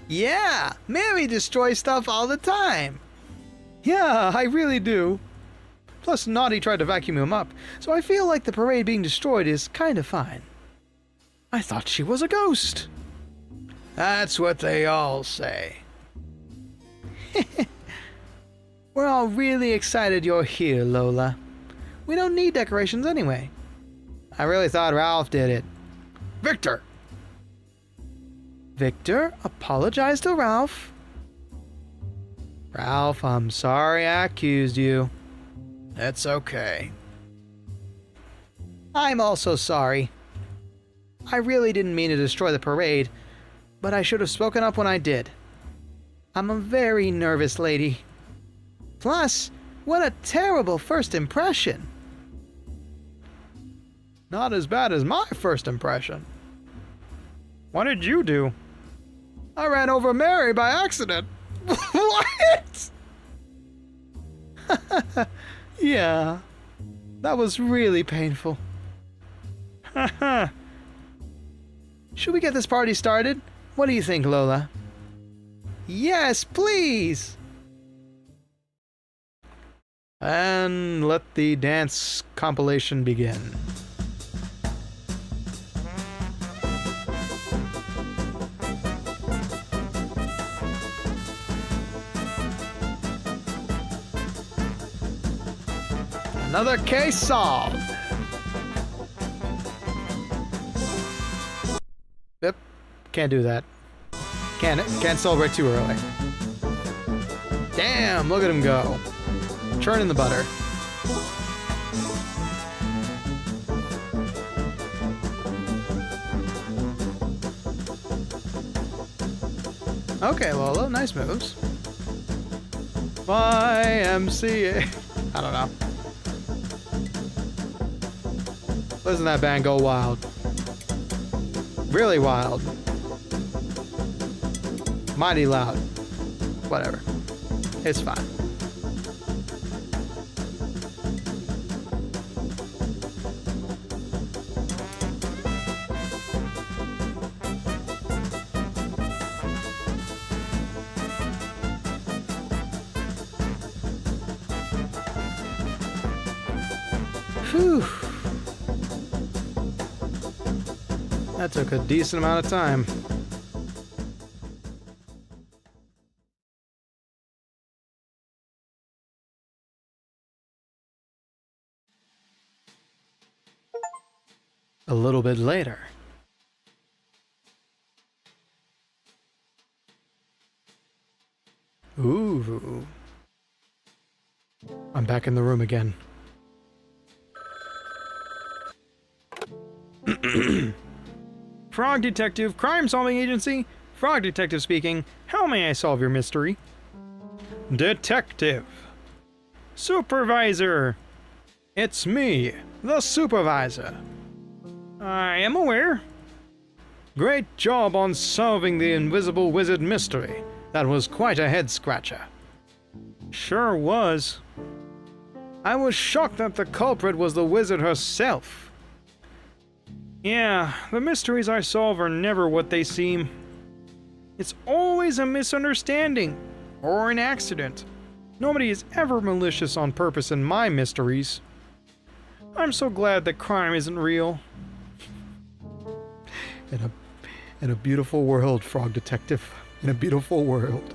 Yeah, Mary destroys stuff all the time. Yeah, I really do. Plus, Naughty tried to vacuum him up, so I feel like the parade being destroyed is kind of fine. I thought she was a ghost. That's what they all say. We're all really excited you're here, Lola. We don't need decorations anyway. I really thought Ralph did it. Victor! Victor, apologize to Ralph. Ralph, I'm sorry I accused you. It's okay. I'm also sorry. I really didn't mean to destroy the parade, but I should have spoken up when I did. I'm a very nervous lady. Plus, what a terrible first impression. Not as bad as my first impression. What did you do? I ran over Mary by accident. What? Yeah, that was really painful. Haha. Should we get this party started? What do you think, Lola? Yes, please! And let the dance compilation begin. Another case solved! Yep, can't do that. Can't celebrate too early. Damn, look at him go. Churning the butter. Okay, Lola, nice moves. YMCA. I don't know. Listen to that band go wild. Really wild. Mighty loud. Whatever. It's fine. Whew. That took a decent amount of time. A little bit later. Ooh. I'm back in the room again. Frog Detective, Crime Solving Agency. Frog Detective speaking. How may I solve your mystery? Detective. Supervisor. It's me, the supervisor. I am aware. Great job on solving the Invisible Wizard mystery. That was quite a head-scratcher. Sure was. I was shocked that the culprit was the wizard herself. Yeah, the mysteries I solve are never what they seem. It's always a misunderstanding, or an accident. Nobody is ever malicious on purpose in my mysteries. I'm so glad that crime isn't real. In a beautiful world, Frog Detective. In a beautiful world.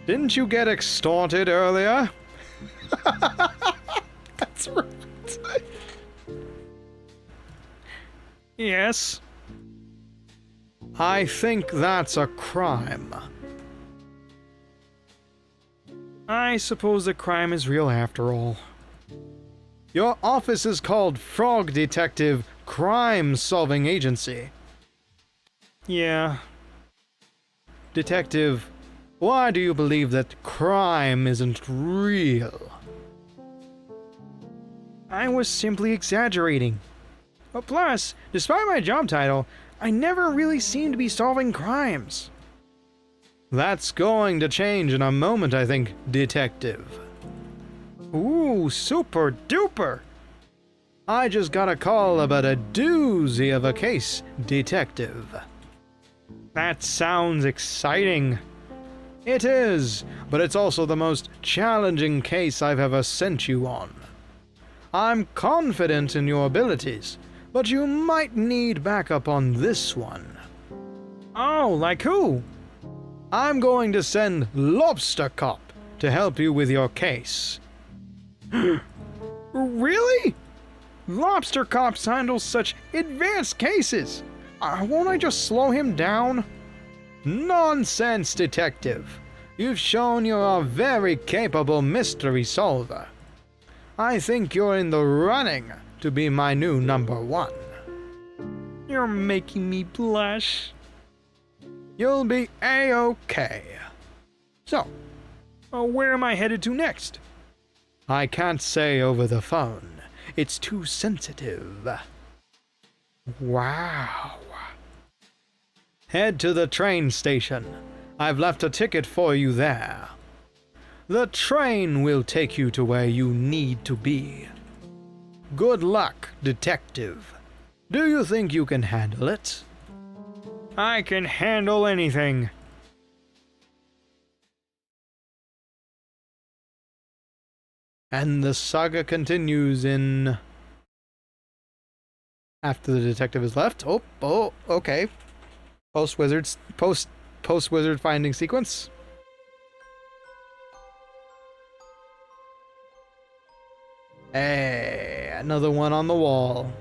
Didn't you get extorted earlier? That's right. Yes. I think that's a crime. I suppose the crime is real after all. Your office is called Frog Detective Crime Solving Agency. Yeah. Detective, why do you believe that crime isn't real? I was simply exaggerating. But plus, despite my job title, I never really seem to be solving crimes. That's going to change in a moment, I think, Detective. Ooh, super duper! I just got a call about a doozy of a case, Detective. That sounds exciting. It is, but it's also the most challenging case I've ever sent you on. I'm confident in your abilities, but you might need backup on this one. Oh, like who? I'm going to send Lobster Cop to help you with your case. Really? Lobster Cop handles such advanced cases. Won't I just slow him down? Nonsense, Detective. You've shown you're a very capable mystery solver. I think you're in the running to be my new #1. You're making me blush. You'll be A-okay. So, where am I headed to next? I can't say over the phone. It's too sensitive. Wow. Head to the train station. I've left a ticket for you there. The train will take you to where you need to be. Good luck, detective. Do you think you can handle it? I can handle anything. And the saga continues in... After the detective is left. Oh, okay. Post-wizard finding sequence. Hey, another one on the wall.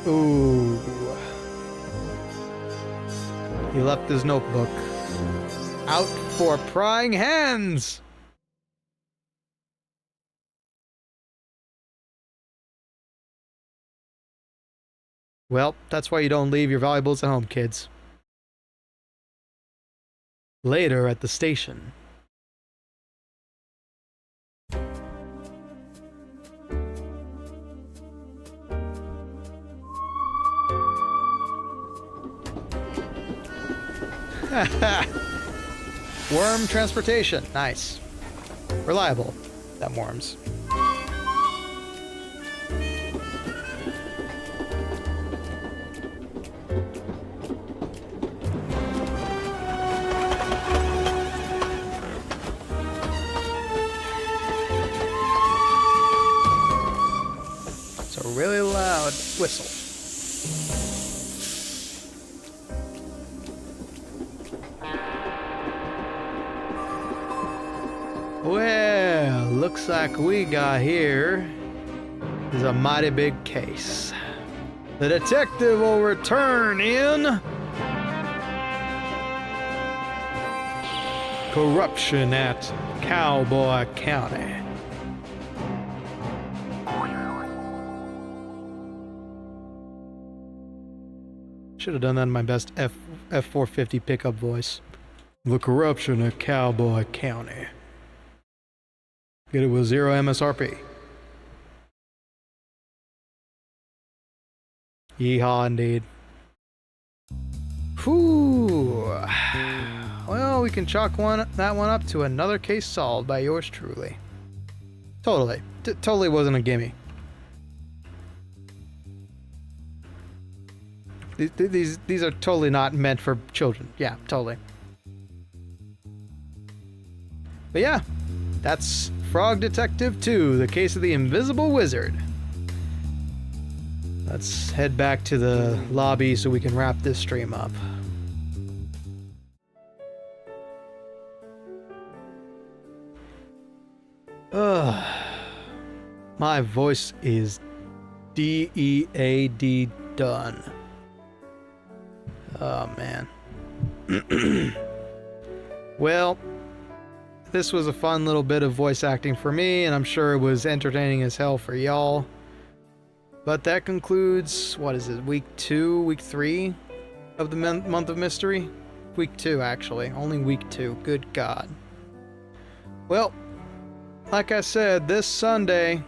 Ooh. He left his notebook. Out for prying hands! Well, that's why you don't leave your valuables at home, kids. Later at the station. Worm transportation. Nice. Reliable. That worms. It's a really loud whistle. Well, looks like we got here is a mighty big case. The detective will return in corruption at Cowboy County. Should have done that in my best F450 pickup voice. The corruption at Cowboy County. Get it with 0 MSRP. Yeehaw indeed. Whew. Well, we can chalk that one up to another case solved by yours truly. Totally. Totally wasn't a gimme. These are totally not meant for children. Yeah, totally. But yeah, that's Frog Detective 2, The Case of the Invisible Wizard. Let's head back to the lobby so we can wrap this stream up. My voice is DEAD done. Oh, man. Well, this was a fun little bit of voice acting for me, and I'm sure it was entertaining as hell for y'all. But that concludes, what is it, week 2, week 3 of the month of mystery? Week 2, actually. Only week 2. Good God. Well, like I said, this Sunday,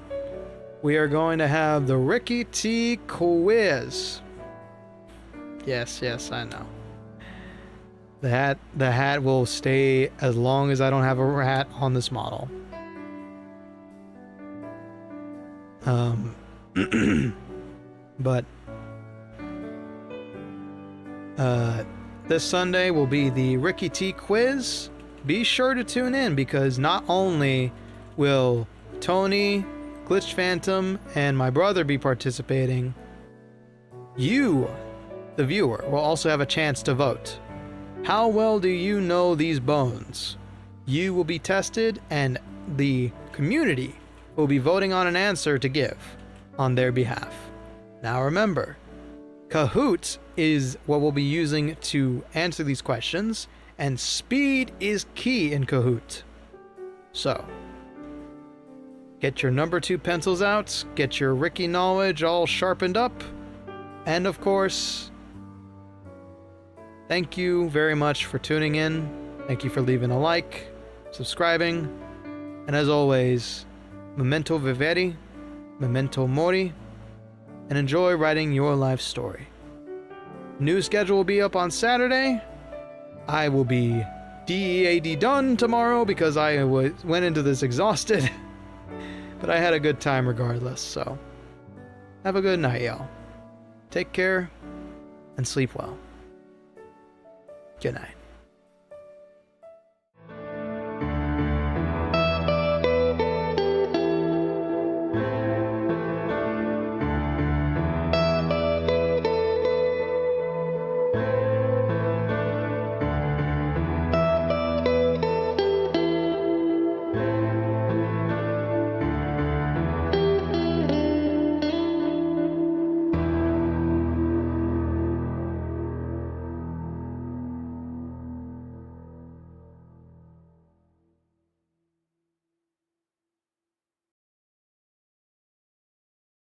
we are going to have the Ricky T quiz. Yes, I know. The hat will stay as long as I don't have a hat on this model. But this Sunday will be the Ricky T quiz. Be sure to tune in because not only will Tony, Glitched Phantom, and my brother be participating, you, the viewer, will also have a chance to vote. How well do you know these bones? You will be tested, and the community will be voting on an answer to give on their behalf. Now remember, Kahoot is what we'll be using to answer these questions, and speed is key in Kahoot. So, get your number 2 pencils out, get your Ricky knowledge all sharpened up, and of course, thank you very much for tuning in. Thank you for leaving a like, subscribing, and as always, memento vivere, memento mori, and enjoy writing your life story. New schedule will be up on Saturday. I will be DEAD done tomorrow because I went into this exhausted. But I had a good time regardless, so have a good night, y'all. Take care and sleep well. Good night.